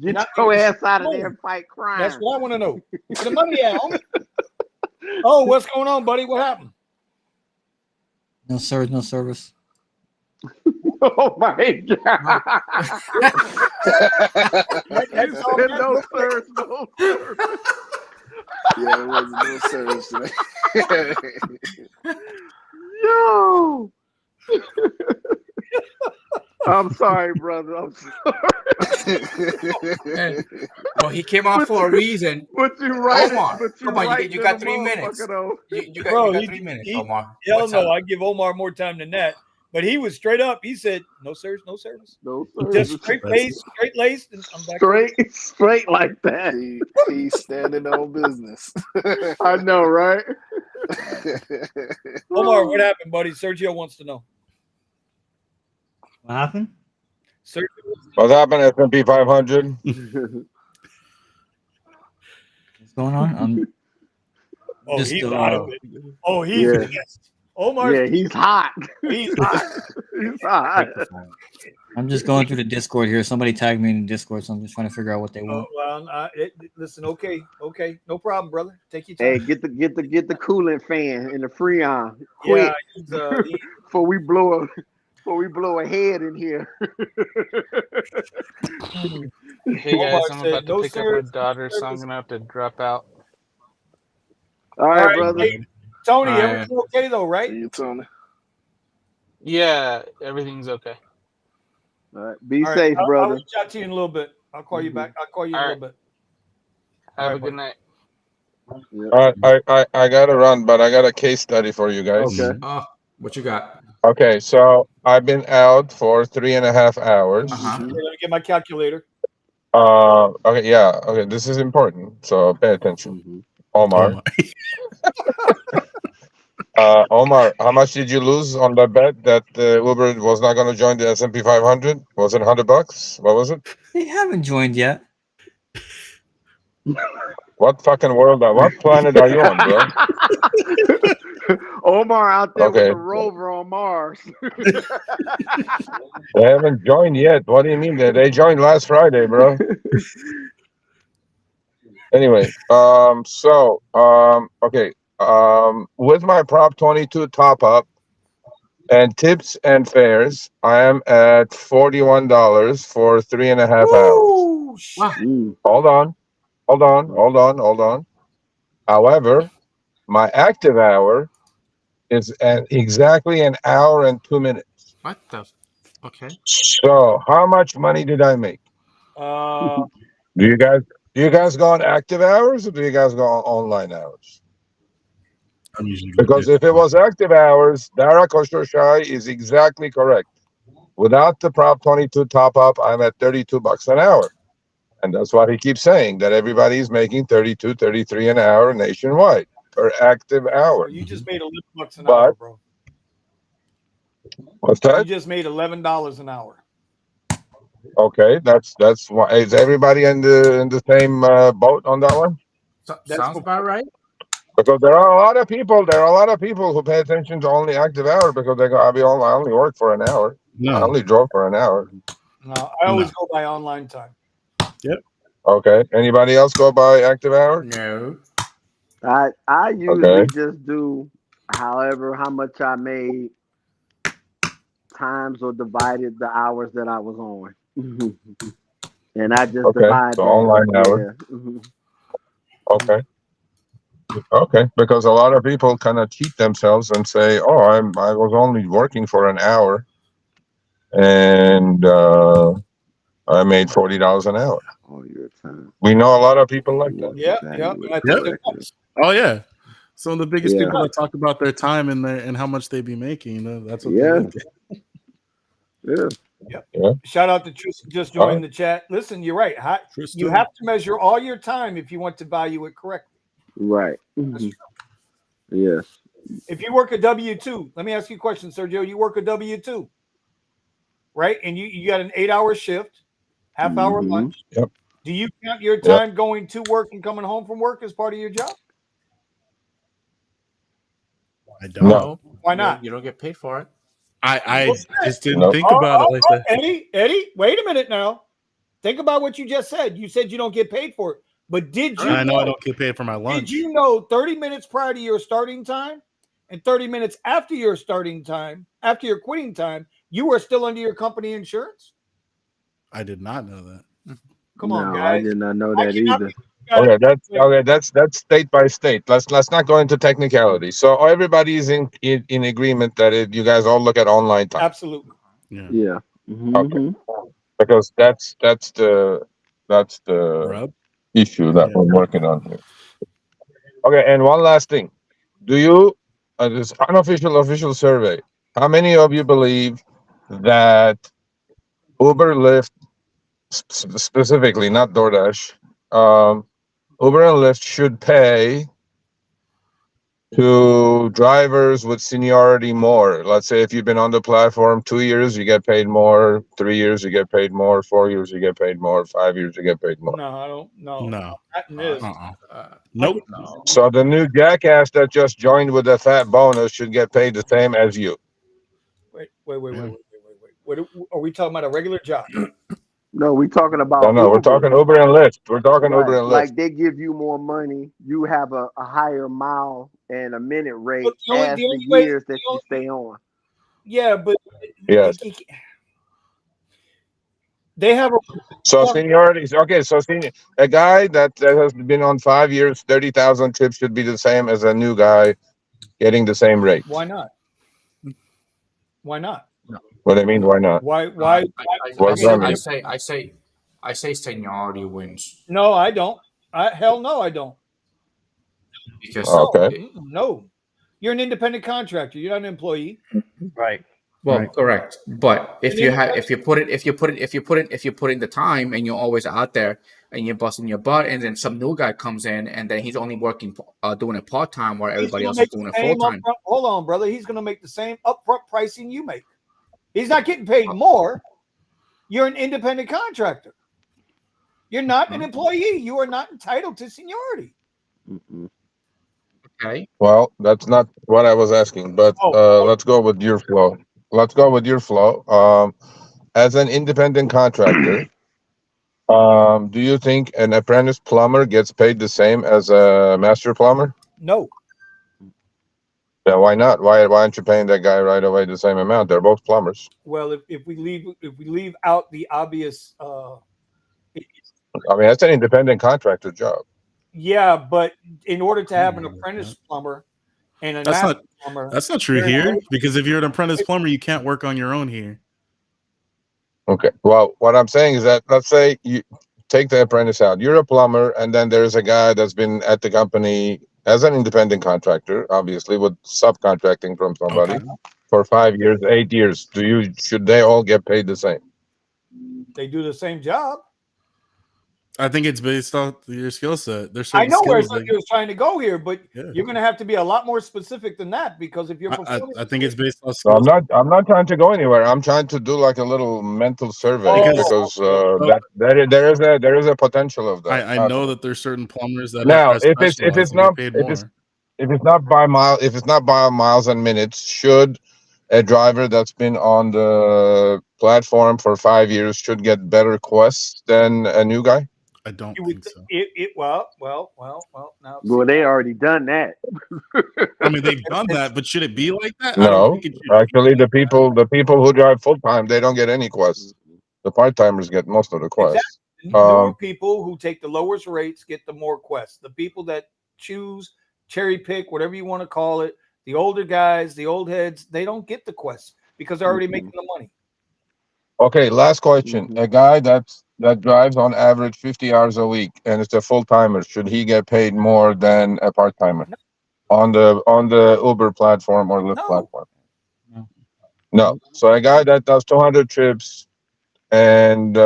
Get your ass out of there and fight crime. That's what I want to know. Where the money at, homie? Oh, what's going on, buddy? What happened? No service, no service. Oh my god! No service, no service. Yeah, there wasn't no service today. Yo! I'm sorry, brother. I'm sorry. Well, he came on for a reason. But you right. Omar, But come on, you got 3 minutes. You got 3 minutes, Omar. Hell no, I give Omar more time than that. But he was straight up. He said, "No service, no service, no service." Just straight laced, and I'm back. Straight like that. He's standing on business. I know, right? Omar, what happened, buddy? Sergio wants to know. What happened? Sergio, What happened? S&P 500. What's going on? Oh, Just, he's out of it. Oh, he's pissed. Omar. Yeah, he's hot. He's hot. He's hot. I'm just going through the Discord here. Somebody tagged me in the Discord, so I'm just trying to figure out what they want. Well, listen. Okay, no problem, brother. Take your Hey, time. get the coolant fan in the Freon. Quick, Yeah, before we blow a head in here. Hey guys, I'm said, about to "No pick up service, my daughter, so I'm service." gonna have to drop out. All right, brother. Hey, Tony, All right. everything okay though, right? You, Tony. Yeah, everything's okay. All right, be All right, safe, I'll brother. reach out to you in a little bit. I'll call you back. I'll call you in a All little bit. Have All a right, good night. I gotta run, but I got a case study for you guys. Okay. Oh, what you got? Okay, so I've been out for 3.5 hours. Uh-huh. Okay, let me get my calculator. Okay, yeah. Okay, this is important, so pay attention. Omar. Omar, how much did you lose on the bet that Uber was not going to join the S&P 500? Was it $100? What was it? They haven't joined yet. What fucking world? What planet are you on, bro? Omar out there Okay. with a rover on Mars. They haven't joined yet. What do you mean? They joined last Friday, bro. Anyway, okay. With my Prop 22 top up and tips and fares, I am at $41 for 3.5 hours. Wow. Hold on. However, my active hour is at exactly an hour and 2 minutes. What the? Okay. So, how much money did I make? Do you guys go on active hours or do you guys go on online hours? Because if it was active hours, Dara Khosrowshahi is exactly correct. Without the Prop 22 top up, I'm at $32 an hour. And that's what he keeps saying, that everybody's making 32, 33 an hour nationwide per active hour. You just made $11 an hour, bro. What's that? You just made $11 an hour. Okay, that's why. Is everybody in the same boat on that one? Sounds about right. Because there are a lot of people who pay attention to only active hour because they go, I only work for an hour. No. I only drove for an hour. No, I always go by online time. Yep. Okay. Anybody else go by active hour? No. I usually just do how much I made times or divided the hours that I was on. And I just divide so that. online hour. Yeah. Okay. Because a lot of people kind of cheat themselves and say, "Oh, I was only working for an hour, and I made $40 an hour." Oh, your time. We know a lot of people like that. Yeah. I think they're nice. Oh yeah. Some of the biggest Yeah. people that talk about their time and how much they be making, that's what Yeah. they look at. Yeah. Shout out to Tristan just joined the chat. Listen, you're right. You have to measure all your time if you want to value it correctly. Right. That's true. Yes. If you work a W-2, let me ask you a question, Sergio. You work a W-2, right? And you got an 8-hour shift, half-hour lunch. Yep. Do you count your time going to work and coming home from work as part of your job? I don't. No. Why not? You don't get paid for it. I just didn't think about it like that. Eddie, wait a minute now. Think about what you just said. You said you don't get paid for it. But did you I know I don't get paid for my lunch. Did you know 30 minutes prior to your starting time and 30 minutes after your starting time, after your quitting time, you were still under your company insurance? I did not know that. Come on, guys. I did not know that either. Okay, that's state by state. Let's not go into technicality. So everybody's in agreement that you guys all look at online time. Absolutely. Yeah. Okay. Because that's the Rub? issue that we're working on here. Okay, and one last thing. Do you this unofficial official survey, how many of you believe that Uber, Lyft, specifically, not DoorDash, Uber and Lyft should pay to drivers with seniority more? Let's say if you've been on the platform 2 years, you get paid more. 3 years, you get paid more. 4 years, you get paid more. 5 years, you get paid more. No, I don't. No. No. Not in this. Nope. No. So the new jackass that just joined with a fat bonus should get paid the same as you. Wait. What are we talking about? A regular job? No, we're talking about. No, we're talking Uber and Lyft. We're talking Right. Uber and Lyft. Like they give you more money, you have a higher mile and a minute rate as the years that you stay on. Yeah, but yes, they have a. So seniority. Okay, so a guy that has been on 5 years, 30,000 trips should be the same as a new guy getting the same rate. Why not? Why not? What I mean, why not? Why? I say seniority wins. No, I don't. Hell no, I don't. Because no, you're an independent contractor. You're not an employee. Right. Well, correct. But if you put in the time and you're always out there and you're busting your butt, and then some new guy comes in and then he's only working doing it part time while everybody else is doing it full time. Hold on, brother. He's going to make the same upfront pricing you make. He's not getting paid more. You're an independent contractor. You're not an employee. You are not entitled to seniority. Okay. Well, that's not what I was asking, but let's go with your flow. As an independent contractor, do you think an apprentice plumber gets paid the same as a master plumber? No. Yeah, why not? Why aren't you paying that guy right away the same amount? They're both plumbers. Well, if we leave out the obvious, I mean, that's an independent contractor job. Yeah, but in order to have an apprentice plumber and a master plumber, that's not true here, because if you're an apprentice plumber, you can't work on your own here. Okay. Well, what I'm saying is that, let's say you take the apprentice out. You're a plumber, and then there's a guy that's been at the company as an independent contractor, obviously with subcontracting from somebody for 5 years, 8 years. Should they all get paid the same? They do the same job. I think it's based on your skill set. There's I know where skills you're trying to go here, but you're going to have to be a lot more specific than that, because if you're I think it's based on skills. So I'm not trying to go anywhere. I'm trying to do like a little mental survey because there is a potential of that. I know that there's certain plumbers that now have if it's not by miles and minutes, should a driver that's been on the platform for 5 years should get better quests than a new guy? I don't think so. Now, well, they already done that. I mean, they've done that, but should it be like that? No, actually, the people who drive full time, they don't get any quests. The part timers get most of the quests. Exactly. The people who take the lowest rates get the more quests. The people that choose, cherry pick, whatever you want to call it, the older guys, the old heads, they don't get the quests because they're already making the money. Okay, last question. A guy that drives on average 50 hours a week and it's a full timer, should he get paid more than a part timer on the Uber platform or Lyft platform? No. So a guy that does 200 trips and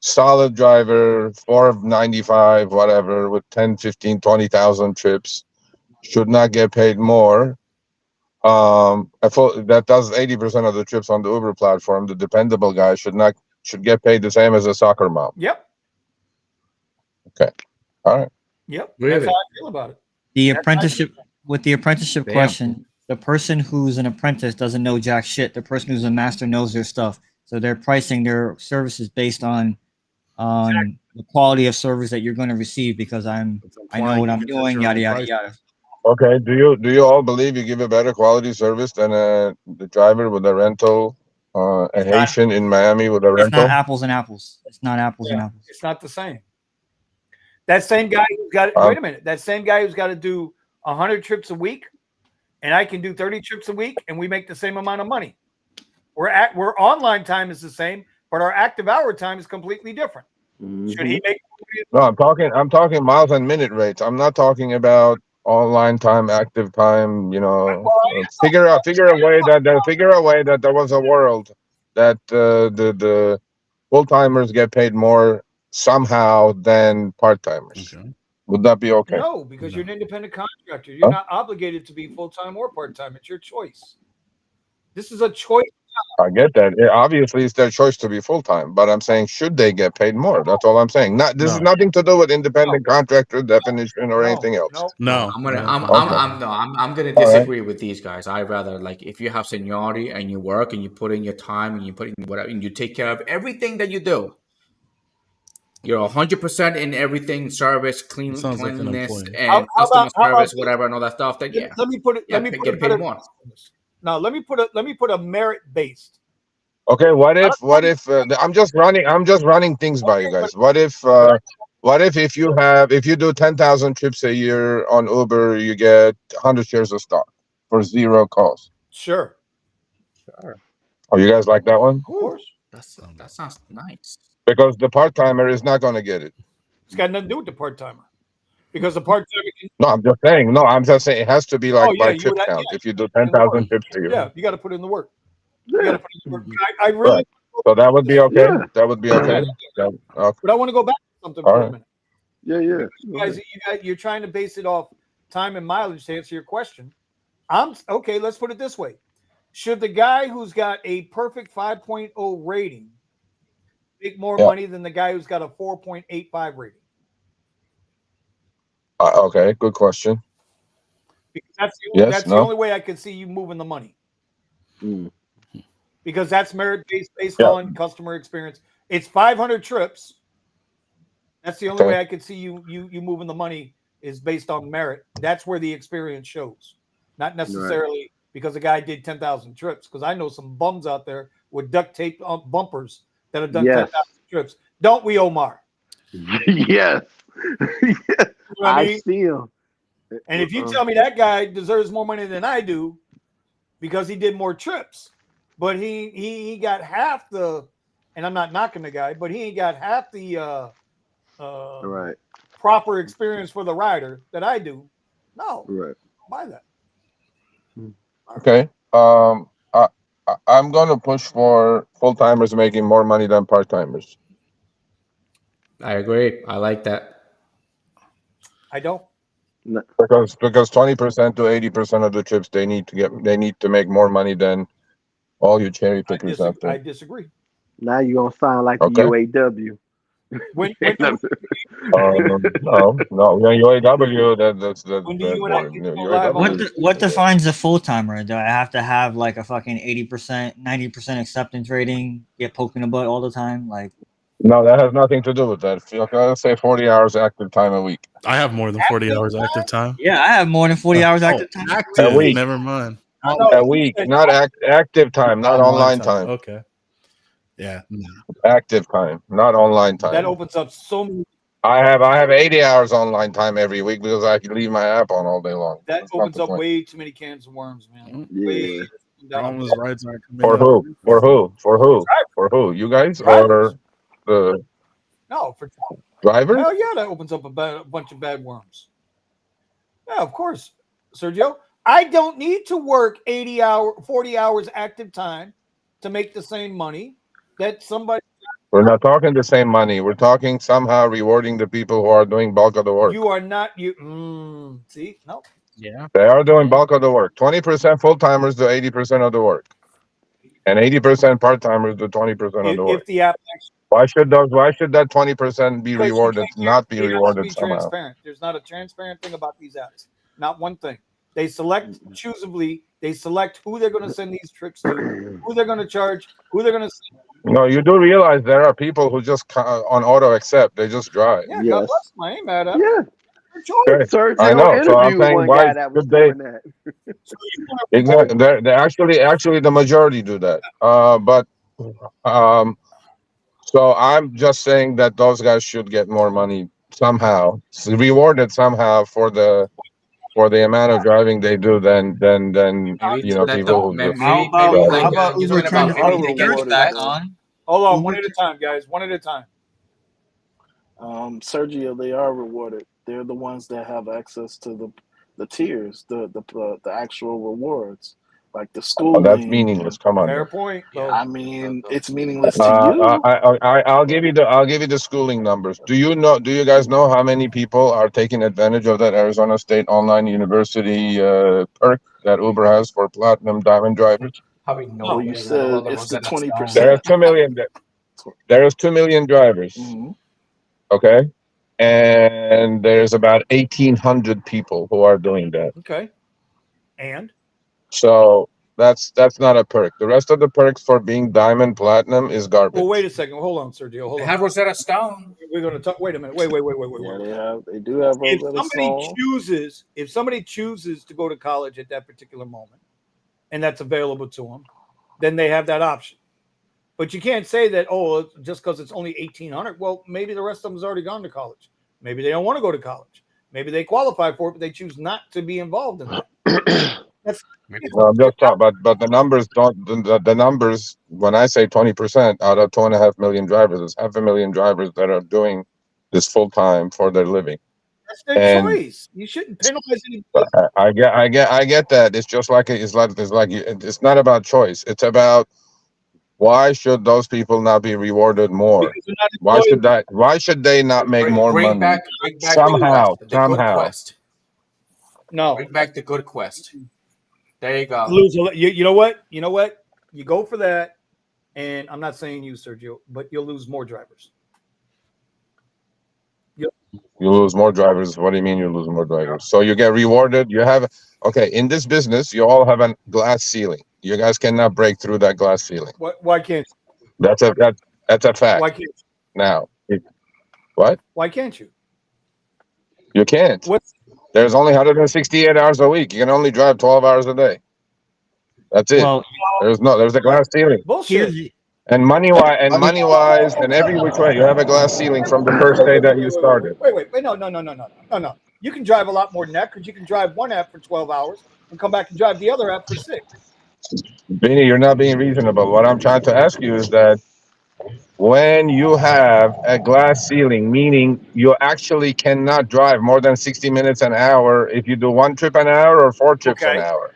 solid driver, 495, whatever, with 10, 15, 20,000 trips, should not get paid more. That does 80% of the trips on the Uber platform. The dependable guy should get paid the same as a soccer mom. Yep. Okay. All right. Yep. Really? That's how I feel about it. The That's apprenticeship Damn. question, the person who's an apprentice doesn't know jack shit. The person who's a master knows their stuff. So they're pricing their services based on the quality of service that you're going to receive because I know what I'm doing, yada yada yada. Okay. Do you all believe you give a better quality service than the driver with a rental, a Haitian in Miami with a It's not rental? apples and apples. It's not apples and apples. It's not the same. That same guy who's got it. Wait a minute. That same guy who's got to do 100 trips a week, and I can do 30 trips a week, and we make the same amount of money. We're online time is the same, but our active hour time is completely different. Should he make? No, I'm talking miles and minute rates. I'm not talking about online time, active time. Figure a way that there was a world that the full timers get paid more somehow than part timers. Okay. Would that be okay? No, because you're an independent contractor. You're not obligated to be full time or part time. It's your choice. This is a choice. I get that. Obviously, it's their choice to be full time, but I'm saying, should they get paid more? That's all I'm saying. This is nothing to do with independent contractor definition or anything else. I'm gonna disagree with these guys. I rather, like, if you have seniority and you work and you put in your time and you put in whatever and you take care of everything that you do, you're 100% in everything, service, cleanliness, and customer service, whatever, and all that stuff. Then let me put it. Let me get paid more. Now let me put a merit based. Okay, what if I'm just running things by you guys. What if if you do 10,000 trips a year on Uber, you get 100 shares of stock for zero cost? Sure. Oh, you guys like that one? Of course. That sounds nice. Because the part timer is not going to get it. It's got nothing to do with the part timer. Because the part timer. No, I'm just saying it has to be like by trip count. If you do 10,000 trips a year. Yeah, you got to put in the work. You got to put in the work. I really. Right. So that would be okay. Yeah. That would be okay. Okay. But I want to go back to something for a minute. Yeah. You're trying to base it off time and mileage to answer your question. Okay. Let's put it this way: should the guy who's got a perfect 5.0 rating make more money than the guy who's got a 4.85 rating? Okay, good question. Because that's the only way I can see you moving the money. Because that's merit based on customer experience. It's 500 trips. That's the only way I could see you moving the money is based on merit. That's where the experience shows, not necessarily because the guy did 10,000 trips. Because I know some bums out there with duct tape bumpers that have done 10,000 trips. Don't we, Omar? Yes. You know what I mean? feel. And if you tell me that guy deserves more money than I do because he did more trips, but he got half the, and I'm not knocking the guy, but he ain't got half the proper experience for the rider that I do. No, right. I'll buy that. Okay. I'm gonna push for full timers making more money than part timers. I agree. I like that. I don't. Because 20% to 80% of the trips they need to make more money than all you cherry pickers out there. I disagree. Now you're gonna sound like the UAW. When no, UAW. What defines a full timer? Do I have to have like a fucking 80%, 90% acceptance rating? Get poked in the butt all the time? Like, no, that has nothing to do with that. Let's say 40 hours active time a week. I have more than 40 hours active time. Yeah, I have more than 40 hours active time. Active, a week. Never mind. A week, not active time, not online time. Okay. Yeah. Active time, not online time. That opens up so many. I have 80 hours online time every week because I can leave my app on all day long. That opens up way too many cans of worms, man. Yeah. Rides aren't coming For who? For who? You guys or the for drivers? Hell yeah, that opens up a bunch of bad worms. Yeah, of course, Sergio. I don't need to work 40 hours active time to make the same money that somebody. We're not talking the same money. We're talking somehow rewarding the people who are doing bulk of the work. You are not. See, no. Yeah. They are doing bulk of the work. 20% full timers do 80% of the work, and 80% part timers do 20% of the work. If the app actually, Why should those? Why should that 20% be because you rewarded? can't Not be guarantee it has to rewarded be somehow. transparent. There's not a transparent thing about these apps. Not one thing. They select choosibly. They select who they're going to send these trips to, who they're going to charge, who they're going to. No, you do realize there are people who just on auto accept. They just drive. Yeah, God bless them. I ain't mad at them. Yeah. Okay. Sergio I know. So I'm interviewed saying, one why guy that was should they? doing that. Exactly. They're actually the majority do that. But so I'm just saying that those guys should get more money somehow, rewarded somehow for the amount of driving they do than Maybe you know, let people the who just maybe drive. like you're talking about maybe they get rewarded, that. though. Hold on, Uber one at a time, guys. One at a time. Sergio, they are rewarded. They're the ones that have access to the tiers, the actual rewards, like the Oh, that's schooling. meaningless. Come on. Fair point, bro. I mean, it's meaningless to you. I'll give you the schooling numbers. Do you guys know how many people are taking advantage of that Arizona State Online University perk that Uber has for platinum diamond drivers? Probably Well, you said it's the 20%. There's 2 million. There's 2 million drivers. Mm-hmm. Okay, and there's about 1,800 people who are doing that. Okay, and so that's not a perk. The rest of the perks for being diamond platinum is garbage. well, wait a second. Hold on, Sergio. Hold on. Have Rosetta Stone. We're going to talk. Wait a minute. Wait. Yeah, they do have If Rosetta Stone. if somebody chooses to go to college at that particular moment, and that's available to them, then they have that option. But you can't say that, oh, just because it's only 1,800. Well, maybe the rest of them's already gone to college. Maybe they don't want to go to college. Maybe they qualify for it, but they choose not to be involved in that. No, I'm just talking, but the numbers don't. The numbers, when I say 20% out of 2.5 million drivers, it's 500,000 drivers that are doing this full time for their living. That's their choice. You shouldn't penalize anybody. I get that. It's just like it's not about choice. It's about why should those people not be rewarded more? Why should they not make more money? Bring back Somehow. the good quest. No. Bring back the good quest. There you go. You know what? You go for that, and I'm not saying you, Sergio, but you'll lose more drivers. You lose more drivers. What do you mean you lose more drivers? So you get rewarded. You have in this business, you all have a glass ceiling. You guys cannot break through that glass ceiling. Why can't you? That's a fact. Why can't you? Now, what? Why can't you? You can't. There's only 168 hours a week. You can only drive 12 hours a day. That's it. Well, there's a glass ceiling. Bullshit. And money wise, and every which way, you have a glass ceiling from the first day that you started. Wait. No. You can drive a lot more than that because you can drive one app for 12 hours and come back and drive the other app for 6. Vinny, you're not being reasonable. What I'm trying to ask you is that when you have a glass ceiling, meaning you actually cannot drive more than 60 minutes an hour if you do 1 trip an hour or 4 trips an hour.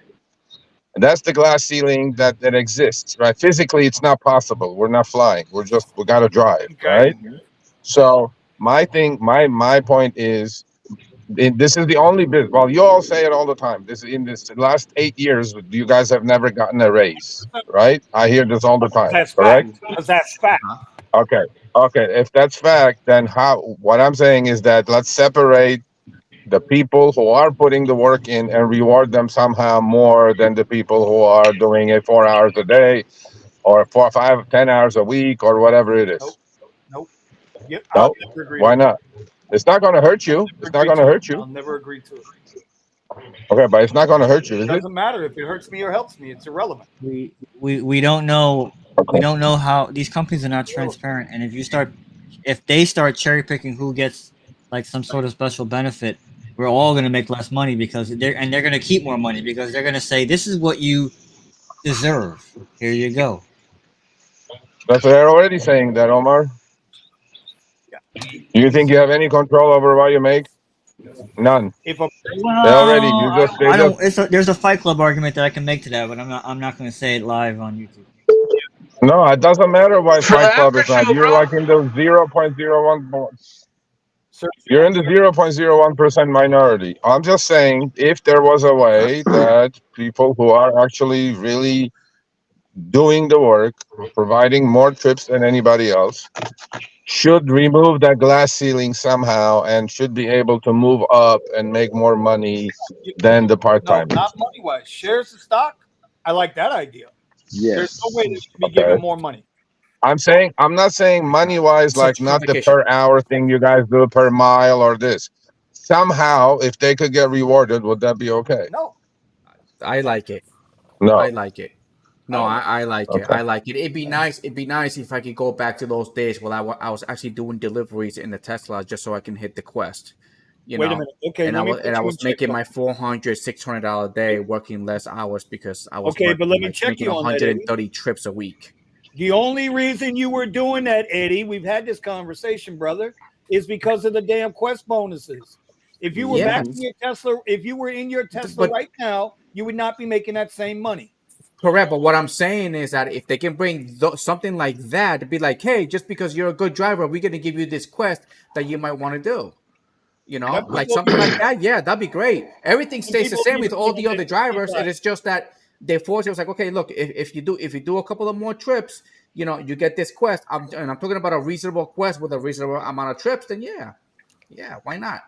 And that's the glass ceiling that exists, right? Physically, it's not possible. We're not flying. We got to drive, right? So my point is, this is the only business. Well, you all say it all the time. In this last 8 years, you guys have never gotten a raise, right? I hear this all the time. That's correct? fact. Because that's fact. Okay. If that's fact, then what I'm saying is that let's separate the people who are putting the work in and reward them somehow more than the people who are doing it 4 hours a day or 4, 5, 10 hours a week or whatever it is. Nope. Yep, No? Why not? It's not going to hurt you. It's not going to hurt you. I'll never agree to it. Okay, but it's not going to hurt you, is It it? doesn't matter if it hurts me or helps me. It's irrelevant. We don't know. We don't know how these companies are not transparent. And if they start cherry picking who gets like some sort of special benefit, we're all going to make less money because they're going to keep more money because they're going to say this is what you deserve. Here you go. That's what they're already saying that, Omar. Do you think you have any control over what you make? None. There's a Fight Club argument that I can make to that, but I'm not going to say it live on YouTube. No, it doesn't matter why Fight Club is not. You're like in the 0.01. You're in the 0.01% minority. I'm just saying, if there was a way that people who are actually really doing the work, providing more trips than anybody else, should remove that glass ceiling somehow and should be able to move up and make more money than the part No, timers. not money wise. Shares of stock. I like that idea. There's no way they Yes. should be Okay. given more money. I'm not saying money wise, like not the Certification. per hour thing you guys do per mile or this. Somehow, if they could get rewarded, would that be okay? No, I like it. No. I like it. No, don't I like it. Okay. I like it. It'd be nice. It'd be nice if I could go back to those days when I was actually doing deliveries in the Tesla just so I can hit the Quest. You wait a know, minute. Okay, and let me I put you in was check. making my $400, $600 a day, working less hours because I was Okay, but let working, me like, check making you on that, Eddie. 130 trips a week. The only reason you were doing that, Eddie, we've had this conversation, brother, is because of the damn Quest bonuses. If you were back Yes, in your Tesla, if you were in your Tesla but right now, you would not be making that same money. correct. But what I'm saying is that if they can bring something like that to be like, hey, just because you're a good driver, we're gonna give you this quest that you might want to do. You know, That like people, something like that. Yeah, that'd be great. Everything some stays the people same need with to all live in the other their dream drivers. It life. is just that they force it was like, okay, look, if you do a couple of more trips, you know, you get this quest. And I'm talking about a reasonable quest with a reasonable amount of trips. Then yeah, why not?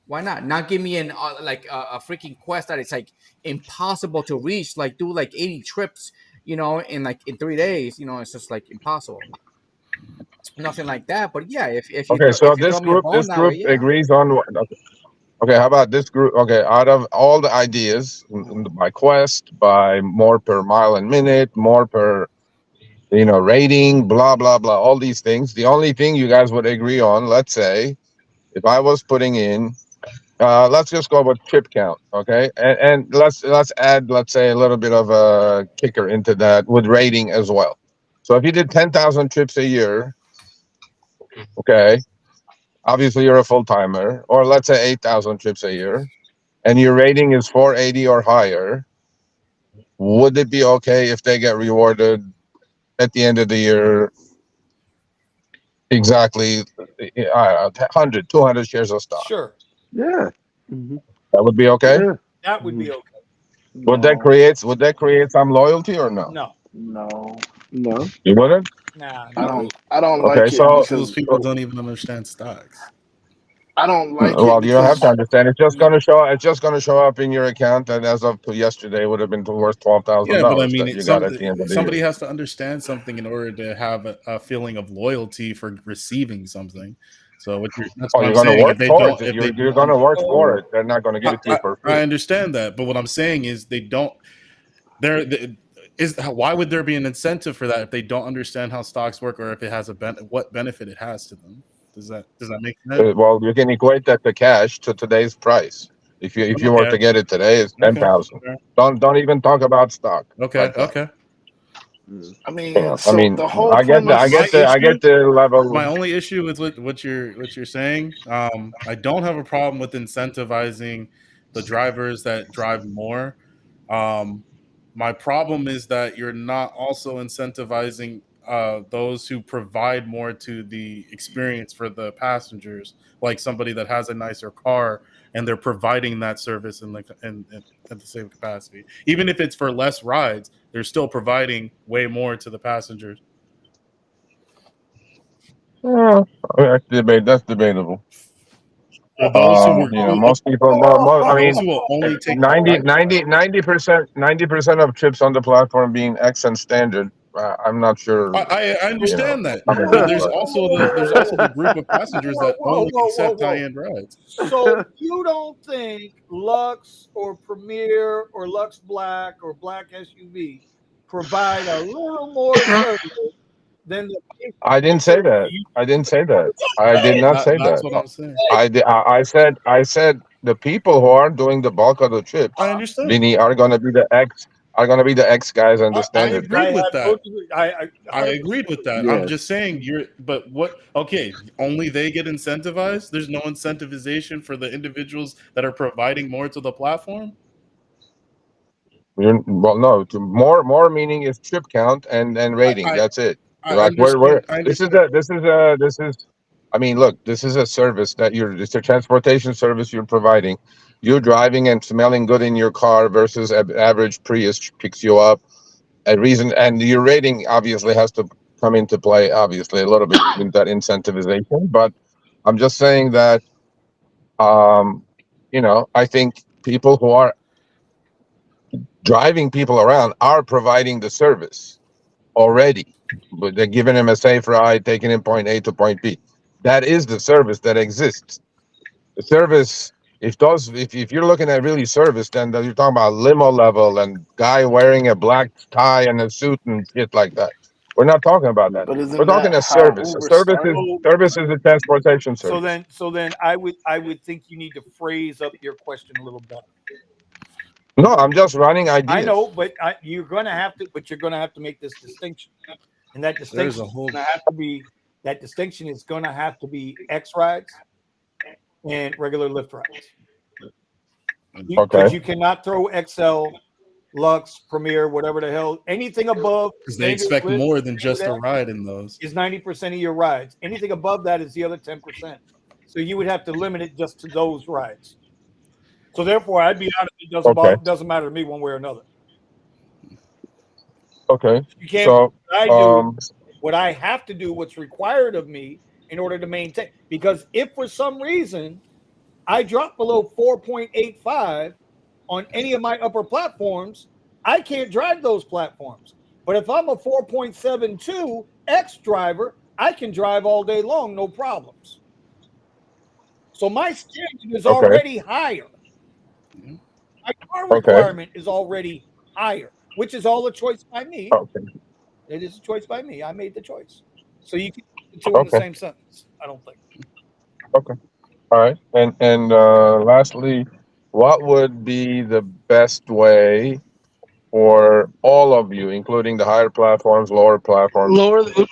Why not? Not give me an like a freaking quest that it's like impossible to reach. Like do like 80 trips, you know, in 3 days. You know, it's just like impossible. Nothing like that. But yeah, Okay, so if you throw me a bone this that way, group yeah. agrees on what? Okay, how about this group? Okay, out of all the ideas, by quest, by more per mile and minute, more per rating, blah blah blah, all these things. The only thing you guys would agree on, let's say, if I was putting in, let's just go with trip count, okay, and let's add, let's say, a little bit of a kicker into that with rating as well. So if you did 10,000 trips a year, okay, obviously you're a full timer, or let's say 8,000 trips a year, and your rating is 480 or higher, would it be okay if they get rewarded at the end of the year exactly 100, 200 shares of stock? Sure, Yeah. That would be okay? Yeah. that would be okay. Would that create some loyalty or no? No, No, No. You wouldn't? nah, I no. don't. I don't Okay, like it so Most of those because people don't even understand stocks. I don't like it well, you don't have because to understand. It's just going to show. It's just going to show up in your account that as of yesterday would have been worth Yeah, but I $12,000 mean, that you got at the end of the year. somebody has to understand something in order to have a feeling of loyalty for receiving something. So that's Oh, what you're I'm going to saying. work for it. You're going to work for it. They're not going to give it to you for I free. understand that, but what I'm saying is they don't. Why would there be an incentive for that if they don't understand how stocks work or if it has what benefit it has to them? Does that make sense? Well, you can equate that to cash to today's price. If you were Okay. to get it today, it's Okay. 10,000. Don't even talk about stock Okay. like that. Okay. I mean, Yeah, I so mean, the whole I get premise. the level. My only issue with what you're saying, I don't have a problem with incentivizing the drivers that drive more. My problem is that you're not also incentivizing those who provide more to the experience for the passengers, like somebody that has a nicer car and they're providing that service in at the same capacity. Even if it's for less rides, they're still providing way more to the passengers. That's debatable. For those who were Most people, I mean, those who will only take 90% of trips on the platform being X and standard. I'm not sure. I understand that, I mean, but there's also the group of passengers that only accept Whoa. high-end rides. So you don't think Lux or Premier or Lux Black or Black SUV provide a little more service than the I didn't say that. I didn't say that. I did not say That's that. what I'm saying. I said the people who are doing the bulk of the trips, I understand. Vinny, are going to be the X guys and the I standard agreed guys. with that. I I agreed with that. I'm just saying but what? Okay, only they get incentivized. There's no incentivization for the individuals that are providing more to the platform. Well, no. More meaning is trip count and rating. That's it. I Like understand. I this is understand. this is I mean, look, this is a service that it's a transportation service you're providing. You're driving and smelling good in your car versus average Prius picks you up. A reason, and your rating obviously has to come into play, obviously, a little bit with that incentivization. But I'm just saying that, I think people who are driving people around are providing the service already, but they're giving him a safe ride, taking him point A to point B. That is the service that exists. The service, if you're looking at really service, then you're talking about limo level and guy wearing a black tie and a suit and shit like that. We're not talking about that. But We're isn't talking that a how service. A Uber service is started? service is a transportation So service. then I would think you need to phrase up your question a little better. No, I'm just running ideas. I know, but you're going to have to make this distinction, and that distinction is going to have to be X rides and regular Lyft rides. Because you cannot throw XL, Lux, Premier, whatever the hell, anything above. Because they expect more than just a ride in those. Is 90% of your rides. Anything above that is the other 10%. So you would have to limit it just to those rides. So therefore, I'd be honest, it doesn't matter to me one way or another. Okay. You can't. So what I have to do, what's required of me in order to maintain. Because if for some reason I drop below 4.85 on any of my upper platforms, I can't drive those platforms. But if I'm a 4.72 X driver, I can drive all day long, no problems. So my standard is already higher. My car requirement is already higher, which is all a choice by me. Okay. It is a choice by me. I made the choice. So you can put the two in the same sentence, I don't think. Okay. All right. And lastly, what would be the best way for all of you, including the higher platforms, lower platforms?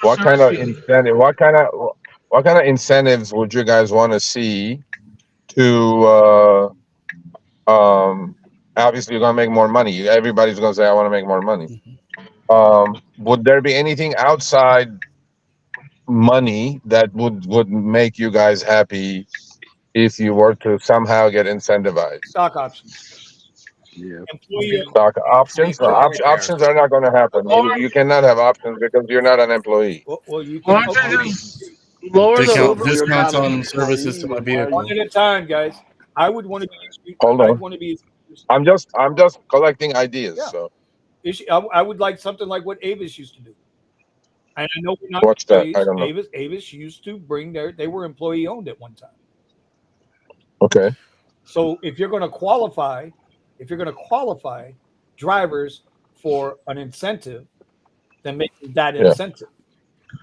What kind of incentive? What kind of incentives would you guys want to see to? Obviously, you're gonna make more money. Everybody's gonna say, "I want to make more money." Would there be anything outside money that would make you guys happy if you were to somehow get incentivized? Stock options. Yeah. Stock options. No, options are not going to happen. You cannot have options because you're not an employee. Well, you can lower the discounts on services to my vehicle. One at a time, guys. I would want to be. Hold on. I'd want to be. I'm just collecting ideas. Yeah. So I would like something like what Avis used to do. And I know we're not. What's that? I don't know. Avis used to bring they were employee owned at one time. Okay. So if you're going to qualify drivers for an incentive, then make that incentive.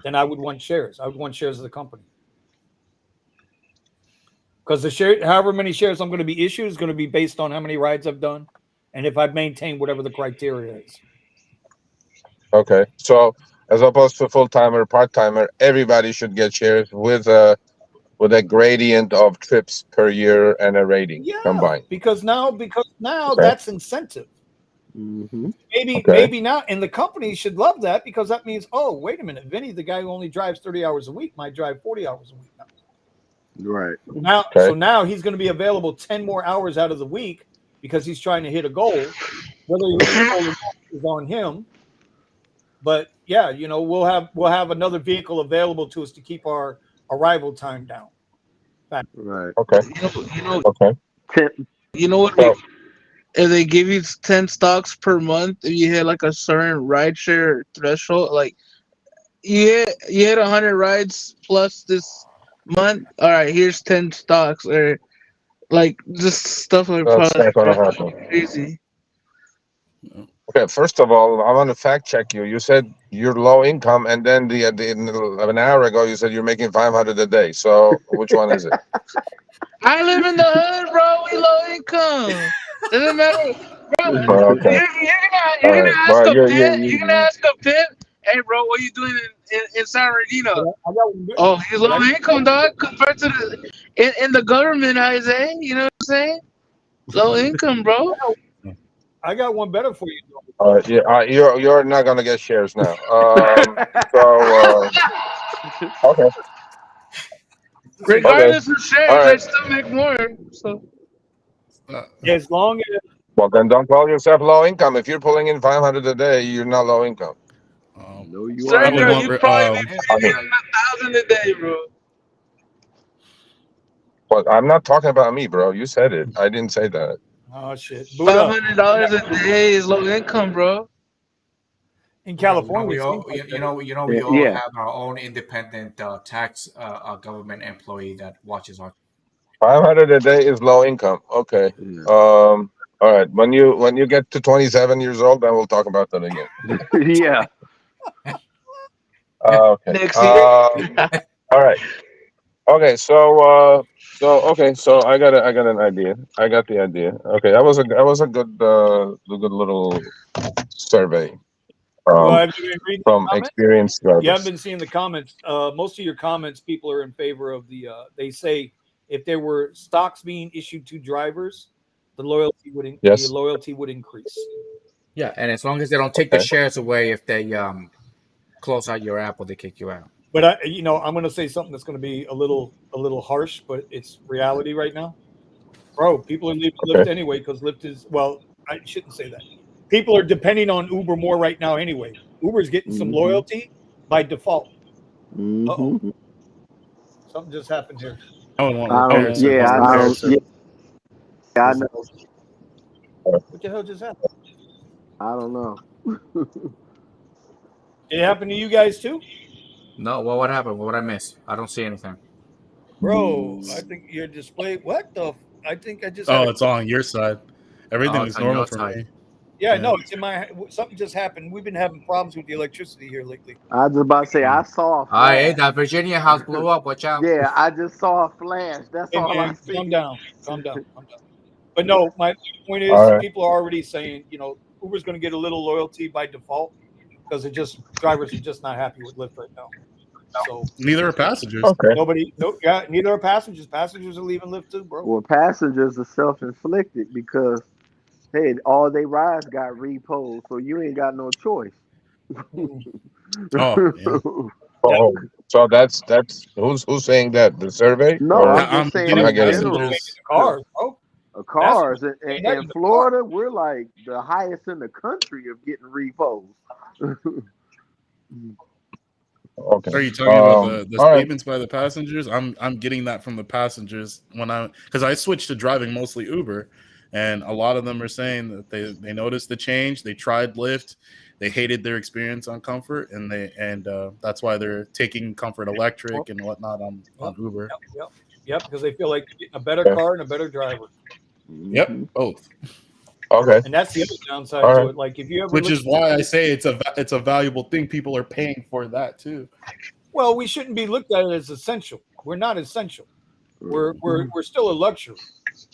Then I would want shares. I would want shares of the company. Because the share, however many shares I'm going to be issued, is going to be based on how many rides I've done, and if I've maintained whatever the criteria is. Okay. So as opposed to full timer, part timer, everybody should get shares with a gradient of trips per year and a rating combined. Because now that's incentive. Mm-hmm. Maybe now, and the company should love that because that means, oh, wait a minute, Vinny, the guy who only drives 30 hours a week, might drive 40 hours a week now. Right. So now he's going to be available 10 more hours out of the week because he's trying to hit a goal. Whether he hits a goal or not is on him. But yeah, we'll have another vehicle available to us to keep our arrival time down. Right. Okay. Okay. You know what? If they give you 10 stocks per month, if you hit like a certain rideshare threshold, like you hit 100 rides plus this month, all right, here's 10 stocks, or like just stuff like that's not gonna happen. Crazy. Okay, first of all, I want to fact check you. You said you're low income, and then an hour ago you said you're making 500 a day. So which one is it? I live in the hood, bro. We low income. Doesn't matter, bro. Okay. You're gonna ask a pimp. You're gonna ask a pimp. Hey, bro, what are you doing in San Bernardino? Oh, he's low income, dog, compared to in the government, Isaiah. You know what I'm saying? Low income, bro. I got one better for you. You're not gonna get shares now. Okay. Regardless of shares, All I right. still make more. So As long as Well, then don't call yourself low income. If you're pulling in 500 a day, you're not low income. No, you are Probably Sergio, not. won't. you probably be I pulling mean, in 1,000 a day, bro. but I'm not talking about me, bro. You said it. I didn't say that. oh shit, Buddha $500 a day is low income, bro. in Yeah, but California, we it seems all, like that. we all Yeah. have our own independent tax government employee that watches our. 500 a day is low income. Okay. Yeah. All right. When you get to 27 years old, then we'll talk about that again. Yeah. Okay. Next year. All right. Okay. So I got an idea. I got the idea. Okay. That was a good little survey Well, um, have you been reading from the comments? experienced You haven't drivers. been seeing the comments. Most of your comments, people are in favor of the. They say if there were stocks being issued to drivers, the loyalty Yes. would increase. Yeah, and as long as they don't take the Okay. shares away, if they close out your app or they kick you out. But I'm going to say something that's going to be a little harsh, but it's reality right now, bro. People are leaving Lyft Okay. anyway because Lyft is I shouldn't say that. People are depending on Uber more right now anyway. Uber's getting some Mhm. loyalty by default. Uh-oh. Mhm. Something just happened here. I would want I don't. repair Yeah, service. I know. Yeah, I know. What the hell just happened? I don't know. Did it happen to you guys too? No, well, what happened? What I miss? I don't see anything. Bro, I think your display. What the? I think I just had Oh, a. it's on your side. Everything It's is on normal your for side. me. Yeah, no, it's in my. Something just happened. We've been having problems with the electricity here lately. I was about to say I saw a Hey, flash. that Virginia house blew up. Watch out. Yeah, I just saw a flash. That's Hey all I man, see. calm down, calm down, calm down. But no, my point All is, right. people are already saying, Uber's going to get a little loyalty by default because drivers are just not happy with Lyft right now. So Neither are passengers. Okay. neither are passengers. Passengers are leaving Lyft too, bro. Well, passengers are self-inflicted because hey, all they rides got repoed, so you ain't got no choice. Oh, yeah. Oh, so that's who's saying that? The survey No, or I'm just saying I'm Getting not in getting it. general. passengers. Cars, bro. Cars Passengers, in Florida, we're like the highest in the country of getting repos. Okay. Are you talking about the All right. statements by the passengers? I'm getting that from the passengers because I switched to driving mostly Uber, and a lot of them are saying that they noticed the change. They tried Lyft, they hated their experience on Comfort, and that's why they're taking Comfort Electric and whatnot on Uber. Yep, because they feel like they're getting a better Okay. car and a better driver. Yep, both. Okay. And that's the other downside All to right. it. Like if you ever Which look is why I say it's a valuable thing. People are paying for that too. well, we shouldn't be looked at it as essential. We're not essential. We're still a luxury.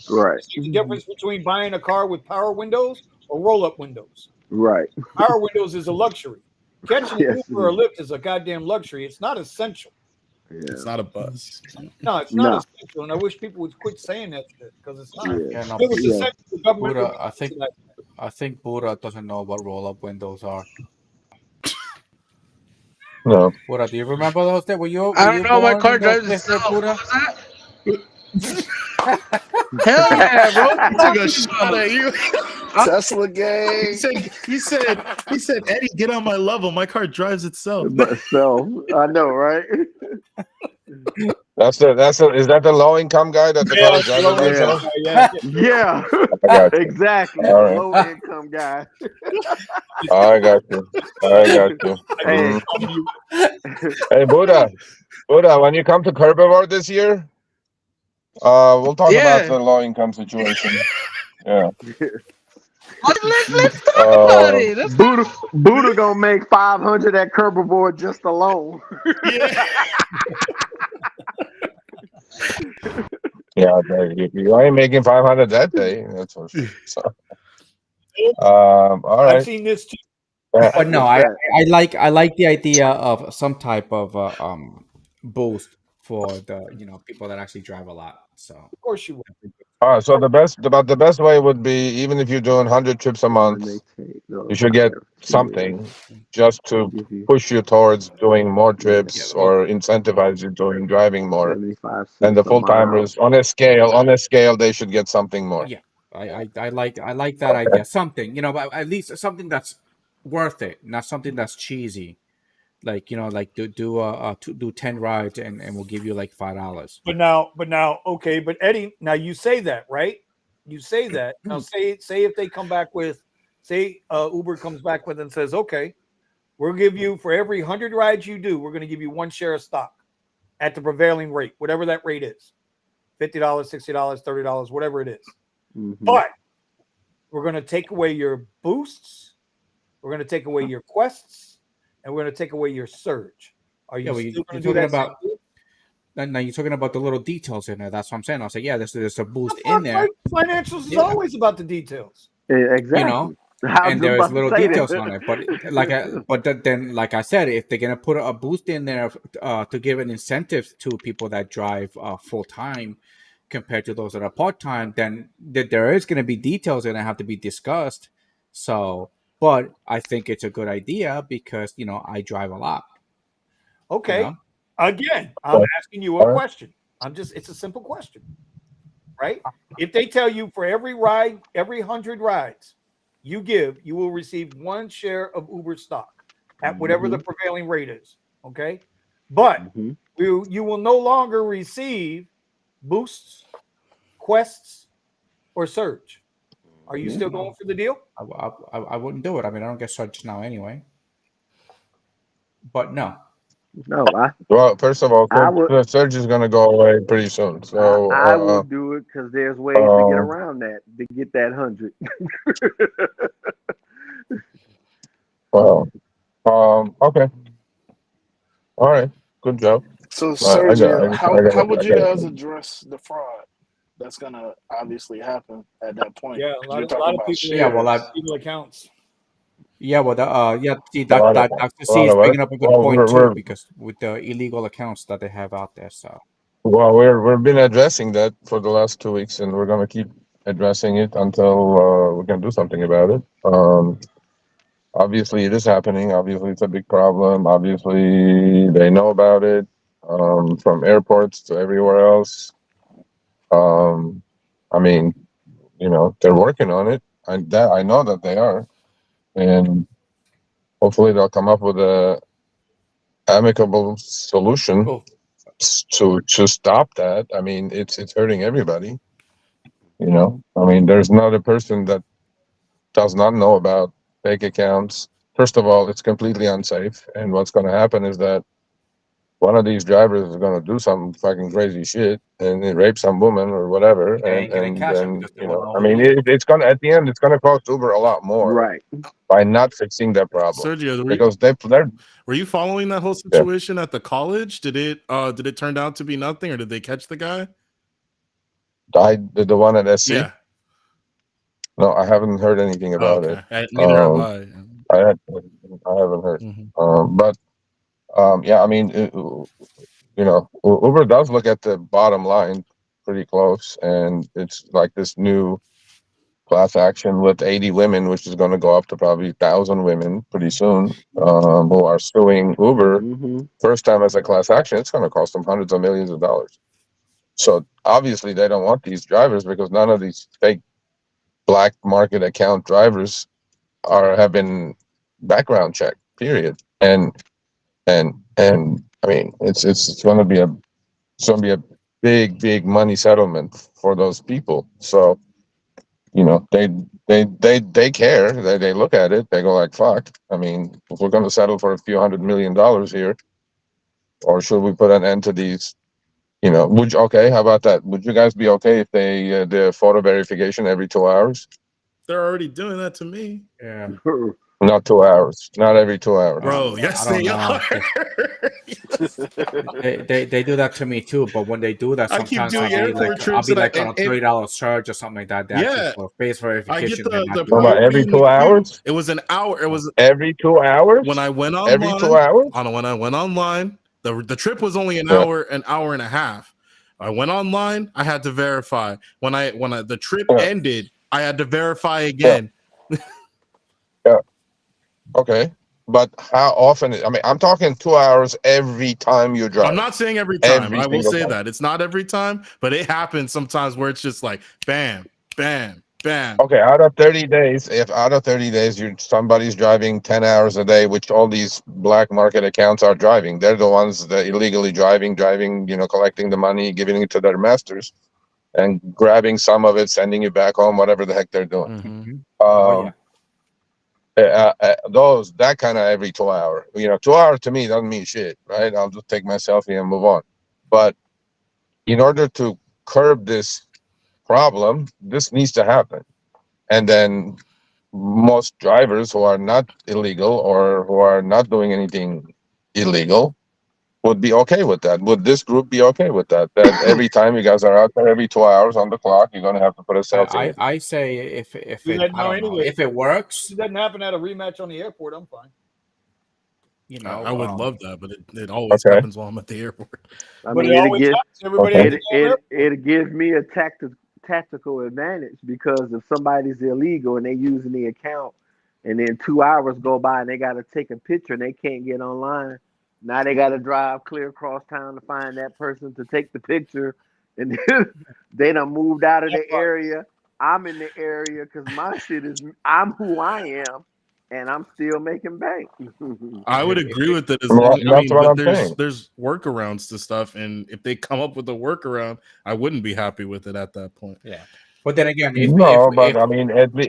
Right. It's like the difference between buying a car with power windows or roll-up windows. Right. Power windows is a luxury. Catching an Yes, Uber or Lyft is a goddamn luxury. It's not essential. Yeah. It's not a bus. No, it's not essential. And I wish people would quit saying that shit because it's not. Yeah, no, If it was essential, the government Buddha, would I think Buddha doesn't know what roll-up windows are. No. Buddha, do you remember those days? Were you I don't know. My born car in those drives days there, itself. Buddha? What was that? Hell yeah, bro. He took a shot at you. Tesla gang. He said, Eddie, get on my level. My car drives itself. But so I know, right? Is that the low income guy that the car is driving by itself? Yeah. I got you. Exactly. All The right. low income guy. I got you. Hey. Hey, Buddha, when you come to Herbivore this year, we'll talk about the low income situation. Yeah. Let's talk about it. Let's Buddha gonna make 500 at Herbivore just alone. Yeah, you ain't making 500 that day. That's for sure. So, all right. I've seen this too. But no, I like the idea of some type of boost for the people that actually drive a lot. So Of course you would. So the best way would be, even if you're doing 100 trips a month, you should get something just to push you towards doing more trips or incentivize you doing driving more. And the full timers on a scale, they should get something more. yeah, I like that idea. Something, but at least something that's worth it, not something that's cheesy. Like like do 10 rides and we'll give you like $5. But now, okay. But Eddie, now you say that, right? You say that. Now say if they come back with, say Uber comes back with and says, okay, we'll give you, for every 100 rides you do, we're going to give you 1 share of stock at the prevailing rate, whatever that rate is, $50, $60, $30, whatever it is. But we're going to take away your boosts, we're going to take away your quests, and we're going to take away your surge. Are you still going to do that? About now you're talking about the little details in there. That's what I'm saying. I was like, yeah, there's a boost in there. Financials is always about the details. Exactly. And there's little details on it. But then, like I said, if they're gonna put a boost in there to give an incentive to people that drive full time compared to those that are part time, then there is gonna be details that have to be discussed. So, but I think it's a good idea because I drive a lot. Okay. Again, I'm asking you a question. It's a simple question, right? If they tell you for every ride, every 100 rides you give, you will receive 1 share of Uber stock at whatever the prevailing rate is. Okay. But you will no longer receive boosts, quests, or surge. Are you still going for the deal? I wouldn't do it. I mean, I don't get surge now anyway. But no. No, well, first of all, the surge is going to go away pretty soon. So I would do it because there's ways to get around that, to get that 100. Well, okay, all right, good job. So, Sergio, how would you guys address the fraud that's gonna obviously happen at that point? Yeah, a lot of people. Yeah, well, people accounts. Yeah, well, see, Dr. C is bringing up a good point too, because with the illegal accounts that they have out there. So, well, we've been addressing that for the last 2 weeks, and we're going to keep addressing it until we can do something about it. Obviously, it is happening. Obviously, it's a big problem. Obviously, they know about it, from airports to everywhere else. I mean, they're working on it. I know that they are. And hopefully they'll come up with a amicable solution to stop that. I mean, it's hurting everybody. I mean, there's not a person that does not know about fake accounts. First of all, it's completely unsafe. And what's going to happen is that one of these drivers is going to do some fucking crazy shit and rape some woman or whatever. And then, I mean, it's going to, at the end, it's going to cost Uber a lot more. Right. By not fixing that problem. Sergio, because were you following that whole situation at the college? Did it turn out to be nothing, or did they catch the guy? The one at SC? Yeah. No, I haven't heard anything about it. Neither have I. I haven't heard. But yeah, I mean, Uber does look at the bottom line pretty close, and it's like this new class action with 80 women, which is going to go up to probably 1,000 women pretty soon, who are suing Uber. First time as a class action, it's going to cost them hundreds of millions of dollars. So obviously they don't want these drivers, because none of these fake black market account drivers have been background checked, period. And I mean, it's going to be a big money settlement for those people. So they care. They look at it. They go like, fuck. I mean, if we're going to settle for a few $100 million here, or should we put an end to these? Okay, how about that? Would you guys be okay if they did photo verification every 2 hours? They're already doing that to me. Yeah. Not 2 hours. Not every 2 hours. Bro, yes, they are. they do that to me too. But when they do that, sometimes I'll be like on a $30 surge or something like that. Yeah, for face verification. I get the every 2 hours. It was an hour. It was every 2 hours. When I went online. Every 2 hours. When I went online, the trip was only an hour and a half. I went online. I had to verify. When the trip ended, I had to verify again. Yeah. Okay. But how often? I mean, I'm talking 2 hours every time you drive. I'm not saying every time. Every I will single say time. that it's not every time, but it happens sometimes where it's just like bam, bam, bam. Okay, out of 30 days, somebody's driving 10 hours a day, which all these black market accounts are driving. They're the ones that illegally driving, collecting the money, giving it to their masters, and grabbing some of it, sending it back home, whatever the heck they're doing. Mm-hmm. Oh yeah. That kind of every 2 hour. 2 hours to me doesn't mean shit, right? I'll just take my selfie and move on. But in order to curb this problem, this needs to happen. And then most drivers who are not illegal or who are not doing anything illegal would be okay with that. Would this group be okay with that? That every time you guys are out there, every 2 hours on the clock, you're going to have to put a selfie. I say if it Do that now I don't know anyway. if it works. It doesn't happen at a rematch on the airport. I'm fine. I would love that, but it always happens while I'm at the airport. I mean, it gives me a tactical advantage because if somebody's illegal and they using the account, and then 2 hours go by and they got to take a picture and they can't get online, now they got to drive clear across town to find that person to take the picture, and then they done moved out of the area. I'm in the area because my shit is I'm who I am. And I'm still making bank. I would agree with it as Well, long. that's what I'm there's saying. there's workarounds to stuff, and if they come up with a workaround, I wouldn't be happy with it at that point. Yeah, but then again, I mean,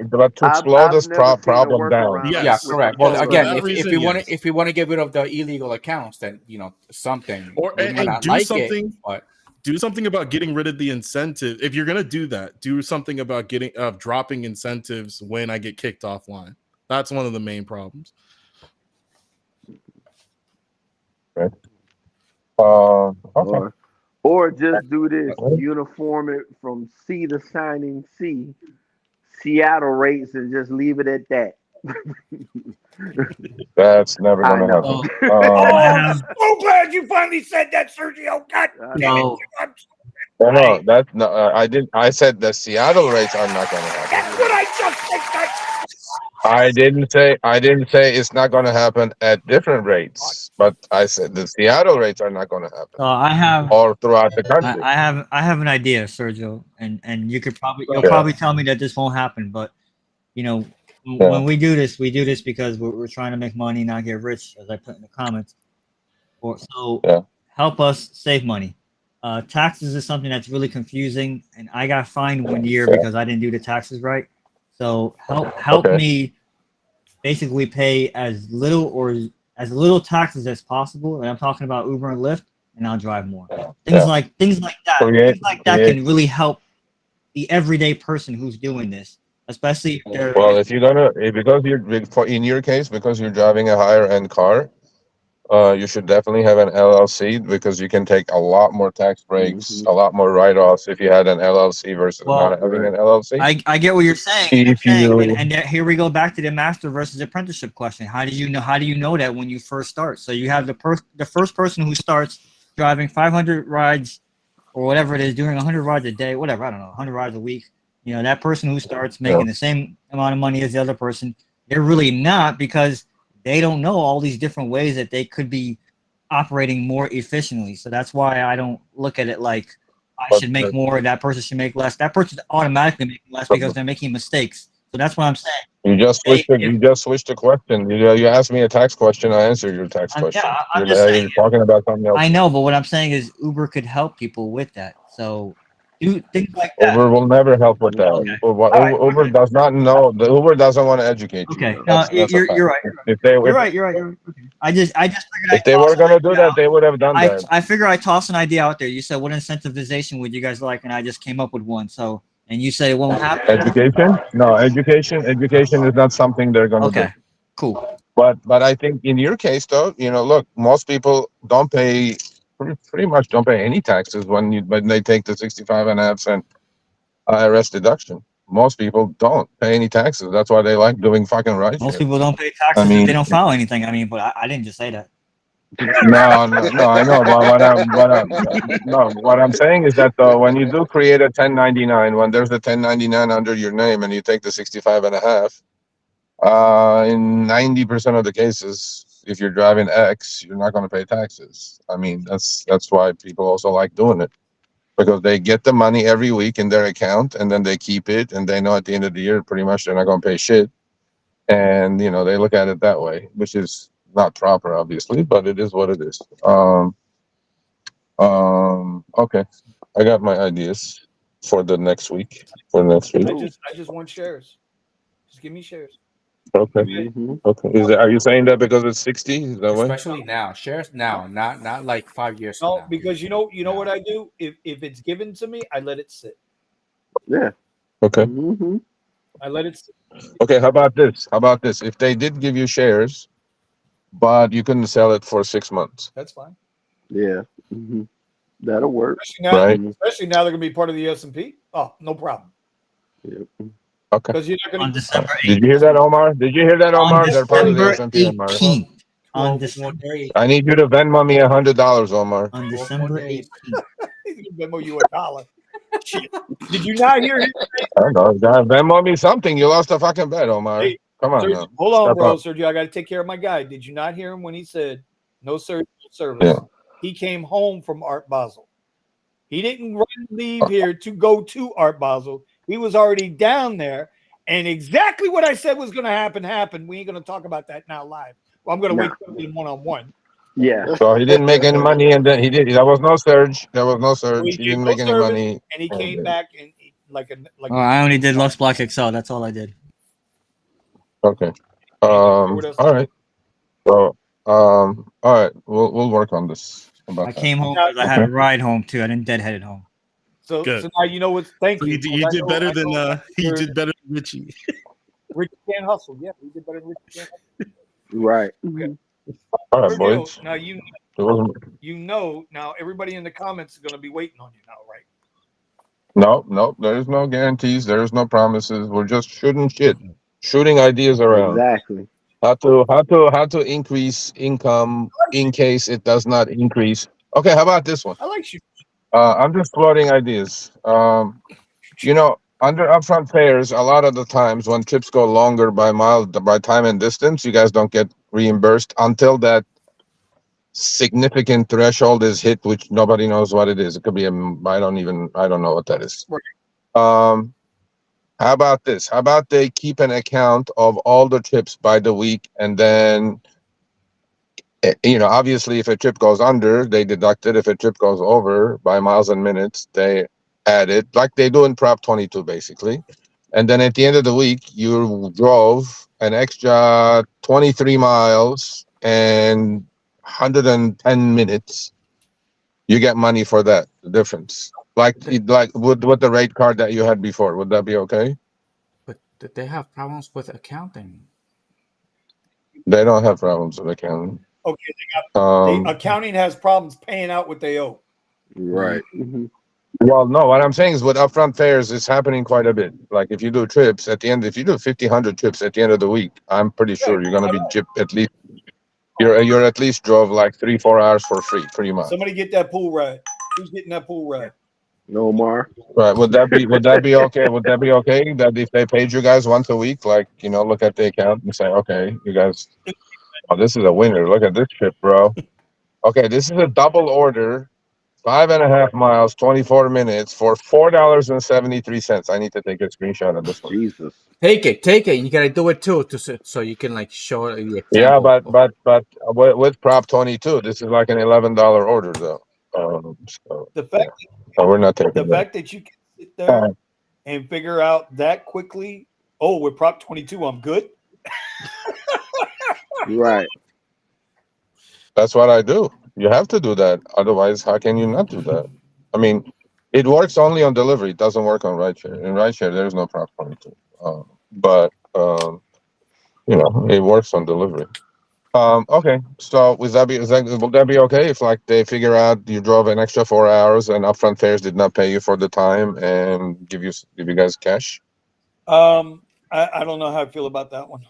but to slow this problem down. Yeah, correct. Well, again, if reason, we want to get rid of the illegal accounts, then something or we might and not do like something. it, but do something about getting rid of the incentive. If you're gonna do that, do something about dropping incentives when I get kicked offline. That's one of the main problems. Okay. Or just do this: uniform it from C to signing C, Seattle rates, and just leave it at that. That's never going to happen. I'm so glad you finally said that, Sergio. God damn it. I didn't. I said the Seattle rates are not going to happen. That's what I just said. I didn't say it's not going to happen at different rates, but I said the Seattle rates are not going to happen. I have all throughout the country. I have an idea, Sergio, and you'll probably tell me that this won't happen, but when we do this because we're trying to make money, not get rich, as I put in the comments. Help us save money. Taxes is something that's really confusing, and I got fined one year because I didn't do the taxes right. So help me basically pay as little taxes as possible, and I'm talking about Uber and Lyft, and I'll drive more. Things like that can really help the everyday person who's doing this, especially if they're Well, in your case, because you're driving a higher end car, you should definitely have an LLC because you can take a lot more tax breaks, a lot more write-offs if you had an LLC versus not having an LLC. I get what you're saying. And here we go back to the master versus apprenticeship question. How do you know that when you first start? So you have the first person who starts driving 500 rides or whatever it is, doing 100 rides a day, whatever, I don't know, 100 rides a week. That person who starts making the same amount of money as the other person, they're really not, because they don't know all these different ways that they could be operating more efficiently. So that's why I don't look at it like I should make more, that person should make less. That person's automatically making less because they're making mistakes. So that's what I'm saying. You just switched the question. You asked me a tax question. I answered your tax question. You're talking about something else. I know, but what I'm saying is Uber could help people with that. So do things like that. Uber will never help with that. Okay. Uber does not know. The Uber doesn't want to educate you. Okay, you're right. You're right. I just figured if they were going to do that, they would have done that. I figure I tossed an idea out there. You said, what incentivization would you guys like? And I just came up with one. So, and you say it won't happen. Education? No, education is not something they're going to do. Okay, cool. But I think in your case, though, look, most people don't pay. Pretty much don't pay any taxes when they take the 65.5 IRS deduction. Most people don't pay any taxes. That's why they like doing fucking rideshare. Most people don't pay taxes if they don't file anything. But I didn't just say that. No, I know. But what I'm saying is that when you do create a 1099, when there's a 1099 under your name and you take the 65 and a half, in 90% of the cases, if you're driving X, you're not going to pay taxes. I mean, that's why people also like doing it, because they get the money every week in their account and then they keep it, and they know at the end of the year pretty much they're not going to pay shit. And they look at it that way, which is not proper, obviously, but it is what it is. Okay, I got my ideas for the next week. I just want shares. Just give me shares. Okay. Okay. Are you saying that because it's 60? Is that why? Especially now, shares now, not like 5 years from No, now. because you know what I do. If it's given to me, I let it sit. Yeah. Okay. I let it sit. Okay. How about this? If they did give you shares, but you couldn't sell it for 6 months, That's fine. Yeah. That'll work. right? Especially now they're going to be part of the S&P. Oh, no problem. Yep. Okay. Because you're not going On to. December 18th. Did you hear that, Omar? On They're part of the December S&P, Omar. 18th. On 12 more December days. I need you to Venmo me $100, Omar. on 12 more December days. 18th. He's going to Venmo you $1. Shit. Did you not hear him? I don't know. God, Venmo me something. You lost a fucking bet, Omar. Hey, Come on Sergio, now. hold on, Step bro. up. Sergio, I got to take care of my guy. Did you not hear him when he said no service? Yeah. He came home from Art Basel. He didn't leave here to go to Art Basel. He was already down there, and exactly what I said was going to happen happened. We ain't going to talk about that now live. Well, I'm going to wait till we get one-on-one. Yeah. So he didn't make any money, and then he did. There was no surge. So He didn't make any money. and he came back and Oh, I only did Lux Black XL. That's all I did. Okay. what else? All right. So all right. We'll work on this. About I that. came home because I had a ride home too. I didn't deadhead it home. So Good. now you know what's. Thank So you. you did better than you're- did better than Richie. Richie can't hustle. Yeah, we did better than Richie can't hustle. Right. Okay. All right, Sergio, boys. now It wasn't- now everybody in the comments is going to be waiting on you now, right? No. There is no guarantees. There is no promises. We're just shooting ideas around. Exactly. How to increase income in case it does not increase. Okay, how about this one? I like you. I'm just floating ideas. Under upfront fares, a lot of the times when trips go longer by time and distance, you guys don't get reimbursed until that significant threshold is hit, which nobody knows what it is. It could be I don't know what that is. How about this? How about they keep an account of all the trips by the week, and then obviously if a trip goes under, they deduct it. If a trip goes over by miles and minutes, they add it, like they do in Prop 22 basically. And then at the end of the week, you drove an extra 23 miles and 110 minutes. You get money for that, the difference. Like with the rate card that you had before. Would that be okay? But they have problems with accounting. They don't have problems with accounting. Okay, Um, accounting has problems paying out what they owe. Right. Well, no, what I'm saying is with upfront fares, it's happening quite a bit. Like if you do trips at the end, if you do 50, 100 trips at the end of the week, I'm pretty sure you're going to be gypped at least. You're at least drove like 3-4 hours for free, pretty much. Somebody get that pool ride. Who's getting that pool ride? No more. Right. Would that be okay? Would that be okay that if they paid you guys once a week, like, look at the account and say, okay, you guys, this is a winner. Look at this trip, bro. Okay, this is a double order, 5.5 miles, 24 minutes for $4.73. I need to take a screenshot of this one. Jesus. Take it. And you gotta do it too, so you can like show the example. Yeah, but with Prop 22, this is like an $11 order though. The fact So we're not taking the that. fact that you can sit there and figure out that quickly. Oh, with Prop 22, I'm good. Right. That's what I do. You have to do that. Otherwise, how can you not do that? I mean, it works only on delivery. It doesn't work on rideshare. In rideshare, there's no Prop 22. But it works on delivery. Okay. So will that be okay if like they figure out you drove an extra 4 hours and upfront fares did not pay you for the time and give you guys cash? I don't know how I feel about that one.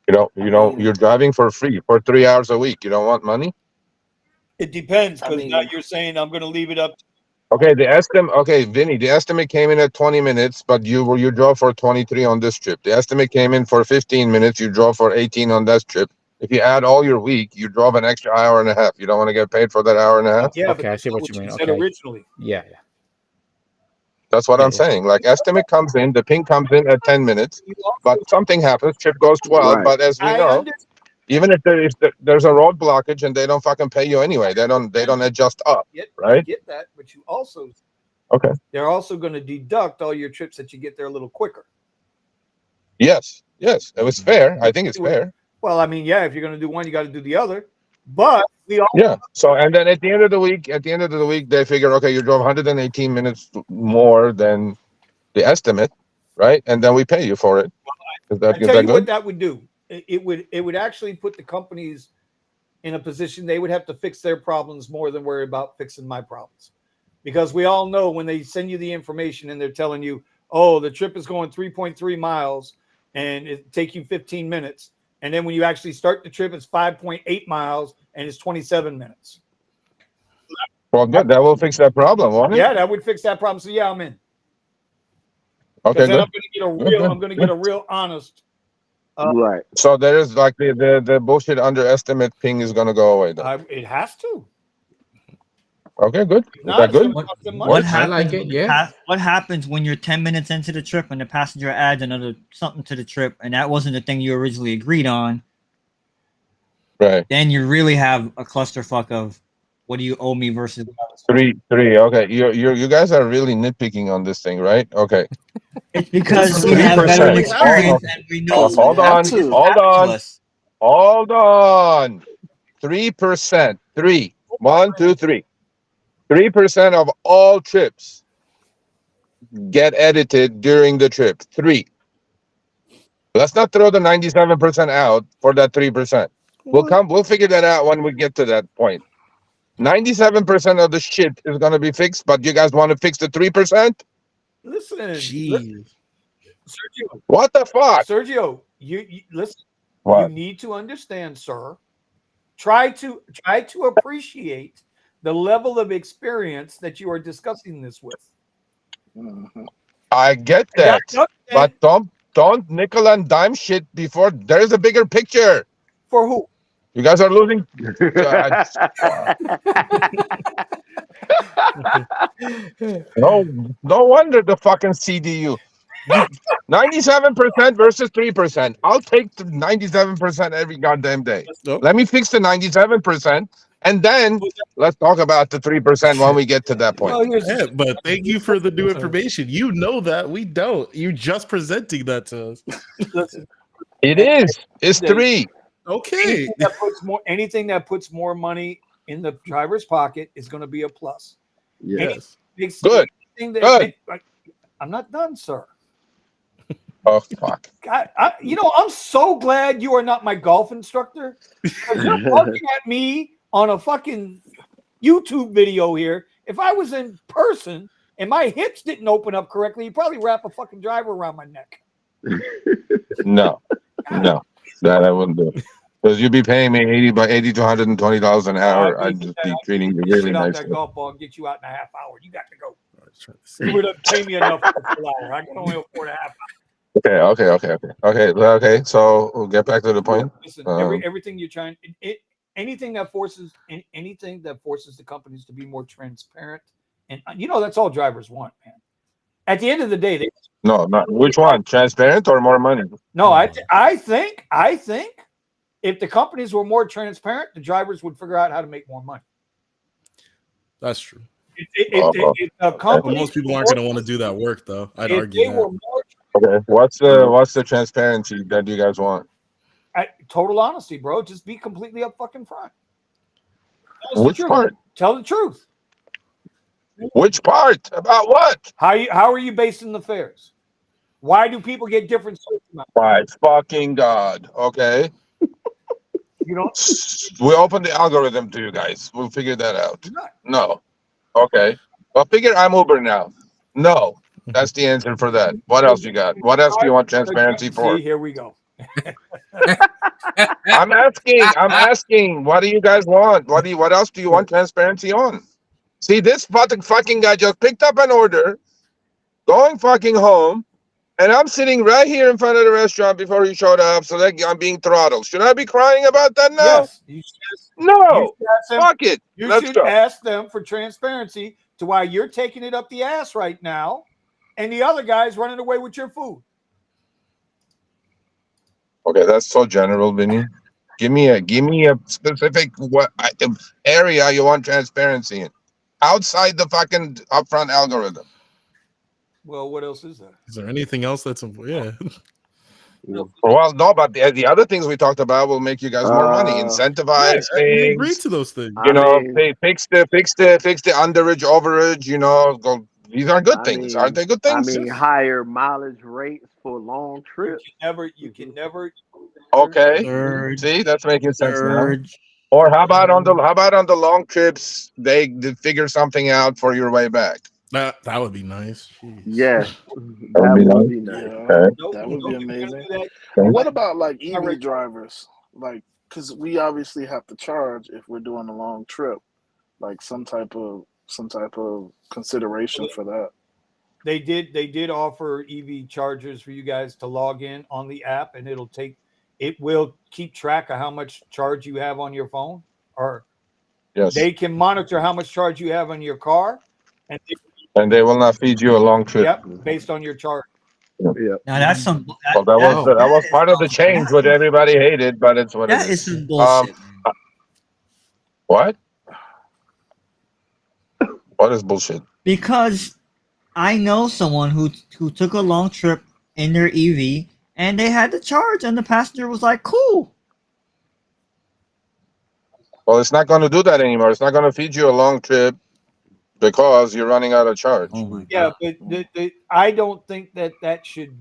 You're driving for free for 3 hours a week. You don't want money? It depends, I because now mean, you're saying I'm going to leave it up. Okay, Vinny, the estimate came in at 20 minutes, but you drove for 23 on this trip. The estimate came in for 15 minutes. You drove for 18 on that trip. If you add all your week, you drove an extra hour and a half. You don't want to get paid for that hour and a half? Yeah, Okay, I see what you mean. said Okay. originally. Yeah. That's what I'm saying. Like, estimate comes in, the ping comes in at 10 minutes, but something happens, trip goes 12. Right. But as we know, even if there's a road blockage and they don't fucking pay you anyway, they don't adjust up, I right? get that, but you also Okay. they're also going to deduct all your trips that you get there a little quicker. Yes, it was fair. I think it's fair. Well, I mean, yeah, if you're going to do one, you got to do the other. But we all So, and then at the end of the week, they figure, okay, you drove 118 minutes more than the estimate, right? And then we pay you for it. Is that what good? that would do. It would actually put the companies in a position they would have to fix their problems more than worry about fixing my problems. Because we all know when they send you the information and they're telling you, oh, the trip is going 3.3 miles and it take you 15 minutes. And then when you actually start the trip, it's 5.8 miles and it's 27 minutes. Well, good. That will fix that problem, won't it? Yeah, that would fix that problem. So yeah, I'm in. Okay, then good. I'm going to get a real honest. Right. So there is like the bullshit underestimate ping is going to go away then. It has to. Okay, good. Is that good? What happens? I like it, yeah. What happens when you're 10 minutes into the trip and the passenger adds another something to the trip, and that wasn't the thing you originally agreed on? Right. Then you really have a clusterfuck of what do you owe me versus three. Okay, you guys are really nitpicking on this thing, right? Okay. It's because we have better experience and we know. Hold on. 3%. 3. 1, 2, 3. 3% of all trips get edited during the trip. 3. Let's not throw the 97% out for that 3%. We'll figure that out when we get to that point. 97% of the shit is gonna be fixed, but you guys want to fix the 3%? Listen, Jeez. Sergio. What the fuck? Sergio, you listen. What? You need to understand, sir. Try to appreciate the level of experience that you are discussing this with. I get that, but don't nickel and dime shit before there's a bigger picture. For who? You guys are losing. No wonder the fucking CDU. 97% versus 3%. I'll take the 97% every goddamn day. Let me fix the 97%, and then let's talk about the 3% when we get to that point. Yeah, but thank you for the new information. You know that we don't. You're just presenting that to us. Listen, it is. It's 3. Okay. Anything that puts more money in the driver's pocket is going to be a plus. Yes. Good. I'm not done, sir. Oh fuck! I'm so glad you are not my golf instructor. You're looking at me on a fucking YouTube video here. If I was in person and my hips didn't open up correctly, you'd probably wrap a fucking driver around my neck. No, that I wouldn't do. Because you'd be paying me $80 to $120 an hour. I'd just be treating you really nicely. That golf ball and get you out in a half hour. You got to go. You would have paid me enough for a full hour. I can only afford a half hour. Okay. So we'll get back to the point. Listen, everything you're trying, anything that forces the companies to be more transparent, and that's all drivers want, man. At the end of the day, not which one, transparent or more money? No, I think if the companies were more transparent, the drivers would figure out how to make more money. That's true. Most people aren't going to want to do that work, though. I'd argue that. Okay, what's the transparency that you guys want? Total honesty, bro. Just be completely up fucking front. Which part? Tell the truth. Which part? About what? How are you basing the fares? Why do people get different? My fucking God. Okay. We open the algorithm to you guys. We'll figure that out. No. Okay. Well, figure I'm Uber now. No. That's the answer for that. What else you got? What else do you want transparency for? See, here we go. I'm asking. What do you guys want? What else do you want transparency on? See, this fucking guy just picked up an order, going fucking home, and I'm sitting right here in front of the restaurant before he showed up, so that I'm being throttled. Should I be crying about that now? Yes. You No. should ask them, Fuck it. You Let's should go. ask them for transparency to why you're taking it up the ass right now, and the other guy's running away with your food. Okay, that's so general, Vinny. Give me a specific area you want transparency in, outside the fucking upfront algorithm. Well, what else is there? Is there anything else that's yeah? Well, no, but the other things we talked about will make you guys more money. Incentivize We agreed things. to those things. You know, fix the underage, overage. You know, these are good things, aren't they? Good things. Higher mileage rates for long trips. You can never. Okay. Surge. See, that's making sense now. Surge. Or how about on the long trips they figure something out for your way back? That would be nice. Jeez. Yes, that would be nice. Yeah, that would be amazing. What about like EV drivers? Like, because we obviously have to charge if we're doing a long trip. Like some type of consideration for that. They did offer EV chargers for you guys to log in on the app, and it will keep track of how much charge you have on your phone, or yes, they can monitor how much charge you have on your car, and they will not feed you a long trip. Yep, based on your charge. Yeah. Now that's some. Well, that was part of the change, what everybody hated, but it's what That it is is. some bullshit. What? What is bullshit? Because I know someone who took a long trip in their EV and they had to charge, and the passenger was like, "Cool." Well, it's not going to do that anymore. It's not going to feed you a long trip because you're running out of charge. Oh my Yeah, god. but I don't think that should.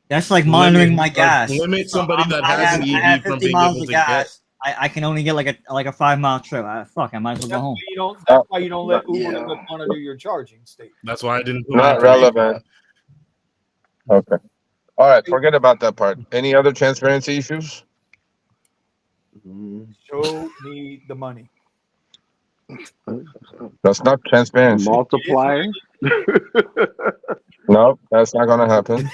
That's like monitoring my gas. Limit somebody that I has an have EV from 50 being miles able of to gas. I can only get like a 5-mile trip. I might as well go home. That's why you don't let Uber monitor your charging state. That's why I didn't put Not relevant. Okay. All right. Forget about that part. Any other transparency issues? Show me the money. That's not transparency. Multiplier. No, that's not going to happen.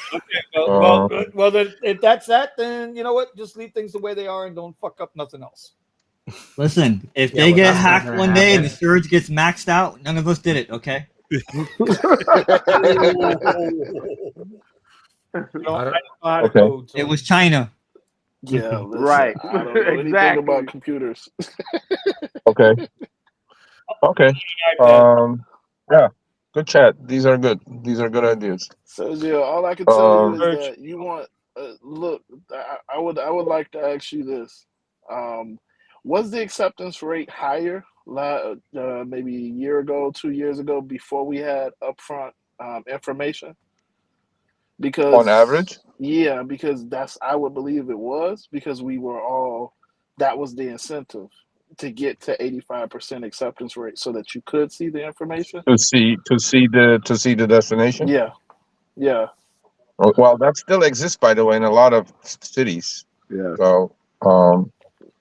Okay. Well, then, if that's that, then you know what? Just leave things the way they are and don't fuck up nothing else. Listen, if they get hacked one day and the surge gets maxed out, none of us did it, okay? It was China. Yeah, listen, right. I don't know anything about computers. Okay. Yeah. Good chat. These are good. These are good ideas. So, yeah, all I can tell you is that you want. Look, I would like to ask you this: was the acceptance rate higher, maybe a year ago, 2 years ago, before we had upfront information? Because on average, yeah, because I would believe it was, because we were all, that was the incentive to get to 85% acceptance rate so that you could see the information. To see the destination. Yeah. Well, that still exists, by the way, in a lot of cities. Yeah. So,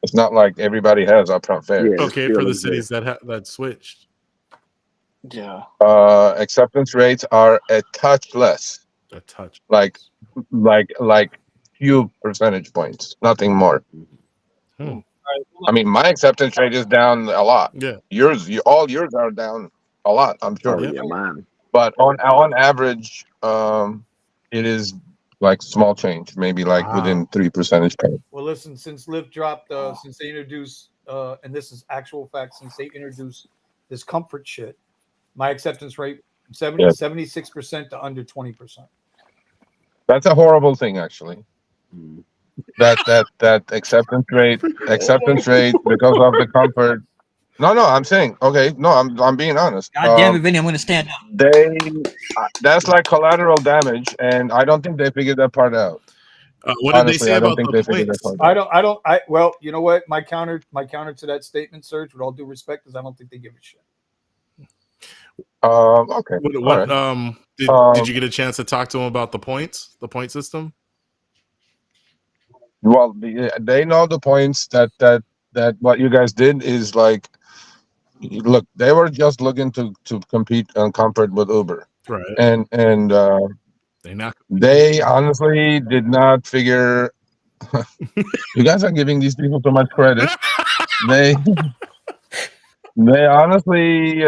it's not like everybody has upfront fare. Yeah, okay, for the cities that switched. Yeah. Acceptance rates are a touch less. A touch. Like few percentage points, nothing more. I mean, my acceptance rate is down a lot. Yeah. All yours are down a lot, I'm sure. Oh, yeah, mine. But on average, it is like small change, maybe like within 3 percentage points. Well, listen, since Lyft dropped, since they introduced, and this is actual fact, since they introduced this comfort shit, my acceptance rate 76% to under 20%. That's a horrible thing, actually. That acceptance rate because of the comfort. No, I'm saying, okay, no, I'm being honest. God damn it, Vinny, I'm going to stand up. That's like collateral damage, and I don't think they figured that part out. What did they say about the points? Well, you know what? My counter to that statement, Serge, with all due respect, is I don't think they give a shit. Okay. Did you get a chance to talk to him about the point system? Well, they know the points that what you guys did is like, look, they were just looking to compete on comfort with Uber, Right. and they honestly did not figure. You guys are giving these people too much credit. They honestly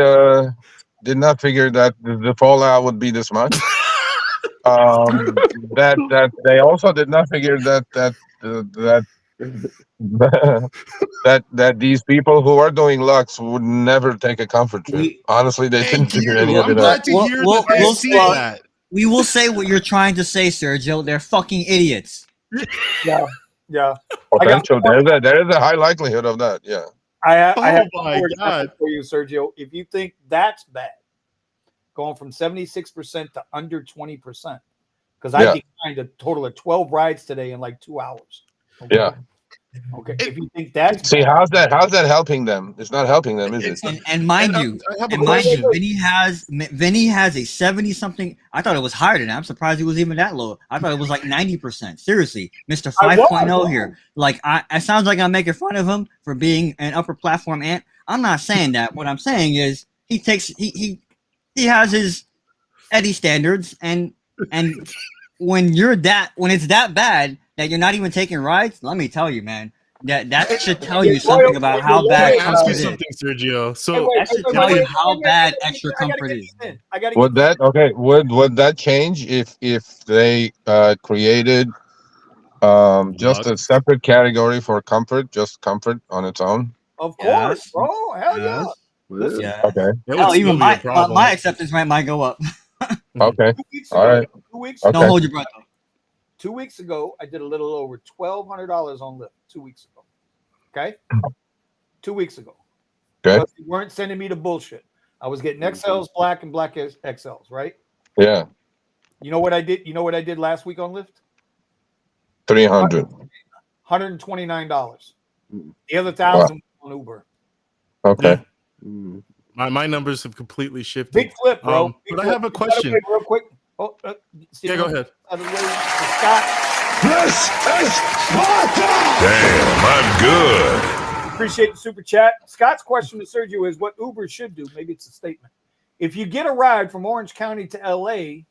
did not figure that the fallout would be this much. That they also did not figure that that these people who are doing Lux would never take a comfort trip. Honestly, they didn't figure any of it out. We will say what you're trying to say, Sergio. They're fucking idiots. Yeah. Potential. There's a high likelihood of that. Yeah. I have my more God. examples for you, Sergio. If you think that's bad, going from 76% to under 20%, because I declined a total of 12 rides today in like 2 hours. Okay? Yeah. Okay. If you think that's See, bad, how's that helping them? It's not helping them, is it? And mind you, Vinny has a 70-something. I thought it was higher than that. I'm surprised it was even that low. I thought it was like 90%. Seriously, Mr. 5.0 here. Like, it sounds like I'm making fun of him for being an upper platform ant. I'm not saying that. What I'm saying is he has his Eddie standards, and when it's that bad that you're not even taking rides, let me tell you, man. That should tell you something about how bad comfort is. Something, Sergio. So that should tell you how bad extra comfort is. Would that change if they created just a separate category for comfort, just comfort on its own? Of course, bro. Hell yeah. Listen. Yeah. Okay. Hell, even my acceptance rate might go up. Okay. 2 weeks All ago, right. 2 weeks Okay. ago, Don't hold your breath. 2 weeks ago, I did a little over $1,200 on Lyft. 2 weeks ago. Okay. 2 weeks ago. Okay. Because you weren't sending me the bullshit. I was getting XLs, black and black XLs, right? Yeah. You know what I did? You know what I did last week on Lyft? 300. $129. The other 1,000 on Uber. Okay. My numbers have completely shifted. Big flip, bro. But I have a question. Real quick. Oh, Yeah, go ahead. Out of the way, Scott. This is Sparta! Damn, I'm good. Appreciate the super chat. Scott's question to Sergio is what Uber should do. Maybe it's a statement. If you get a ride from Orange County to LA,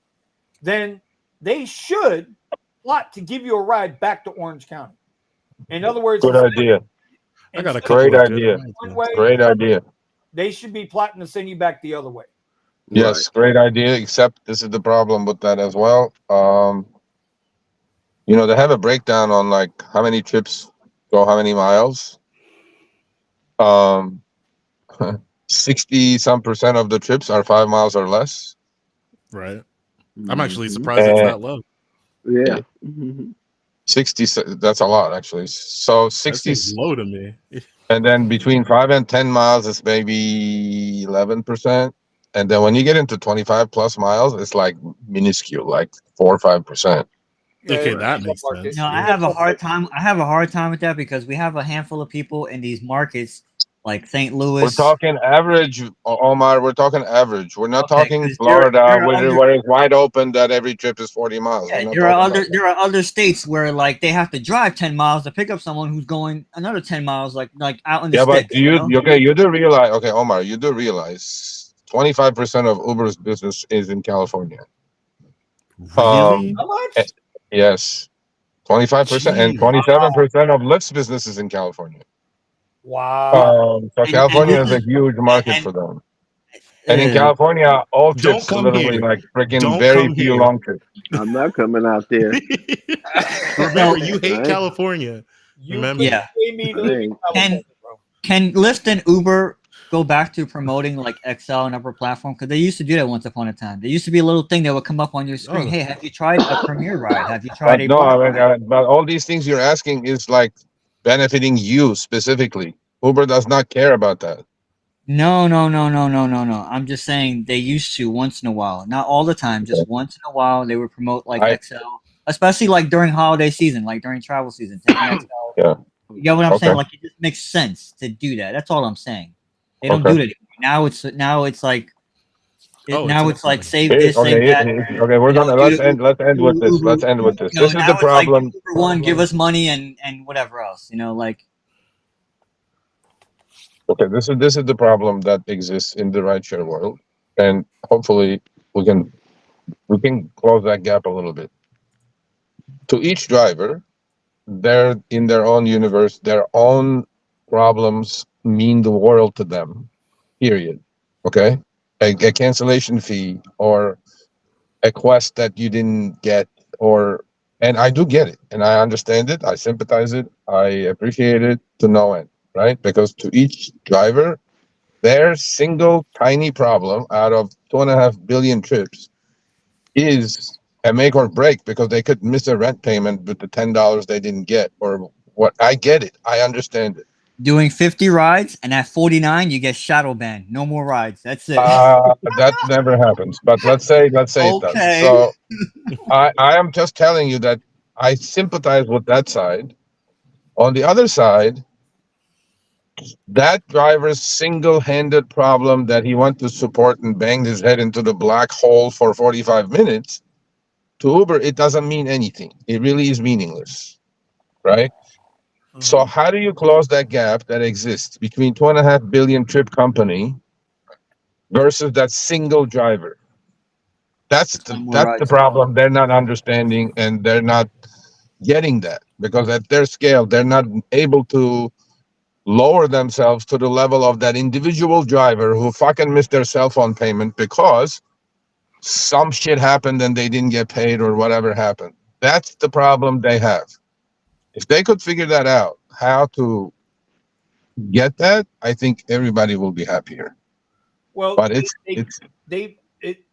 then they should plot to give you a ride back to Orange County. In other words, Good idea. I got a great idea. Great idea. They should be plotting to send you back the other way. Yes, great idea. Except this is the problem with that as well. They have a breakdown on like how many trips go how many miles. 60-some% of the trips are 5 miles or less. Right. I'm actually surprised it's that low. Yeah. 60. That's a lot, actually. So 60 is low to me. And then between 5 and 10 miles, it's maybe 11%. And then when you get into 25 plus miles, it's like minuscule, like 4 or 5%. Okay, that makes sense. No, I have a hard time. I have a hard time with that because we have a handful of people in these markets, like St. Louis. We're talking average, Omar. We're talking average. We're not talking 'cause Florida, where it's wide open that every trip is 40 miles. Yeah, there are other states where like they have to drive 10 miles to pick up someone who's going another 10 miles, like out in the but sticks. you do realize, okay, Omar, you do realize 25% of Uber's business is in California. Really? How much? Yes, 25%, and 27% of Lyft's business is in California. Wow. So California is a huge market for them. And in California, all trips literally like freaking very few long trips. I'm not coming out there. Remember, you hate California. Remember? Yeah. Can Lyft and Uber go back to promoting like XL and upper platform? Because they used to do that once upon a time. There used to be a little thing that would come up on your screen. Hey, have you tried a Premier ride? Have you tried but all these things you're asking is like benefiting you specifically. Uber does not care about that. No. I'm just saying they used to once in a while. Not all the time, just once in a while they would promote like XL. Especially like during holiday season, like during travel season. Taking XL. Yeah. You get what I'm saying? Like it just makes sense to do that. That's all I'm saying. They don't do that anymore. Now it's like Now it's like save Okay, this, save that. okay, we're gonna let's end with this. Let's end with this. This is the Now it's like problem. Uber One, give us money and whatever else. Like. Okay, this is the problem that exists in the rideshare world, and hopefully we can close that gap a little bit. To each driver, they're in their own universe, their own problems mean the world to them. Period. Okay, a cancellation fee or a quest that you didn't get, and I do get it, and I understand it, I sympathize it, I appreciate it to no end, right? Because to each driver, their single tiny problem out of 2.5 billion trips is a make or break, because they could miss a rent payment with the $10 they didn't get, or what. I get it, I understand it. Doing 50 rides, and at 49 you get shadow banned. No more rides. That's it. That never happens. But let's say it does. So I am just telling you that I sympathize with that side. On the other side, that driver's single-handed problem that he went to support and banged his head into the black hole for 45 minutes, to Uber, it doesn't mean anything. It really is meaningless, right? So how do you close that gap that exists between 2.5 billion trip company versus that single driver? That's the problem. They're not understanding, and they're not getting that, because at their scale, they're not able to lower themselves to the level of that individual driver who fucking missed their cell phone payment because some shit happened and they didn't get paid or whatever happened. That's the problem they have. If they could figure that out, how to get that, I think everybody will be happier. Well, but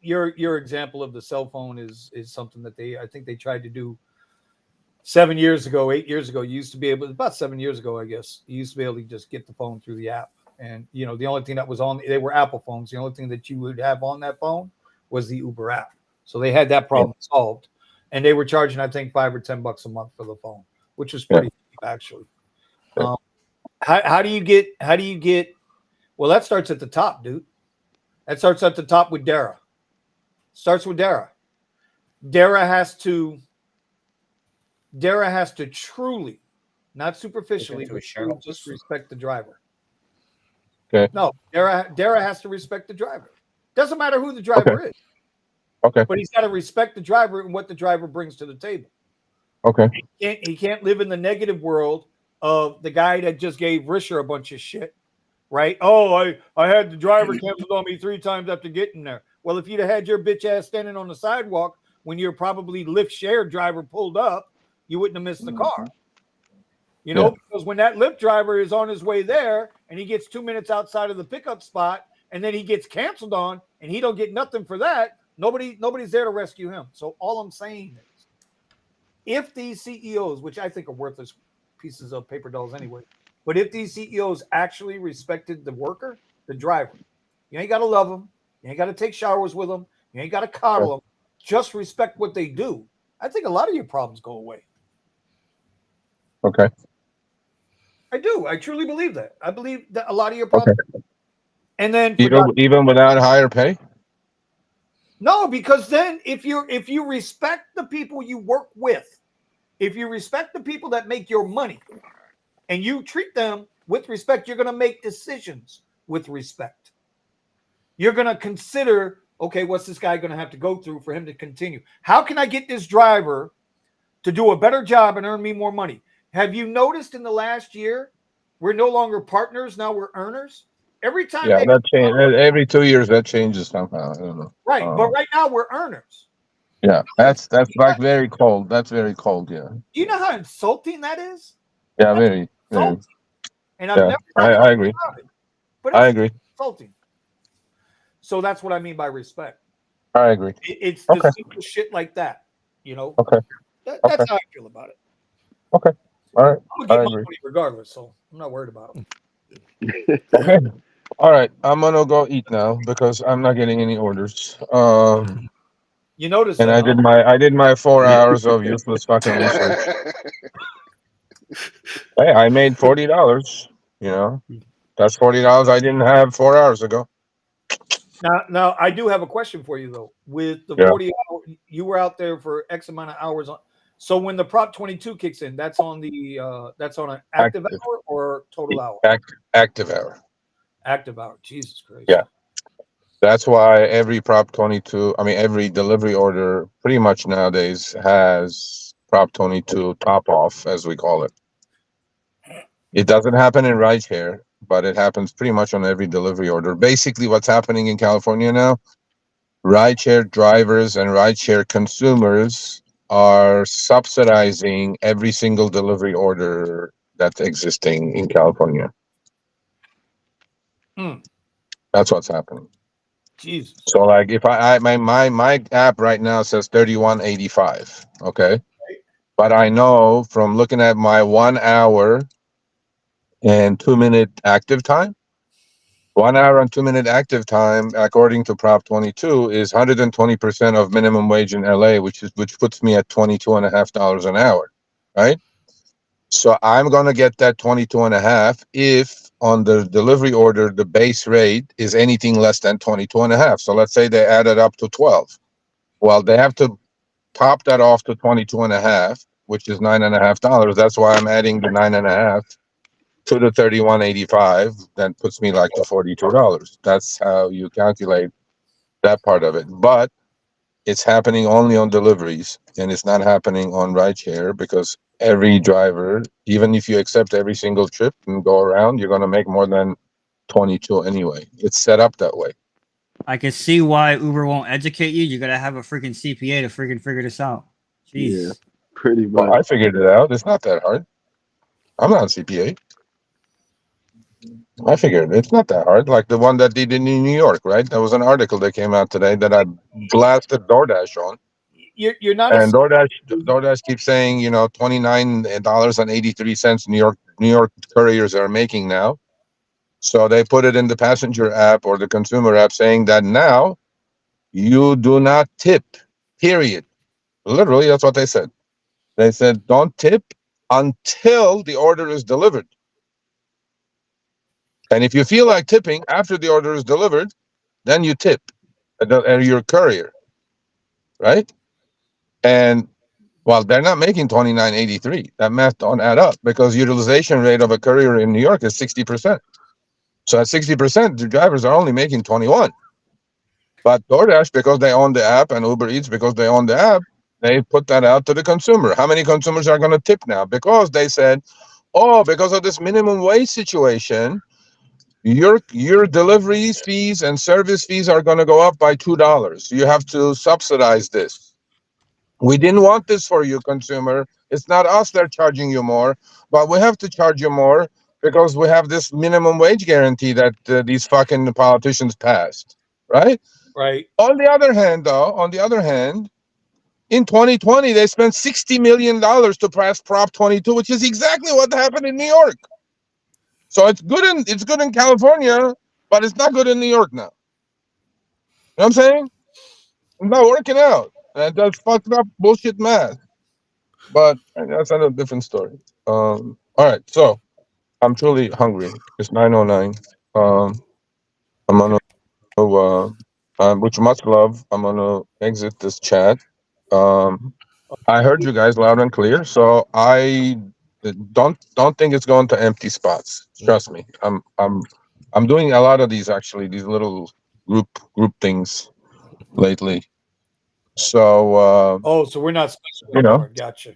your example of the cell phone is something that I think they tried to do 7 years ago, 8 years ago. You used to be able, about 7 years ago, I guess, you used to be able to just get the phone through the app. And, the only thing that was on, they were Apple phones. The only thing that you would have on that phone was the Uber app. So they had that problem solved. And they were charging, I think, $5 or $10 a month for the phone, which was pretty cheap, actually. How do you get, well, that starts at the top, dude. That starts at the top with Dara. Starts with Dara. Dara has to truly, not superficially, but truly just respect the driver. Okay. No, Dara has to respect the driver. Doesn't matter who the driver is. Okay. But he's got to respect the driver and what the driver brings to the table. Okay. He can't live in the negative world of the guy that just gave Risher a bunch of shit, right? Oh, I had the driver canceled on me 3 times after getting there. Well, if you'd have had your bitch ass standing on the sidewalk when your probably Lyft share driver pulled up, you wouldn't have missed the car. Because when that Lyft driver is on his way there and he gets 2 minutes outside of the pickup spot and then he gets canceled on and he don't get nothing for that, nobody's there to rescue him. So all I'm saying is, if these CEOs, which I think are worthless pieces of paper dolls anyway, but if these CEOs actually respected the worker, the driver, you ain't got to love them. You ain't got to take showers with them. You ain't got to coddle them. Just respect what they do. I think a lot of your problems go away. Okay. I do. I truly believe that. I believe that a lot of your problems. Okay. And then even without higher pay? No, because then if you respect the people you work with, if you respect the people that make your money, and you treat them with respect, you're going to make decisions with respect. You're going to consider, okay, what's this guy going to have to go through for him to continue? How can I get this driver to do a better job and earn me more money? Have you noticed in the last year, we're no longer partners, now we're earners? Every time that changes. Every 2 years that changes somehow. I don't know. Right, but right now we're earners. Yeah, that's like very cold. That's very cold. Yeah. Do you know how insulting that is? Yeah, very. Insulting. And I've never I agree. But I agree. Insulting. So that's what I mean by respect. I agree. It's the simple shit like that. Okay. That's how I feel about it. Okay. All right. I'm gonna get my money regardless, so I'm not worried about it. Okay. All right. I'm gonna go eat now because I'm not getting any orders. You notice? And I did my 4 hours of useless fucking research. Hey, I made $40. That's $40 I didn't have 4 hours ago. Now, I do have a question for you though. With the Yeah. 40 hour, you were out there for X amount of hours. So when the Prop 22 kicks in, that's on an active hour or total hour? Active hour. Active hour. Jesus Christ. Yeah. That's why every Prop 22, every delivery order pretty much nowadays has Prop 22 top off, as we call it. It doesn't happen in rideshare, but it happens pretty much on every delivery order. Basically, what's happening in California now, rideshare drivers and rideshare consumers are subsidizing every single delivery order that's existing in California. That's what's happening. Jesus. So like if my app right now says 31.85, okay? But I know from looking at my 1 hour and 2 minute active time, 1 hour and 2 minute active time, according to Prop 22, is 120% of minimum wage in LA, which puts me at $22.50 an hour, right? So I'm gonna get that 22.5 if on the delivery order the base rate is anything less than 22.5. So let's say they added up to 12. Well, they have to top that off to 22.5, which is $9.50. That's why I'm adding the 9.5 to the 31.85. That puts me like to $42. That's how you calculate that part of it. But it's happening only on deliveries, and it's not happening on rideshare because every driver, even if you accept every single trip and go around, you're going to make more than 22 anyway. It's set up that way. I can see why Uber won't educate you. You gotta have a freaking CPA to freaking figure this out. Jeez. Yeah, pretty much. Well, I figured it out. It's not that hard. I'm not a CPA. I figured it's not that hard. Like the one that did in New York, right? There was an article that came out today that I blasted DoorDash on. You're not And DoorDash keeps saying, $29.83 New York couriers are making now. So they put it in the passenger app or the consumer app saying that now you do not tip, period. Literally, that's what they said. They said don't tip until the order is delivered. And if you feel like tipping after the order is delivered, then you tip your courier, right? And well, they're not making $29.83. That math don't add up because utilization rate of a courier in New York is 60%. So at 60%, the drivers are only making 21. But DoorDash, because they own the app, and Uber Eats, because they own the app, they put that out to the consumer. How many consumers are going to tip now? Because they said, oh, because of this minimum wage situation, your delivery fees and service fees are going to go up by $2. You have to subsidize this. We didn't want this for you, consumer. It's not us that are charging you more, but we have to charge you more because we have this minimum wage guarantee that these fucking politicians passed, right? Right. On the other hand, though, in 2020, they spent $60 million to pass Prop 22, which is exactly what happened in New York. So it's good in California, but it's not good in New York now. You know what I'm saying? It's not working out. That's fucked up bullshit math. But that's another different story. All right, so I'm truly hungry. It's 9:09. I'm gonna, with much love, I'm gonna exit this chat. I heard you guys loud and clear, so I don't think it's going to empty spots. Trust me. I'm doing a lot of these actually, these little group things lately. So so we're not special you know. anymore. Gotcha.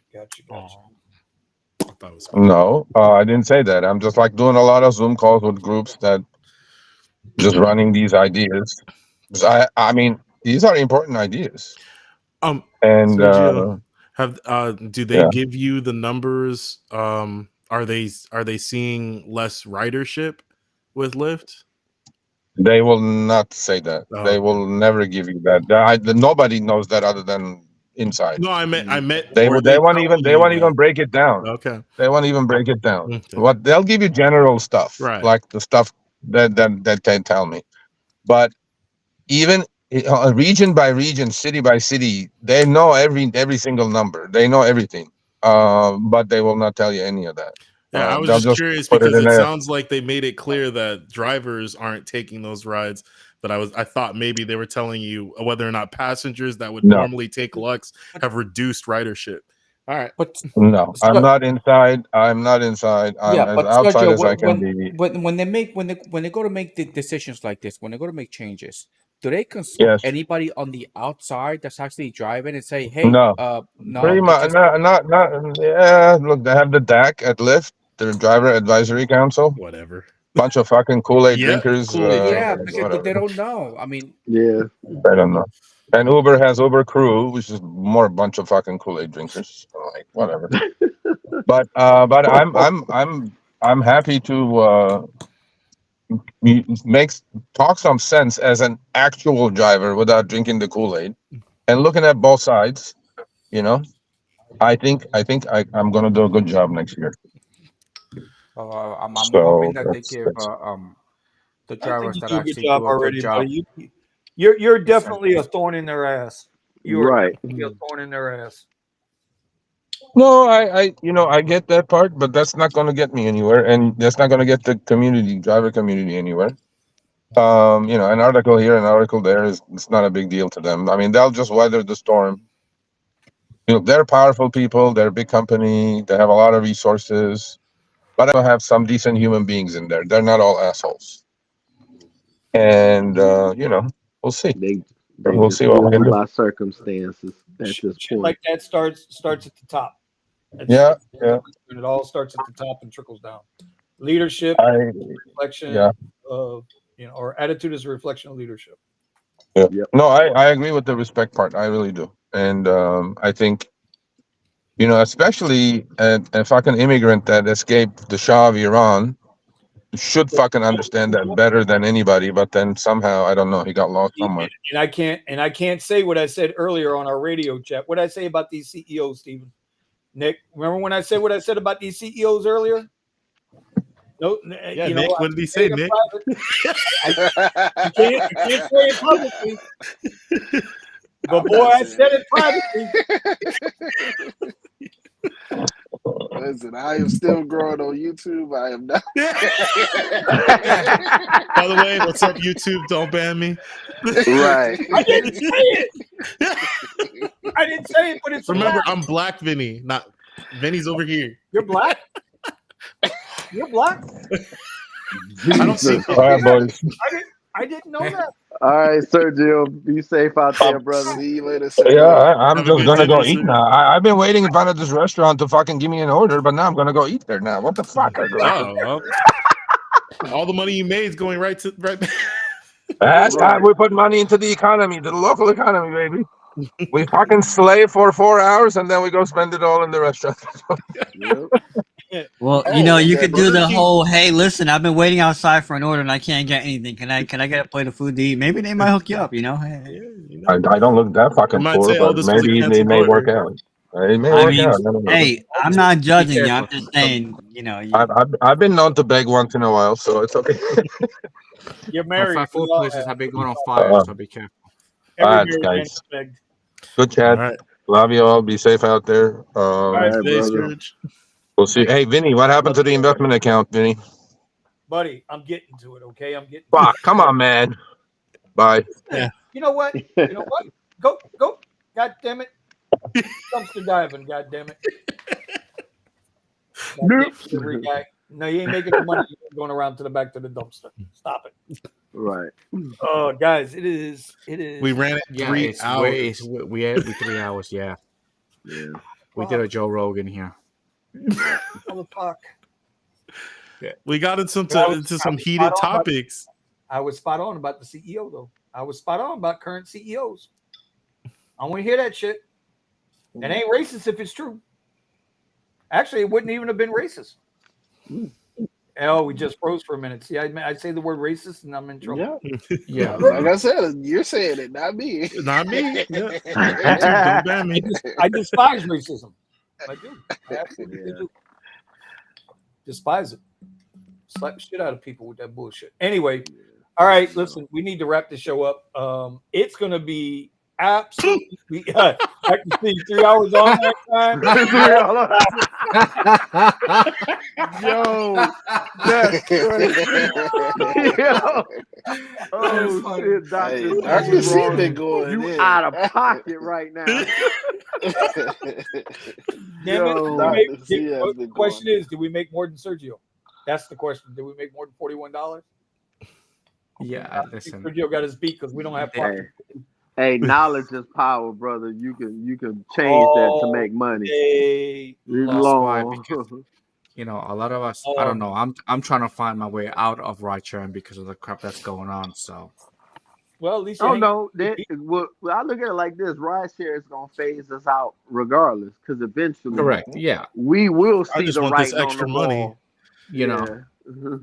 No, I didn't say that. I'm just like doing a lot of Zoom calls with groups that just running these ideas. 'Cause I mean, these are important ideas. And Sergio, do they yeah. give you the numbers? Are they seeing less ridership with Lyft? They will not say that. They will never give you that. Nobody knows that other than inside. No, I meant. They were won't even telling you that? break it down. Okay. They won't even break it down. Okay. What they'll give you general stuff, Right. like the stuff that they tell me. But even region by region, city by city, they know every single number. They know everything. But they will not tell you any of that. Yeah, I was They'll just curious put because in it there. sounds like they made it clear that drivers aren't taking those rides But I thought maybe they were telling you whether or not passengers that would No. normally take Lux have reduced ridership. All right. But No, I'm not inside. I'm not inside. I'm yeah, as but outside Sergio, as I can be. when they go to make the decisions like this, when they go to make changes, do they consult Yes. anybody on the outside that's actually driving and say, hey, No. no, Pretty it's much. just- Not. Yeah. Look, they have the DAC at Lyft, the Driver Advisory Council. Whatever. Bunch of fucking Kool-Aid Yeah, drinkers. Kool-Aid yeah, because whatever. they don't know. I mean, Yeah. I don't know. And Uber has Uber Crew, which is more a bunch of fucking Kool-Aid drinkers. So, like whatever. but I'm happy to talk some sense as an actual driver without drinking the Kool-Aid and looking at both sides. You know, I think I'm gonna do a good job next year. I'm So hoping that they that's- give that's- I the think drivers you that do a good actually job do a good already, job. buddy. You're definitely a thorn in their ass. You are Right. definitely a thorn in their ass. No, I get that part, but that's not going to get me anywhere, and that's not going to get the driver community anywhere. An article here, an article there it's not a big deal to them. I mean, they'll just weather the storm. They're powerful people. They're a big company. They have a lot of resources, but I have some decent human beings in there. They're not all assholes. And we'll see. We'll just see what we can do. by circumstances at this Shit point. like that starts at the top. Yeah. And it all starts at the top and trickles down. Leadership, reflection of or attitude is a reflection of leadership. Yeah. No, I agree with the respect part. I really do. And I think, especially a fucking immigrant that escaped the Shah of Iran should fucking understand that better than anybody. But then somehow, I don't know, he got lost somewhere. And I can't say what I said earlier on our radio chat. What did I say about these CEOs, Stephen? Nick, remember when I said what I said about these CEOs earlier? No, yeah, Nick, what did he say, Nick? You can't say it publicly. But boy, I said it privately. Listen, I am still growing on YouTube. I am not. By the way, what's up, YouTube? Don't ban me. Right. I didn't say it. I didn't say it, but it's remember, black. I'm black, Vinny. Not Vinny's over here. You're black. You're black. I don't see. All right, boys. I didn't know that. All right, Sergio, be safe out there, brother. See you later, Yeah, Sergio. I'm just gonna go eat now. I've been waiting in front of this restaurant to fucking give me an order, but now I'm gonna go eat there now. What the fuck? Well, all the money you made is going right. That's time we put money into the economy, the local economy, baby. We fucking slave for 4 hours and then we go spend it all in the restaurant. Well, you could do the whole, hey, listen, I've been waiting outside for an order and I can't get anything. Can I get a plate of food to eat? Maybe they might hook you up, Hey. I don't look that fucking poor, but maybe they may work out. It may work out. I don't know. Hey, I'm not judging you. I'm just saying, I've been known to beg once in a while, so it's okay. You're married. Fast food places have been going on fire, so be careful. Every married man guys. is begged. Good chat. All right. Love you all. Be safe out there. All right, We'll see. Hey, Vinny, what happened to the investment account, Vinny? buddy, I'm getting to it. Okay, I'm getting. Fuck, come on, man. Bye. Yeah. You know what? Go. God damn it. Dumpster diving. God damn it. Every guy. No, you ain't making the money. You're going around to the back to the dumpster. Stop it. Right. Oh, guys, it is. We ran it 3 hours. We had 3 hours. Yeah. We did a Joe Rogan here. Motherfucker. We got into some heated topics. I was spot on about the CEO, though. I was spot on about current CEOs. I want to hear that shit. It ain't racist if it's true. Actually, it wouldn't even have been racist. Oh, we just froze for a minute. See, I say the word racist and I'm in trouble. Yeah. Like I said, you're saying it, not me. Not me. Yeah. I despise racism. I do. I absolutely do. Despise it. Slap the shit out of people with that bullshit. Anyway, all right, listen, we need to wrap this show up. It's going to be absolutely I can see 3 hours on that time. Yo, that's crazy. Yo, Oh funny. shit, Doctor Hey, C, Dr. you C wrong. been going You in. out of pocket right now. Damn it. Yo, Dr. C has The been question going is, did we make more than Sergio? That's the question. Did we make more than $41? Yeah, I think listen. Sergio got his beat because we don't have hey, pocket. hey, knowledge is power, brother. You can change that to make money. Hey, Leave it That's why, alone. because a lot of us. I don't know. I'm trying to find my way out of ridesharing because of the crap that's going on. So. Well, at least Oh no, well, I look at it like this: rideshare is gonna phase us out regardless, because eventually, Correct. Yeah. we will I see just the want this writing on extra the money. wall. You know. Yeah.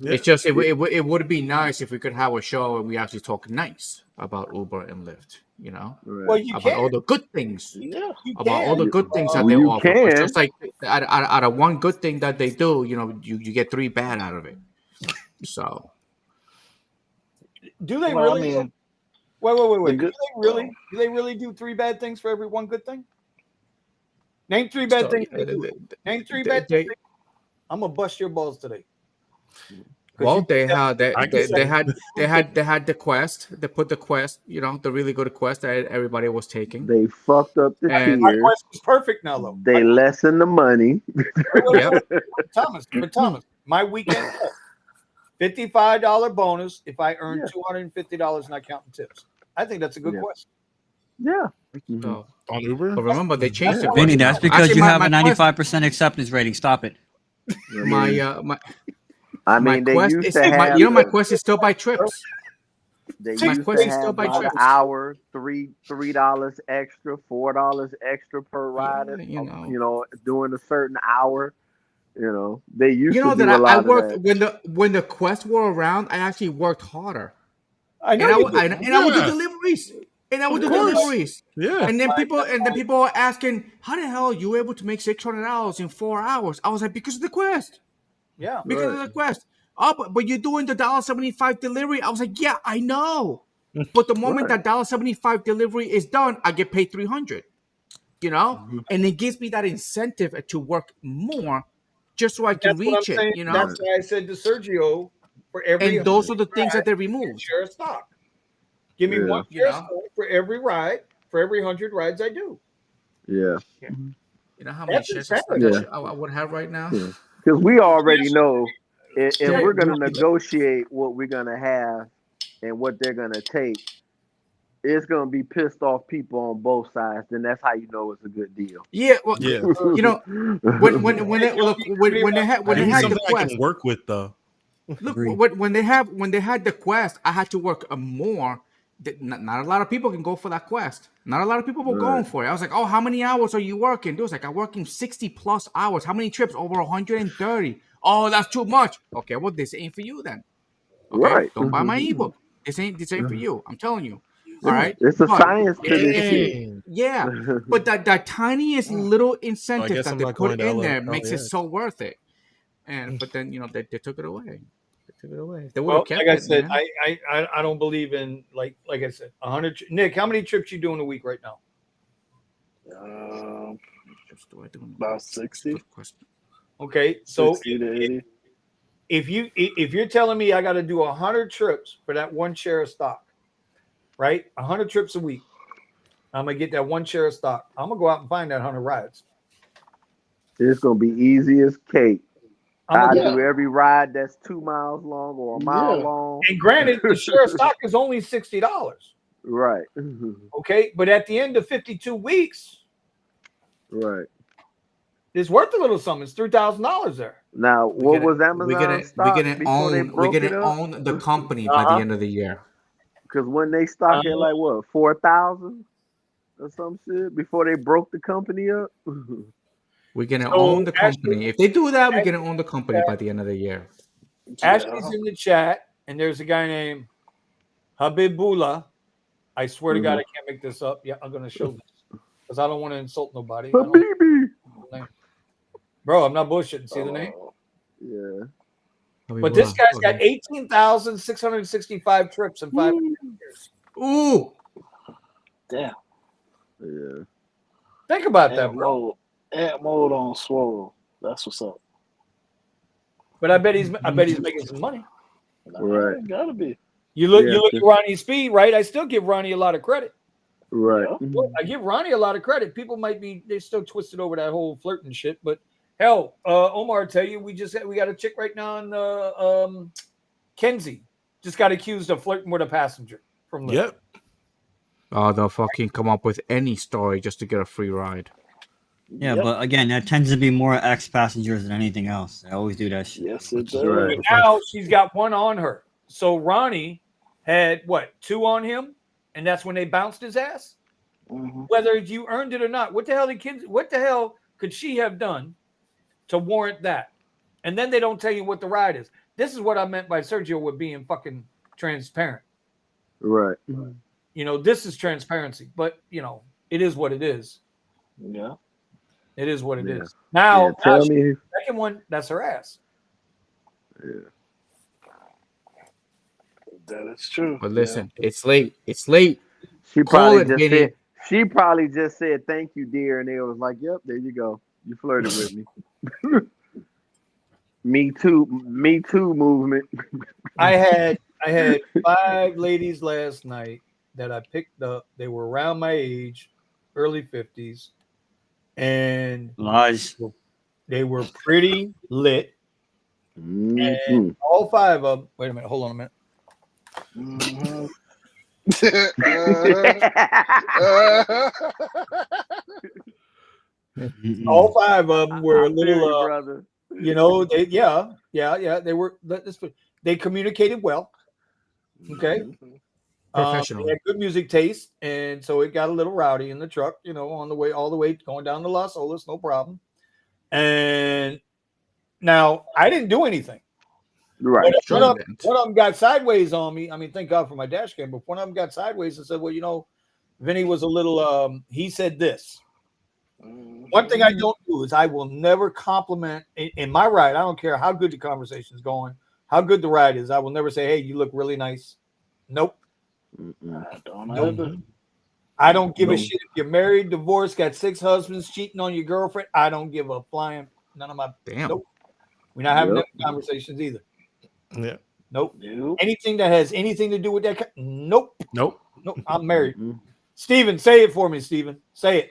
It's just it would be nice if we could have a show and we actually talk nice about Uber and Lyft. Well, you about can. all the good things. Yeah. About all the good things that Well, they you offer. But can. just like out of one good thing that they do, you get 3 bad out of it. So. Do they Well, really? I mean, wait. good, Do they really do 3 bad things for every one good thing? Name 3 bad things they do. Name 3 bad things. I'm gonna bust your balls today. Well, they had the Quest. They put the Quest, the really good Quest that everybody was taking. They fucked up the My tiers. Quest is perfect now, though. They lessen the money. Wait. Thomas, my weekend $55 bonus if I earn $250 not counting tips. I think that's a good Quest. Yeah. So, on Uber. But remember, they changed the Vinny, Quest. that's because you have a 95% acceptance rating. Stop it. My they Quest used is to have my Quest is still by trips. They My used Quest to is still have by by the trips. hour, $3 extra, $4 extra per rider. Doing a certain hour. They used to do that a lot I of worked that. when the Quest were around. I actually worked harder. I know I would do deliveries. And I would do deliveries. Yeah. And then people were asking, how the hell are you able to make $600 in 4 hours? I was like, because of the Quest. Yeah. Because of the Quest. Oh, but you're doing the $1.75 delivery. I was like, yeah, I know. But the moment that $1.75 delivery is done, I get paid $300. And it gives me that incentive to work more just so I can reach it. That's why I said to Sergio, for every And those are the things that they removed. Share a stock. Give me one share stock for every ride, for every 100 rides I do. Yeah. You know how many shares of stock I would have right now? Because we already know if we're going to negotiate what we're going to have and what they're going to take, it's going to be pissed off people on both sides. Then that's how you know it's a good deal. Yeah, well, when they had the Quest, I can work with though. Look, when they had the Quest, I had to work more. Not a lot of people can go for that Quest. Not a lot of people were going for it. I was like, oh, how many hours are you working? It was like, I'm working 60 plus hours. How many trips? Over 130. Oh, that's too much. Okay, well, this ain't for you then. Okay, right. Don't buy my ebook. This ain't for you. I'm telling you. All right. It's a science to this shit. Yeah, but that tiniest little incentive that they put in there makes it so worth it. But then they took it away. They took it away. They would have kept like I it. said, I don't believe in like I said 100. Nick, how many trips you doing a week right now? About 60. Okay, so 60 to 80. If you're telling me I got to do 100 trips for that one share of stock, right? 100 trips a week. I'm gonna get that one share of stock. I'm gonna go out and find that 100 rides. It's gonna be easy as cake. I do every ride that's 2 miles long or a mile long. And granted, the share of stock is only $60. Right. Okay, but at the end of 52 weeks, right, it's worth a little something. It's $3,000 there. Now, what was Amazon stock We're gonna own the company by the end of the year. Because when they stock at like what 4,000 or some shit before they broke the company up. We're gonna own the company. If they do that, we're gonna own the company by the end of the year. Ashley's in the chat, and there's a guy named Habibullah. I swear to God, I can't make this up. Yeah, I'm gonna show this because I don't want to insult nobody. Bro, I'm not bullshitting. See the name? Yeah. But this guy's got 18,665 trips in 5 years. Ooh. Damn. Yeah. Think about that, bro. Ant mode on swole. That's what's up. But I bet he's making some money. Right. Gotta be. You look at Ronnie's speed, right? I still give Ronnie a lot of credit. Right. I give Ronnie a lot of credit. People might be they still twisted over that whole flirting shit, but hell, Omar, tell you we got a chick right now on Kenzie just got accused of flirting with a passenger from Lyft. Yep. Oh, they'll fucking come up with any story just to get a free ride. Yeah, but again, that tends to be more ex-passengers than anything else. They always do that shit. Yes, it does. But now she's got one on her. So Ronnie had what, 2 on him, and that's when they bounced his ass. Mm-hmm. Whether you earned it or not, what the hell could she have done to warrant that? And then they don't tell you what the ride is. This is what I meant by Sergio with being fucking transparent. Right. You know, this is transparency, but you know, it is what it is. Yeah. It is what it is. Now, tell me. Second one, that's her ass. Yeah. That is true. But listen, it's late. It's late. She Call probably it, just Vinny. said. She probably just said, "Thank you, dear," and they was like, "Yep, there you go. You flirted with me." Me too movement. I had 5 ladies last night that I picked up. They were around my age, early 50s, and Lies. they were pretty lit. Mm-hmm. And all 5 of them. Wait a minute, hold on a minute. Mm-hmm. All 5 of them were a I feel little, you, brother. you know, they they were. They communicated well. Okay, Professional. they had good music taste, and so it got a little rowdy in the truck. You know, on the way, all the way going down to Las Olas, no problem. And now I didn't do anything. Right. One of them got sideways on me. I mean, thank God for my dash cam, but one of them got sideways and said, "Well, you know, Vinny was a little." He said this. One thing I don't do is I will never compliment in my ride. I don't care how good the conversation is going, how good the ride is. I will never say, "Hey, you look really nice." Nope. I don't give a shit if you're married, divorced, got 6 husbands, cheating on your girlfriend. I don't give a flying. None of my. Damn. Nope. We're not having them conversations either. Yeah. Nope. Anything that has anything to do with that. Nope. Nope. I'm married. Steven, say it for me, Steven. Say it.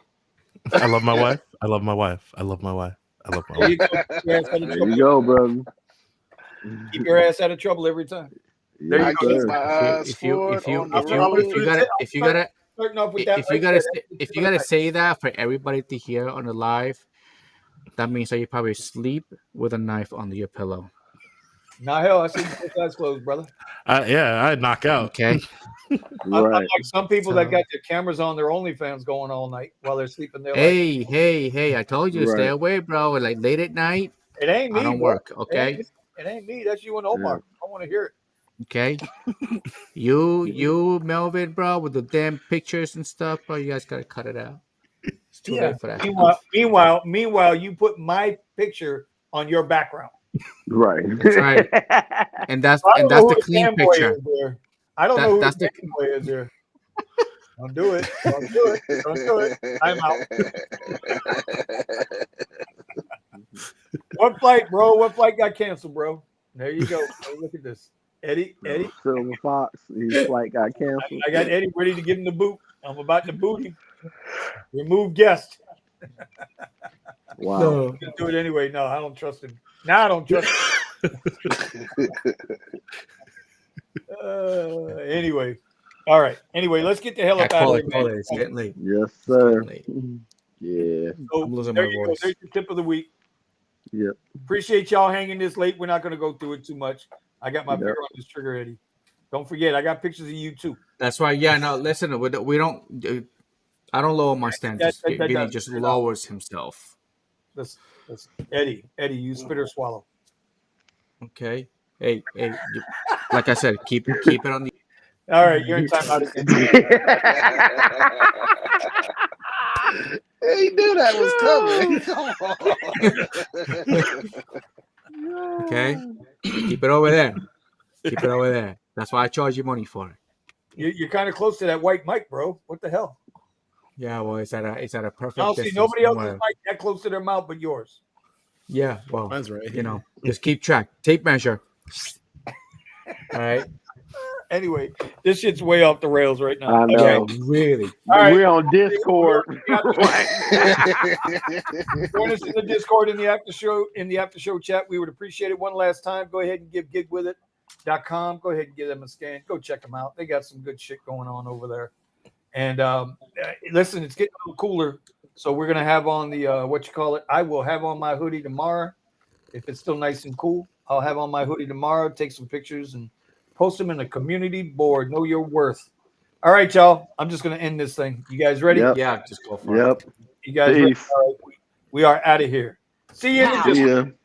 I love my wife. I love my wife. I love my wife. I love my wife. There you go, brother. Keep your ass out of trouble every time. There you go. If you gotta say that for everybody to hear on the live, that means that you probably sleep with a knife under your pillow. Nah, hell, I see your eyes closed, brother. Yeah, I'd knock out. Okay. Unlike some people that got their cameras on their OnlyFans going all night while they're sleeping there. Hey! I told you to stay away, bro. Like late at night. It ain't me. I don't work. Okay. It ain't me. That's you and Omar. I want to hear it. Okay. you, Melvin, bro, with the damn pictures and stuff, bro. You guys gotta cut it out. It's too late for that. Meanwhile, you put my picture on your background. Right. That's right. And that's the clean picture. I don't know who the boy is here. Don't do it. Don't do it. Don't do it. I'm out. What flight, bro? What flight got canceled, bro? There you go. Hey, look at this. Eddie. Silver Fox. His flight got canceled. I got Eddie ready to give him the boot. I'm about to boot him. Remove guest. Wow. No. I'm gonna do it anyway. No, I don't trust him. Now I don't trust him. Anyway. All right. Anyway, let's get the hell up out of here. It's getting late. Yes, sir. Yeah. So, I'm losing there my you voice. go. There's your tip of the week. Yep. Appreciate y'all hanging this late. We're not going to go through it too much. I got my finger on this trigger, Eddie. Don't forget, I got pictures of you too. That's right. Yeah. No, listen. We don't. I don't lower my standards. Vinny just lowers himself. Listen, Eddie, you spit or swallow. Okay. Hey. Like I said, keep it on the. All right, you're in timeout again. He knew that was coming. Okay. Keep it over there. Keep it over there. That's why I charge you money for it. You're kind of close to that white mic, bro. What the hell? Yeah, well, it's at a perfect. I don't see distance nobody from else's where- mic that close to their mouth but yours. Yeah, well, Mine's right you know, just keep track. Tape measure. All right. Anyway, this shit's way off the rails right now. I know. Yeah, really. All right. We're on Discord. Right. Join us in the Discord in the after show chat. We would appreciate it. One last time, go ahead and give gigwithit.com. Go ahead and give them a scan. Go check them out. They got some good shit going on over there. And listen, it's getting a little cooler, so we're gonna have on the I will have on my hoodie tomorrow. If it's still nice and cool, I'll have on my hoodie tomorrow. Take some pictures and post them in the community board. Know your worth. All right, y'all. I'm just gonna end this thing. You guys ready? Yep. Yeah, just go for it. You guys ready? All right. We are out of here. See you in the Discord.